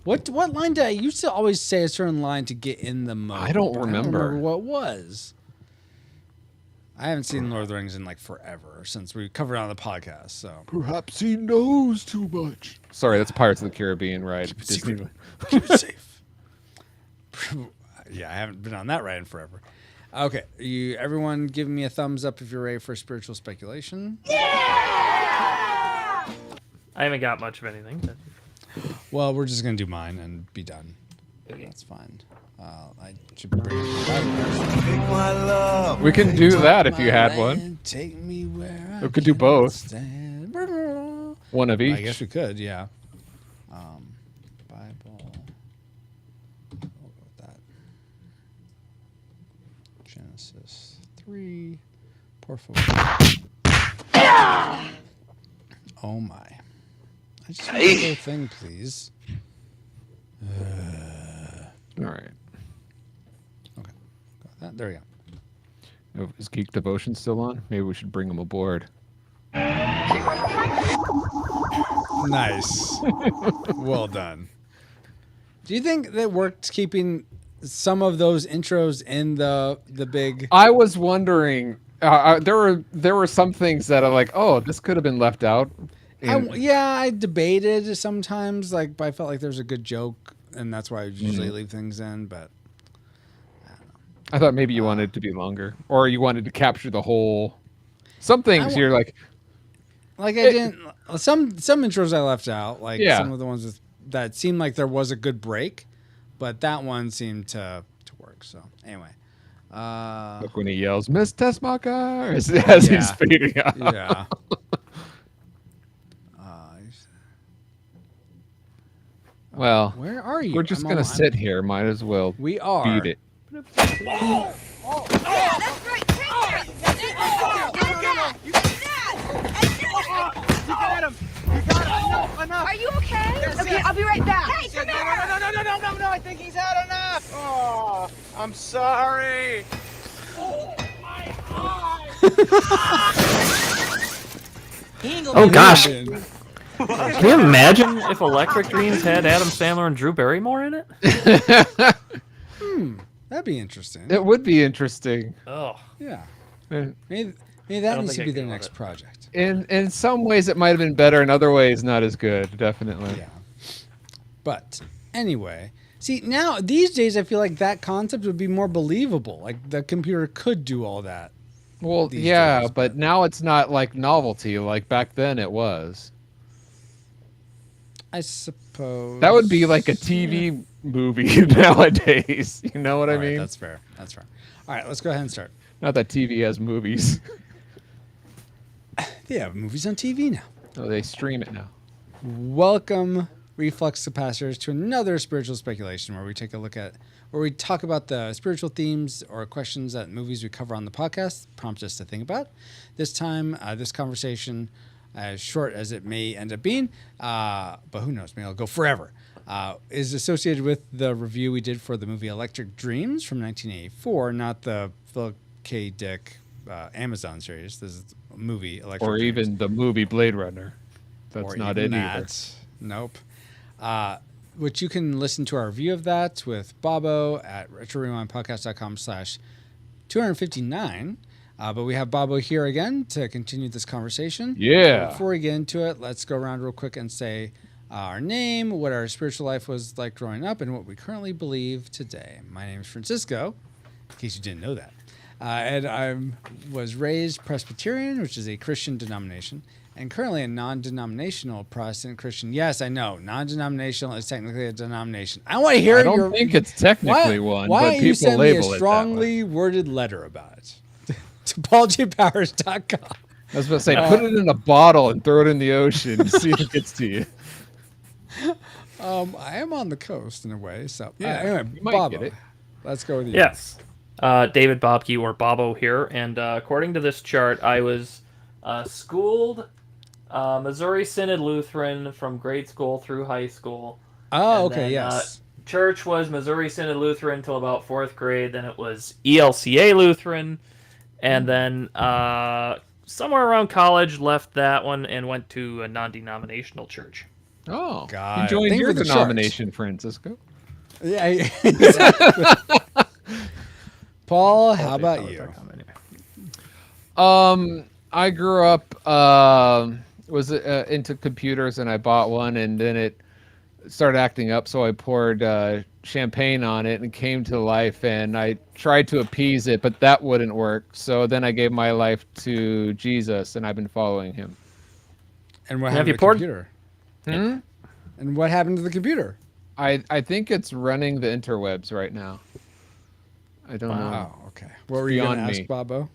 What line did I used to always say a certain line to get in the mode? I don't remember what it was. I haven't seen Lord of the Rings in forever since we covered it on the podcast. So perhaps he knows too much. Sorry, that's Pirates of the Caribbean ride. Keep it secret. Keep it safe. Yeah, I haven't been on that ride in forever. Okay, everyone give me a thumbs up if you're ready for spiritual speculation. Yeah! I haven't got much of anything. But... Well, we're just going to do mine and be done. Okay. That's fine. I should bring We can do that if you had one. Take me where We could do both. One of each. I guess we could, yeah. Bible. We'll go with that. Genesis 3. Por favor. Oh my. I just want the whole thing, please. All right. Okay. Got that. There we go. Is Geek Devotion still on? Maybe we should bring him aboard. Nice. Well done. Do you think that worked keeping some of those intros in the big? I was wondering. There were some things that are like, oh, this could have been left out. I debated sometimes, like, but I felt like there's a good joke, and that's why I usually leave things in. But I thought maybe you wanted it to be longer, or you wanted to capture the whole. Some things you're like I didn't. Some intros I left out, like some of the ones that seemed like there was a good break, but that one seemed to work. So anyway, like when he yells, "Miss Tessmacher," as he's fading out. Yeah. Well, where are you? We're just gonna sit here. Might as well. We are. Beat it. Are you okay? Yes, okay, I'll be right back. Hey, come here! No, I think he's had enough. Oh, I'm sorry. Oh, my Oh, gosh. Can you imagine if Electric Dreams had Adam Sandler and Drew Barrymore in it? That'd be interesting. It would be interesting. Oh. Yeah. And Maybe that needs to be their next project. in some ways, it might have been better. In other ways, not as good. Definitely. Yeah. But anyway, see, now these days I feel like that concept would be more believable. Like the computer could do all that. Well, yeah, but now it's not like novelty. Like back then, it was. I suppose That would be like a TV movie nowadays. You know what I mean? That's fair. That's fair. All right, let's go ahead and start. Not that TV has movies. They have movies on TV now. Oh, they stream it now. Welcome, Reflux Capacitors, to another spiritual speculation where we talk about the spiritual themes or questions that movies we cover on the podcast prompt us to think about. This time, this conversation, as short as it may end up being, but who knows, maybe it'll go forever, is associated with the review we did for the movie Electric Dreams from 1984, not the Philip K. Dick Amazon series. This is a movie, Electric Or Dreams. even the movie Blade Runner. That's not it either. Nope. Which you can listen to our review of that with Bobo at retrorewindpodcast.com/259. But we have Bobo here again to continue this conversation. Yeah. Before we get into it, let's go around real quick and say our name, what our spiritual life was like growing up, and what we currently believe today. My name is Francisco, in case you didn't know that. And I was raised Presbyterian, which is a Christian denomination, and currently a non-denominational Protestant Christian. Yes, I know. Non-denominational is technically a denomination. I want to hear I don't think it's technically one, why but don't you people send me label a it strongly worded letter about it to pauljpowers.com. I was about to say, put it in a bottle and throw it in the ocean and see if it gets to you. I am on the coast in a way, so Yeah, anyway, you might Bobo, get it. let's go with you. Yes. David Bobke or Bobo here, and according to this chart, I was schooled Missouri Synod Lutheran from grade school through high school. Oh, And okay, then, yes. Church was Missouri Synod Lutheran until about 4th grade. Then it was ELCA Lutheran, and then somewhere around college left that one and went to a non-denominational church. Oh, God. you joined Thank you your for the denomination, Francisco. Yeah, exactly. Paul, how about you? I grew up was into computers, and I bought one, and then it started acting up, so I poured champagne on it and came to life, and I tried to appease it, but that wouldn't work. So then I gave my life to Jesus, and I've been following him. And what happened to the computer? And what happened to the computer? I think it's running the interwebs right now. I don't know. Oh, okay. What were you going to ask, Bobo?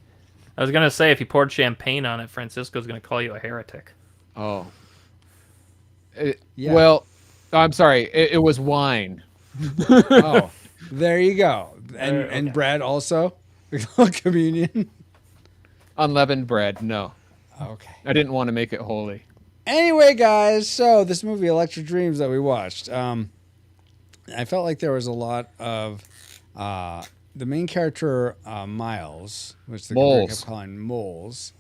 I was going to say, if you poured champagne on it, Francisco's going to call you a heretic. Oh. Yeah. Well, I'm sorry. It was wine. Oh, there you go. And bread also? Communion? Unleavened bread, no. Okay. I didn't want to make it holy. Anyway, guys, so this movie, Electric Dreams, that we watched, I felt like there was a lot of the main character, Miles, which the computer kept calling Moles,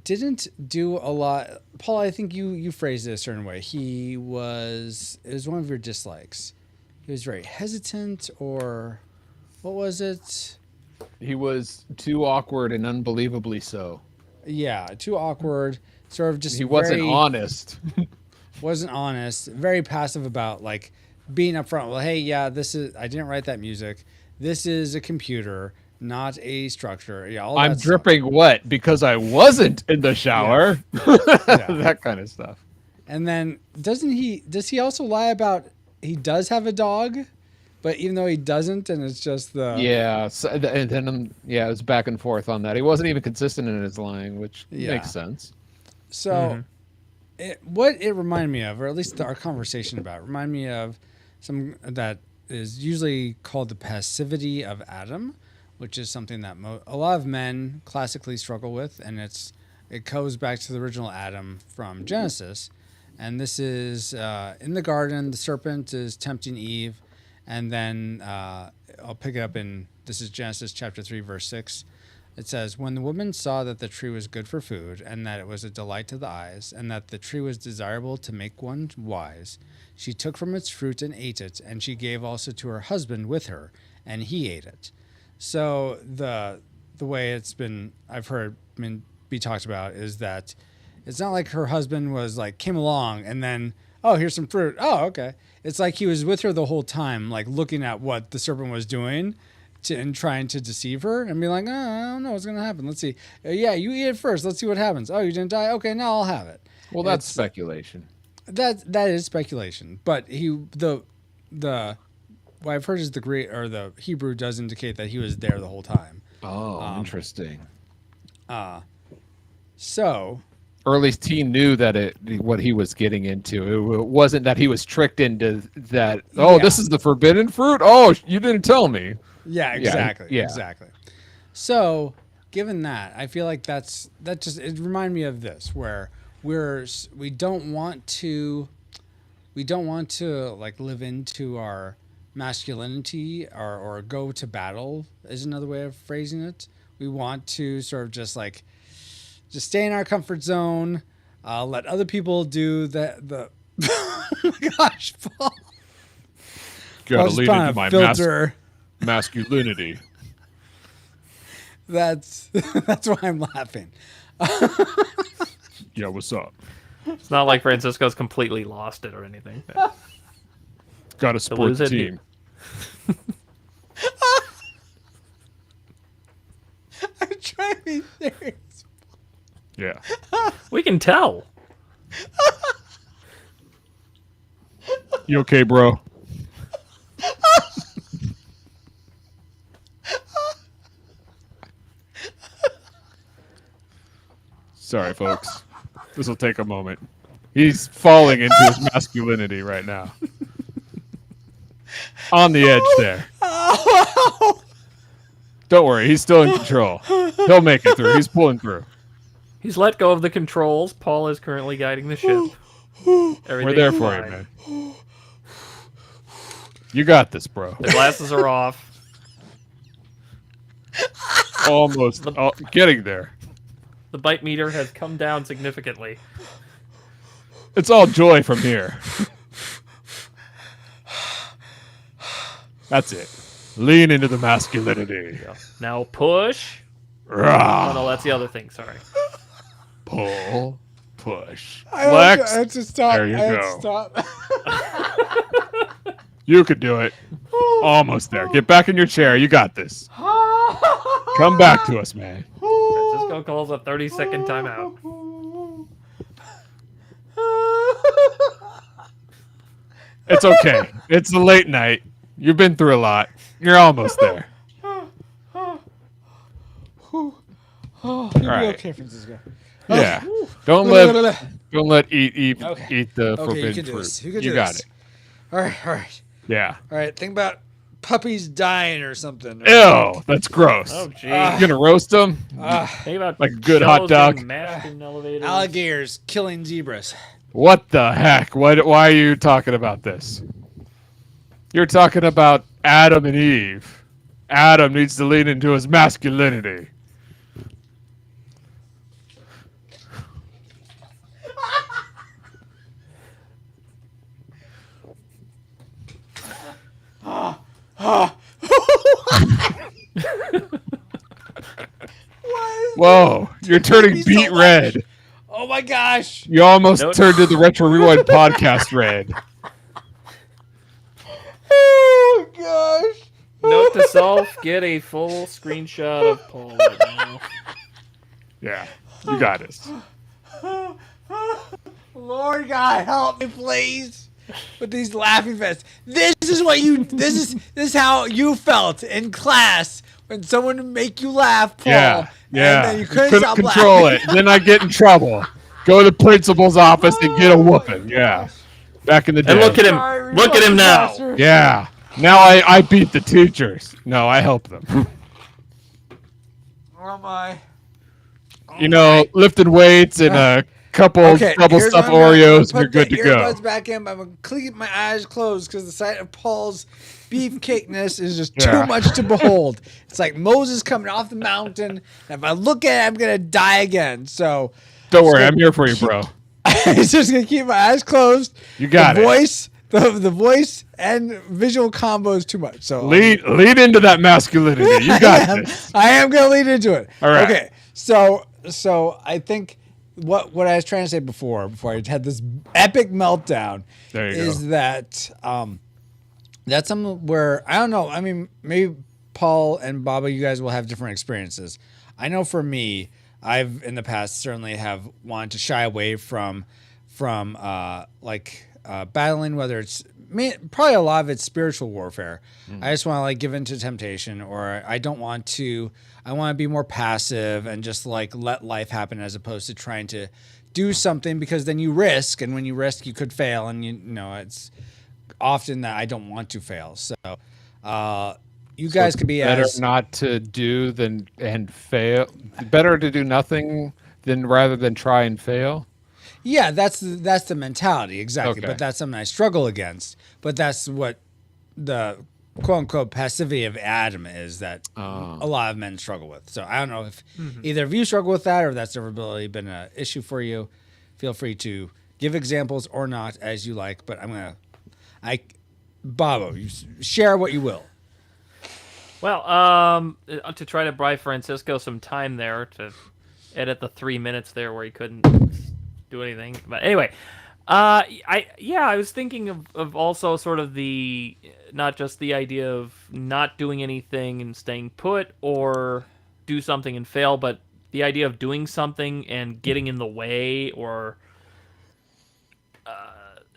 Didn't do a lot. Paul, I think you phrased it a certain way. It was one of your dislikes. He was very hesitant, or what was it? He was too awkward and unbelievably so. Yeah, too awkward. Sort of just he wasn't honest. Wasn't honest. Very passive about like being upfront. Well, hey, yeah, I didn't write that music. This is a computer, not a structure. Yeah, all I'm that dripping wet because I wasn't in the shower. That kind of stuff. And then does he also lie about he does have a dog, but even though he doesn't, and it's just and then it was back and forth on that. He wasn't even consistent in his lying, which makes sense. So what it reminded me of, or at least our conversation about, reminded me of some that is usually called the passivity of Adam, which is something that a lot of men classically struggle with, and it goes back to the original Adam from Genesis. And this is in the garden, the serpent is tempting Eve, and then I'll pick it up this is Genesis chapter 3, verse 6. It says, when the woman saw that the tree was good for food, and that it was a delight to the eyes, and that the tree was desirable to make one wise, she took from its fruit and ate it, and she gave also to her husband with her, and he ate it. So the way I've heard be talked about is that it's not like her husband was like came along and then, oh, here's some fruit. Oh, okay. It's like he was with her the whole time, like looking at what the serpent was doing and trying to deceive her and be like, oh, I don't know what's going to happen. Let's see. Yeah, you eat it first. Let's see what happens. Oh, you didn't die? Okay, now I'll have it. Well, that's speculation. That is speculation. But what I've heard is the Greek or the Hebrew does indicate that he was there the whole time. Oh, interesting. So, or at least he knew that what he was getting into. It wasn't that he was tricked into that. Oh, this is the forbidden fruit. Oh, you didn't tell me. Yeah, exactly. Yeah. Exactly. So, given that, I feel like it reminded me of this, where we don't want to like live into our masculinity or go to battle is another way of phrasing it. We want to sort of just stay in our comfort zone, let other people do the oh my gosh, Paul. Gotta lean into my masculinity. That's why I'm laughing. Yeah, what's up? It's not like Francisco's completely lost it or anything. Got to support the team. I'm trying to be serious. Yeah. We can tell. You okay, bro? Sorry, folks. This will take a moment. He's falling into his masculinity right now. On the edge there. Don't worry, he's still in control. He'll make it through. He's pulling through. He's let go of the controls. Paul is currently guiding the ship. We're there for you, man. You got this, bro. The glasses are off. Almost getting there. The bite meter has come down significantly. It's all joy from here. That's it. Lean into the masculinity. Now push. Rah. Oh, no, that's the other thing. Sorry. Pull. Push. I Flex. had to stop. There you I had go. to stop. You could do it. Almost there. Get back in your chair. You got this. Come back to us, man. Francisco calls a 30-second timeout. It's okay. It's a late night. You've been through a lot. You're almost there. You'll All be right. okay, Francisco. Yeah. Don't let eat the forbidden fruit. You got it. All right. Yeah. All right. Think about puppies dying or something. Ew, that's gross. Oh, gee. You gonna roast them? Think about like a good hot dog. Alligators killing zebras. What the heck? Why are you talking about this? You're talking about Adam and Eve. Adam needs to lean into his masculinity. Whoa, you're turning beet red. Oh my gosh. You almost turned to the Retro Rewind podcast red. Oh gosh. Note to self: get a full screenshot of Paul right now. Yeah, you got this. Lord God, help me, please, with these laughing fits. This is how you felt in class when someone would make you laugh, Paul. Yeah. And then you couldn't stop control laughing. it. Then I get in trouble. Go to the principal's office and get a whooping. Yeah. Back in the day. And look at him. Look at him now. Yeah. Now I beat the teachers. No, I help them. Oh my. You know, lifting weights and a couple double here's stuffed what I'm gonna Oreos, and you're good to Put go. the earbuds back in, but I'm gonna keep my eyes closed because the sight of Paul's beefcakeness is just too much to behold. It's like Moses coming off the mountain, and if I look at it, I'm gonna die again. So don't worry, I'm here for you, bro. It's just gonna keep my eyes closed. You got the it. Voice, the voice and visual combo is too much. So Lead into that masculinity. You got this. I am gonna lead into it. All right. Okay. So I think what I was trying to say before I had this epic meltdown is that that's something where I don't know. I mean, maybe Paul and Baba, you guys will have different experiences. I know for me, I've in the past certainly have wanted to shy away from battling, whether it's probably a lot of it's spiritual warfare. I just want to give into temptation, or I want to be more passive and just let life happen as opposed to trying to do something, because then you risk, and when you risk, you could fail, and you know it's often that I don't want to fail. So you guys could be better not to do and fail. Better to do nothing rather than try and fail. Yeah, that's the mentality, exactly. Okay. But that's something I struggle against. But that's what the quote unquote passivity of Adam is that a lot of men struggle with. So I don't know if either of you struggle with that, or if that's never really been an issue for you. Feel free to give examples or not as you like. But Bobo, you share what you will. Well, to try to buy Francisco some time there to edit the 3 minutes there where he couldn't do anything. But anyway, I was thinking of also sort of not just the idea of not doing anything and staying put, or do something and fail, but the idea of doing something and getting in the way, or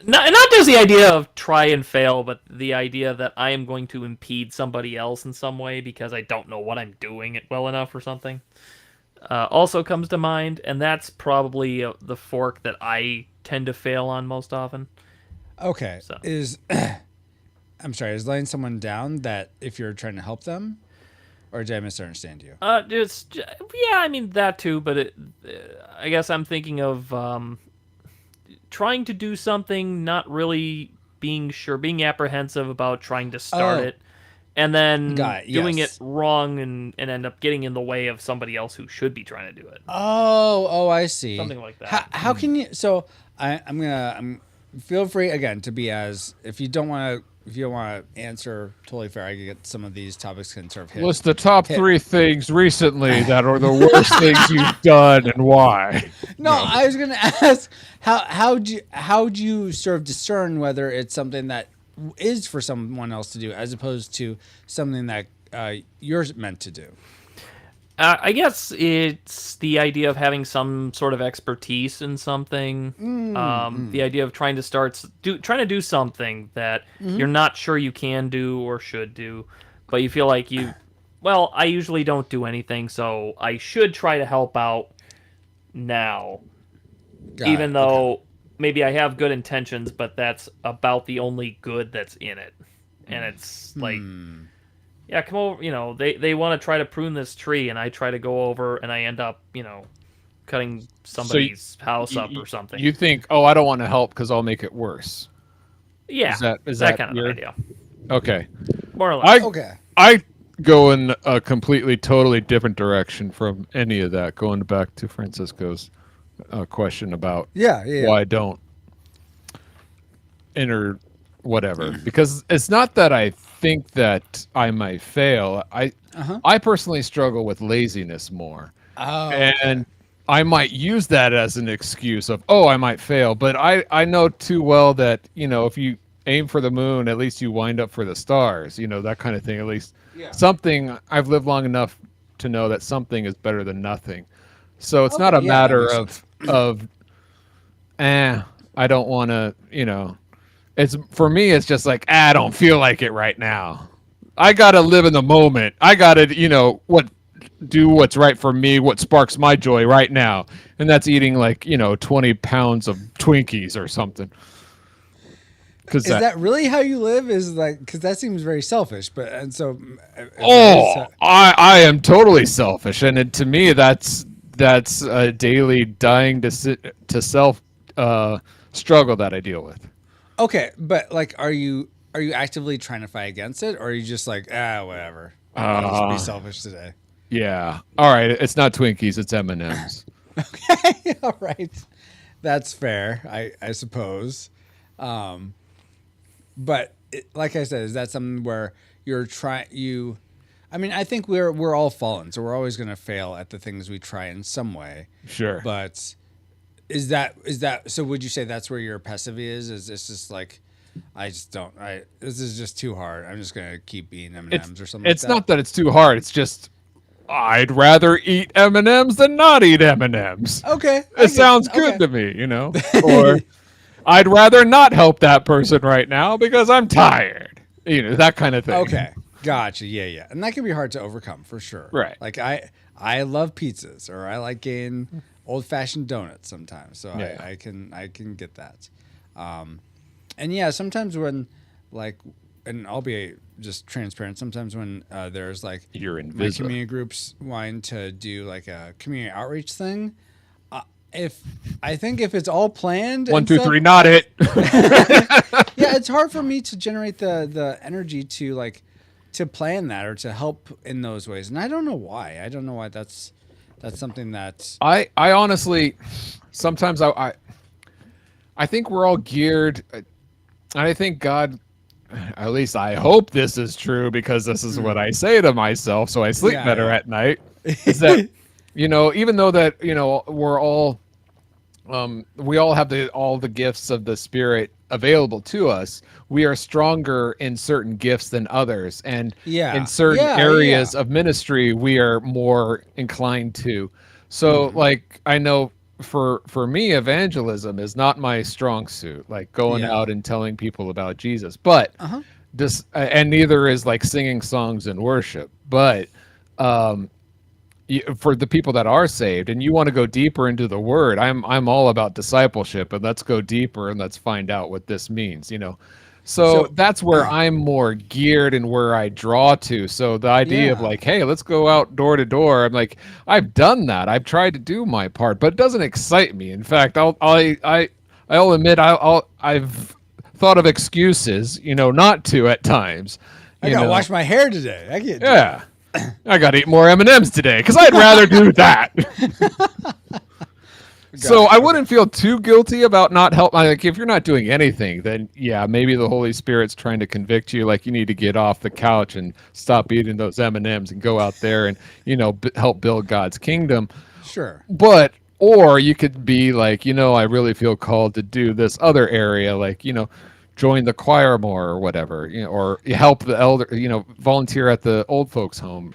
not just the idea of try and fail, but the idea that I am going to impede somebody else in some way because I don't know what I'm doing it well enough or something. Also comes to mind, and that's probably the fork that I tend to fail on most often. Okay. So. I'm sorry, is laying someone down that if you're trying to help them, or did I misunderstand you? I mean that too, but I guess I'm thinking of trying to do something, not really being apprehensive about trying to start it, and then doing it wrong and end up getting in the way of somebody else who should be trying to do it. Oh, I see. Something like that. How can you? So I'm feel free again to be as if you don't want to answer, totally fair. I can get some of these topics can sort of hit. List the top 3 things recently that are the worst things you've done and why. No, I was going to ask how do you sort of discern whether it's something that is for someone else to do as opposed to something that you're meant to do? I guess it's the idea of having some sort of expertise in something. The idea of trying to do something that you're not sure you can do or should do, but you feel like I usually don't do anything, so I should try to help out now. Even though maybe I have good intentions, but that's about the only good that's in it. And it's yeah, come over, they want to try to prune this tree, and I try to go over, and I end up, cutting somebody's house up or something. You think, I don't want to help because I'll make it worse. Yeah, is that kind of idea. Okay. More or less. I go in a completely, totally different direction from any of that, going back to Francisco's question about why I don't enter whatever. Because it's not that I think that I might fail. I personally struggle with laziness more. And I might use that as an excuse of, oh, I might fail. But I know too well that, if you aim for the moon, at least you wind up for the stars, that kind of thing. At least something, I've lived long enough to know that something is better than nothing. So it's not a matter of I don't want to, it's for me, it's just like, I don't feel like it right now. I got to live in the moment. I got to, do what's right for me, what sparks my joy right now. And that's eating 20 pounds of Twinkies or something. Is that really how you live? Because that seems very selfish. I am totally selfish. And to me, that's a daily dying to self struggle that I deal with. Okay. But are you actively trying to fight against it? Or are you just whatever. I'll just be selfish today. Yeah. All right. It's not Twinkies. It's M&Ms. Okay. All right. That's fair. I suppose. But like I said, is that something where you're trying? I think we're all fallen, so we're always going to fail at the things we try in some way. Sure. But is that so? Would you say that's where your passivity is? Is it's just this is just too hard. I'm just going to keep eating M&Ms or something. It's not that it's too hard. It's just I'd rather eat M&Ms than not eat M&Ms. Okay. It sounds good to me, Or I'd rather not help that person right now because I'm tired. That kind of thing. Okay. Gotcha. Yeah. And that can be hard to overcome for sure. Right. Like I love pizzas, or I like getting old-fashioned donuts sometimes. So yeah. I can get that. And yeah, sometimes when and I'll be just transparent. Sometimes when there's you're my invisible. community groups wanting to do a community outreach thing, if it's all planned, 1, 2, 3, not it. Yeah, it's hard for me to generate the energy to to plan that or to help in those ways, and I don't know why. I don't know why that's something that I honestly sometimes I think we're all geared. I think God. At least I hope this is true because this is what I say to myself, so I sleep better at night. Is that even though that we're all we all have all the gifts of the Spirit available to us, we are stronger in certain gifts than others, and in certain areas of ministry we are more inclined to. So I know for me, evangelism is not my strong suit, going out and telling people about Jesus, but and neither is singing songs in worship, but for the people that are saved and you want to go deeper into the word, I'm all about discipleship, and let's go deeper and let's find out what this means, So that's where I'm more geared and where I draw to. So the idea of hey, let's go out door to door. I'm I've done that. I've tried to do my part, but it doesn't excite me. In fact, I'll admit I've thought of excuses, not to at times. I gotta wash my hair today. I can't. Yeah, I gotta eat more M&Ms today because I'd rather do that. So I wouldn't feel too guilty about not help. If you're not doing anything, then maybe the Holy Spirit's trying to convict you. You need to get off the couch and stop eating those M&Ms and go out there and help build God's kingdom. Sure. But or you could be I really feel called to do this other area, join the choir more or whatever, or help the elder, volunteer at the old folks home.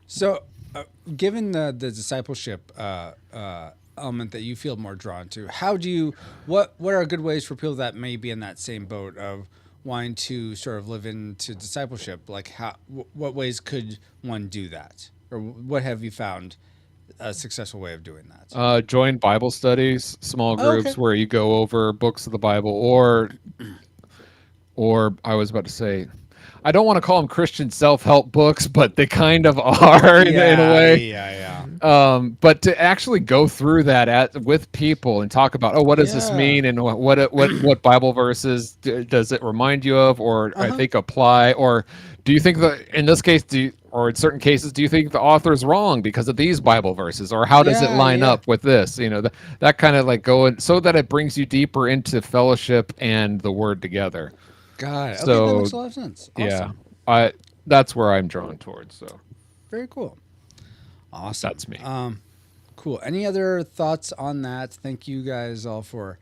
So, given the discipleship element that you feel more drawn to, what are good ways for people that may be in that same boat of wanting to sort of live into discipleship? What ways could one do that, or what have you found a successful way of doing that? Join Bible studies, small groups where you go over books of the Bible, or I was about to say, I don't want to call them Christian self-help books, but they kind of are in a way. Yeah. But to actually go through that with people and talk about, what does this mean, and what Bible verses does it remind you of, or I think apply, or do you think that in this case, or in certain cases, do you think the author's wrong because of these Bible verses, or how does it line up with this? That kind of going so that it brings you deeper into fellowship and the Word together. Got it. So, that makes a lot of sense. Awesome. That's where I'm drawn towards. So very cool. Awesome. That's me. Cool. Any other thoughts on that? Thank you guys all for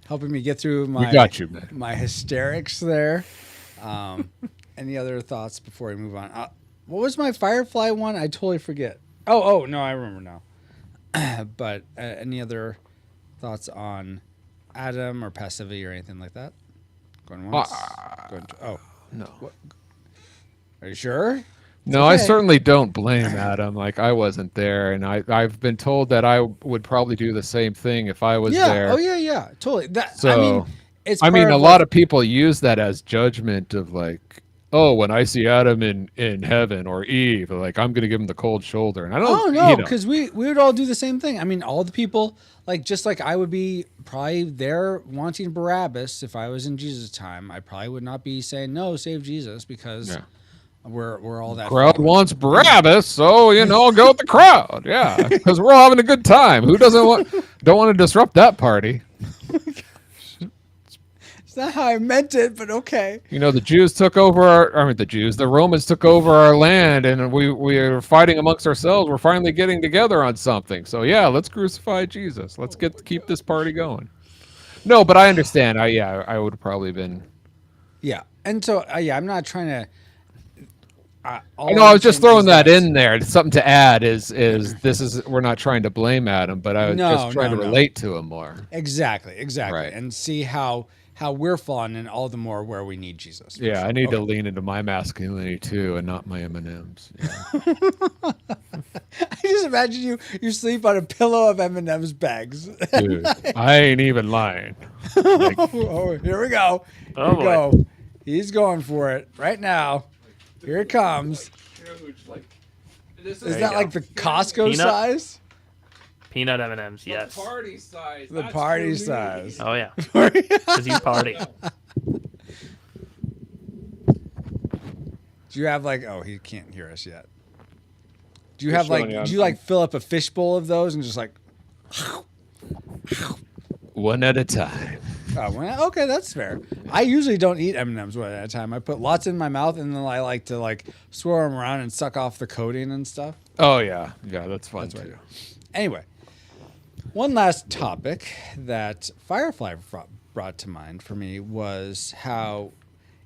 helping me get through my got you, man. my hysterics there. Any other thoughts before we move on? What was my Firefly one? I totally forget. Oh no, I remember now. But any other thoughts on Adam or passivity or anything like that? Going once. No. What? Are you sure? No, I certainly don't blame Adam. Like, I wasn't there, and I've been told that I would probably do the same thing if I was there. Oh yeah, totally. So, it's. I mean, a lot of people use that as judgment of like, oh, when I see Adam in heaven or Eve, like I'm gonna give him the cold shoulder, and I don't. Oh no, because we would all do the same thing. I mean, all the people, like, just like I would be probably there wanting Barabbas if I was in Jesus' time. I probably would not be saying no, save Jesus, because. Yeah. We're all that crowd wants Barabbas, so go with the crowd. Yeah, because we're all having a good time. Who don't want to disrupt that party? It's not how I meant it, but okay. The Jews took over the Romans took over our land, and we are fighting amongst ourselves. We're finally getting together on something. So yeah, let's crucify Jesus. Let's keep this party going. No, but I understand. I would have probably been. Yeah, and so I'm not trying to. I was just throwing that in there. Something to add is we're not trying to blame Adam, but I was just trying to relate to him more. Exactly, right. And see how we're falling, and all the more where we need Jesus. Yeah, sure. I need to lean into my masculinity too, and not my M&Ms. Yeah. I just imagine you sleep on a pillow of M&Ms bags. Dude, I ain't even lying. Like, here we go. Here we go. He's going for it right now. Here it comes. Is that like the Costco size? Peanut M&Ms, yes. The party size. The party size. Oh, yeah. Because you party. Do you have he can't hear us yet. Do you have do you fill up a fishbowl of those and just like. One at a time. Okay, that's fair. I usually don't eat M&Ms one at a time. I put lots in my mouth, and then I like to swirl them around and suck off the coating and stuff. Oh yeah, that's fun too. Anyway, one last topic that Firefly brought to mind for me was how,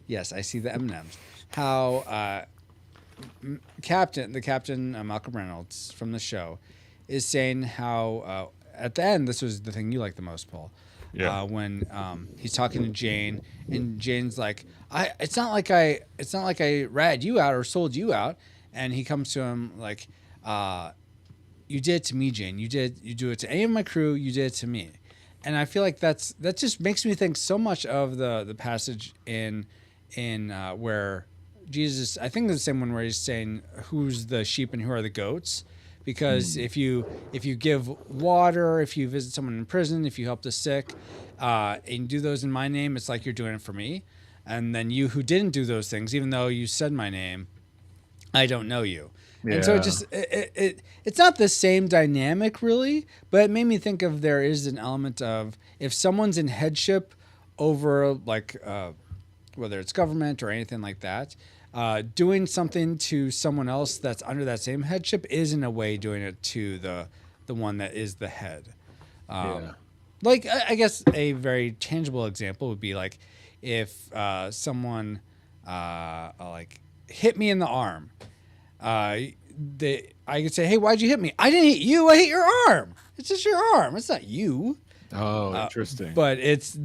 yes, I see the M&Ms. How the captain Malcolm Reynolds from the show is saying how at the end, this was the thing you liked the most, Paul. Yeah. When he's talking to Jane, and Jane's like, it's not like I ratted you out or sold you out, and he comes to him like, you did it to me, Jane. You do it to any of my crew. You did it to me, and I feel like that just makes me think so much of the passage in where Jesus, I think it's the same one where he's saying who's the sheep and who are the goats. Because if you give water, if you visit someone in prison, if you help the sick, and do those in my name, it's like you're doing it for me. And then you who didn't do those things, even though you said my name, I don't know you. Yeah. And so it's not the same dynamic really, but it made me think of there is an element of if someone's in headship over whether it's government or anything like that. Doing something to someone else that's under that same headship is in a way doing it to the one that is the head. Like I guess a very tangible example would be like if someone hit me in the arm. I could say, hey, why'd you hit me? I didn't hit you. I hit your arm. It's just your arm. It's not you. Oh, interesting. But it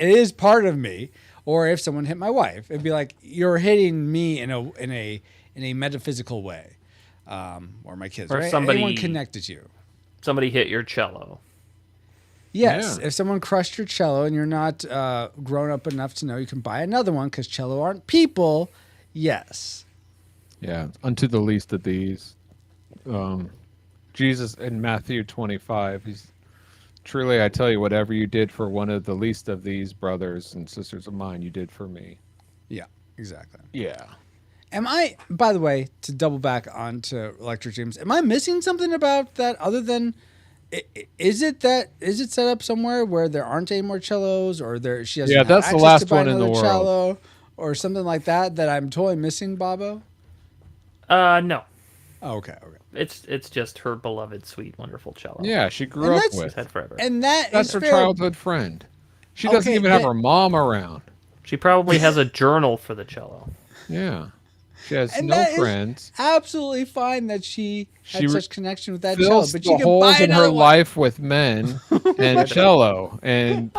is part of me. Or if someone hit my wife, it'd be like you're hitting me in a metaphysical way, or my kids, or right? Somebody, anyone connected to you. Somebody hit your cello. Yes, if someone crushed your cello and you're not grown up enough to know you can buy another one because cello aren't people. Yes. Yeah, unto the least of these, Jesus in Matthew 25, he's. Truly, I tell you, whatever you did for one of the least of these brothers and sisters of mine, you did for me. Yeah, exactly. Yeah. Am I, by the way, to double back onto Electric Dreams, am I missing something about that other than, is it set up somewhere where there aren't any more cellos or she doesn't have that's access the last to buy one in the another world. Cello or something like that I'm totally missing, Bobo? No. Oh, okay. It's just her beloved, sweet, wonderful cello. Yeah, she grew up She's with. had forever. And that's her fair. childhood friend. She doesn't even have her mom around. She probably has a journal for the cello. Yeah. She has And no that is friends. absolutely fine that she had such connection with that cello, Fills but the she can holes buy in her another one. life with men and cello, and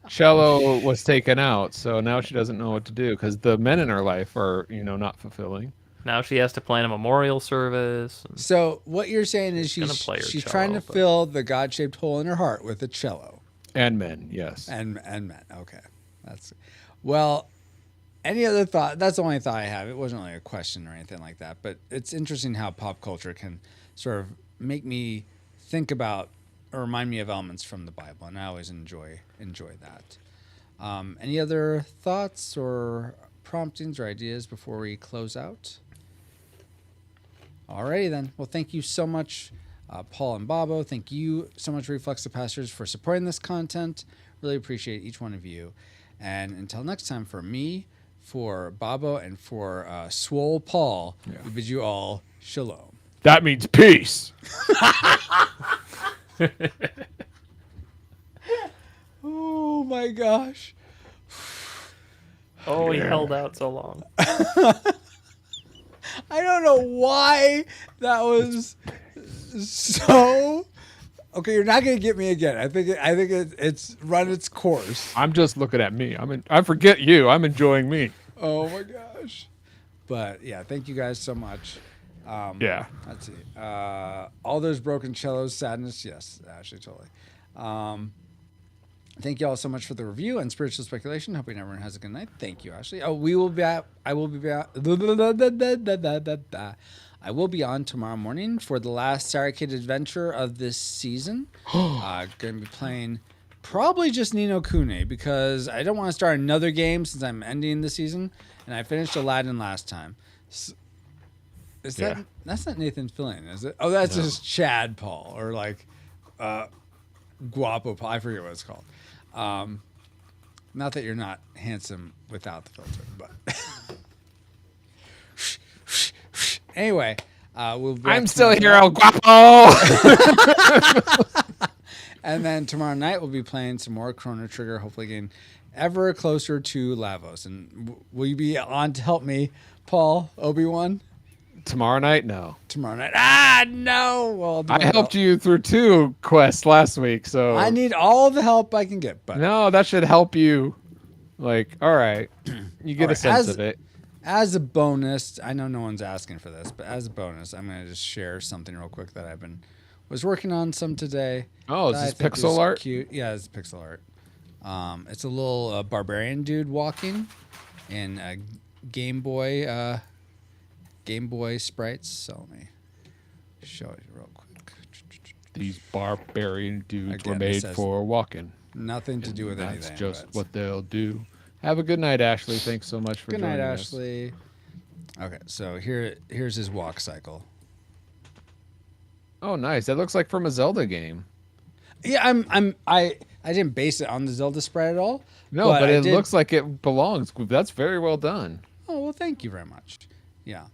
cello was taken out, so now she doesn't know what to do because the men in her life are, not fulfilling. Now she has to plan a memorial service. So what you're saying is she's trying to fill the God-shaped hole in her heart with a cello. And men, yes. And men. Okay. Well, any other thought? That's the only thought I have. It wasn't really a question or anything like that, but it's interesting how pop culture can sort of make me think about or remind me of elements from the Bible, and I always enjoy that. Any other thoughts or promptings or ideas before we close out? Alrighty then. Well, thank you so much, Paul and Bobo. Thank you so much, Reflexive Pastors, for supporting this content. Really appreciate each one of you. And until next time, for me, for Bobo, and for Swole Paul, we bid you all shalom. That means peace. Oh my gosh. Oh, he held out so long. I don't know why that was so. Okay, you're not gonna get me again. I think it's run its course. I'm just looking at me. I forget you. I'm enjoying me. Oh my gosh. But yeah, thank you guys so much. Yeah. Let's see. All those broken cellos, sadness. Yes, Ashley, totally. Thank you all so much for the review and spiritual speculation. Hoping everyone has a good night. Thank you, Ashley. Oh, we will be back. I will be back. I will be on tomorrow morning for the last Sarah-Kid adventure of this season. Going to be playing probably just Ni no Kuni because I don't want to start another game since I'm ending the season, and I finished Aladdin last time. That's not Nathan Fillion, is it? Oh, that's just Chad Paul or like Guapo Paul. I forget what it's called. Not that you're not handsome without the filter, but anyway, we'll be I'm still here, El Guapo. And then tomorrow night we'll be playing some more Chrono Trigger, hopefully getting ever closer to Lavos. And will you be on to help me, Paul, Obi-Wan? Tomorrow night? No. Tomorrow night? No. Well, I helped you through 2 quests last week, so I need all the help I can get. But no, that should help you. Like, all right, you get a sense of it. As a bonus, I know no one's asking for this, but as a bonus, I'm going to just share something real quick that was working on some today. Oh, is this pixel art? Cute. Yeah, it's pixel art. It's a little barbarian dude walking in a Game Boy sprites. So let me show you real quick. These barbarian dudes were made for walking. Nothing to do with anything. That's just what they'll do. Have a good night, Ashley. Thanks so much for joining us. Good night, Ashley. Okay, so here's his walk cycle. Oh, nice. That looks like from a Zelda game. Yeah, I didn't base it on the Zelda sprite at all. No, but it looks like it belongs. That's very well done. Oh, well, thank you very much. Yeah.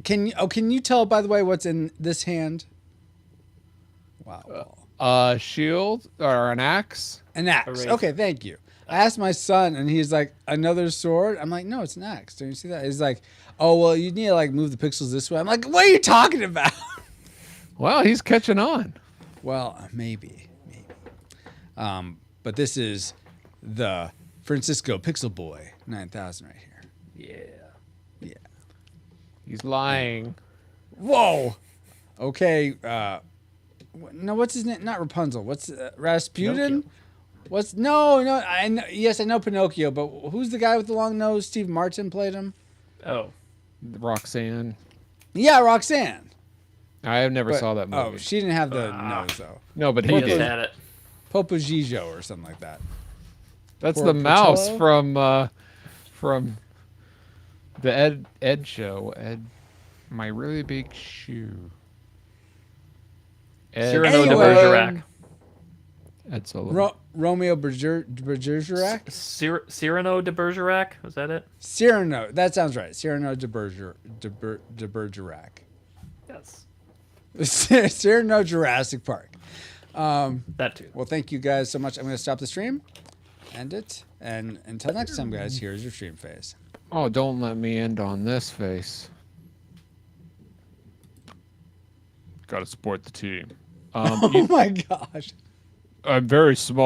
Can you tell, by the way, what's in this hand? Wow. Shield or an axe? An axe. Okay, thank you. I asked my son, and he's like, another sword? I'm like, no, it's an axe. Don't you see that? He's like, oh, well, you need to like move the pixels this way. I'm like, what are you talking about? Well, he's catching on. Well, maybe. But this is the Francisco Pixel Boy 9000 right here. Yeah. He's lying. Whoa. Okay. No, what's his name? Not Rapunzel. What's Rasputin? Pinocchio. No. I know. Yes, I know Pinocchio, but who's the guy with the long nose? Steve Martin played him. Oh, Roxanne. Yeah, Roxanne. I never saw that movie. Oh, she didn't have the nose though. No, but he did. Had it. Popo Gijo or something like that. That's Or the mouse Porcello? from the Ed show. Ed, my really big shoe. Ed, Cyrano de Bergerac. Ed Sullivan. Romeo Bergerac? Cyrano de Bergerac? Was that it? Cyrano. That sounds right. Cyrano de Bergerac. Yes. Cyrano Jurassic Park. That too. Well, thank you guys so much. I'm going to stop the stream, end it, and until next time, guys, here's your stream face. Oh, don't let me end on this face. Got to support the team. Oh my gosh. I'm very small.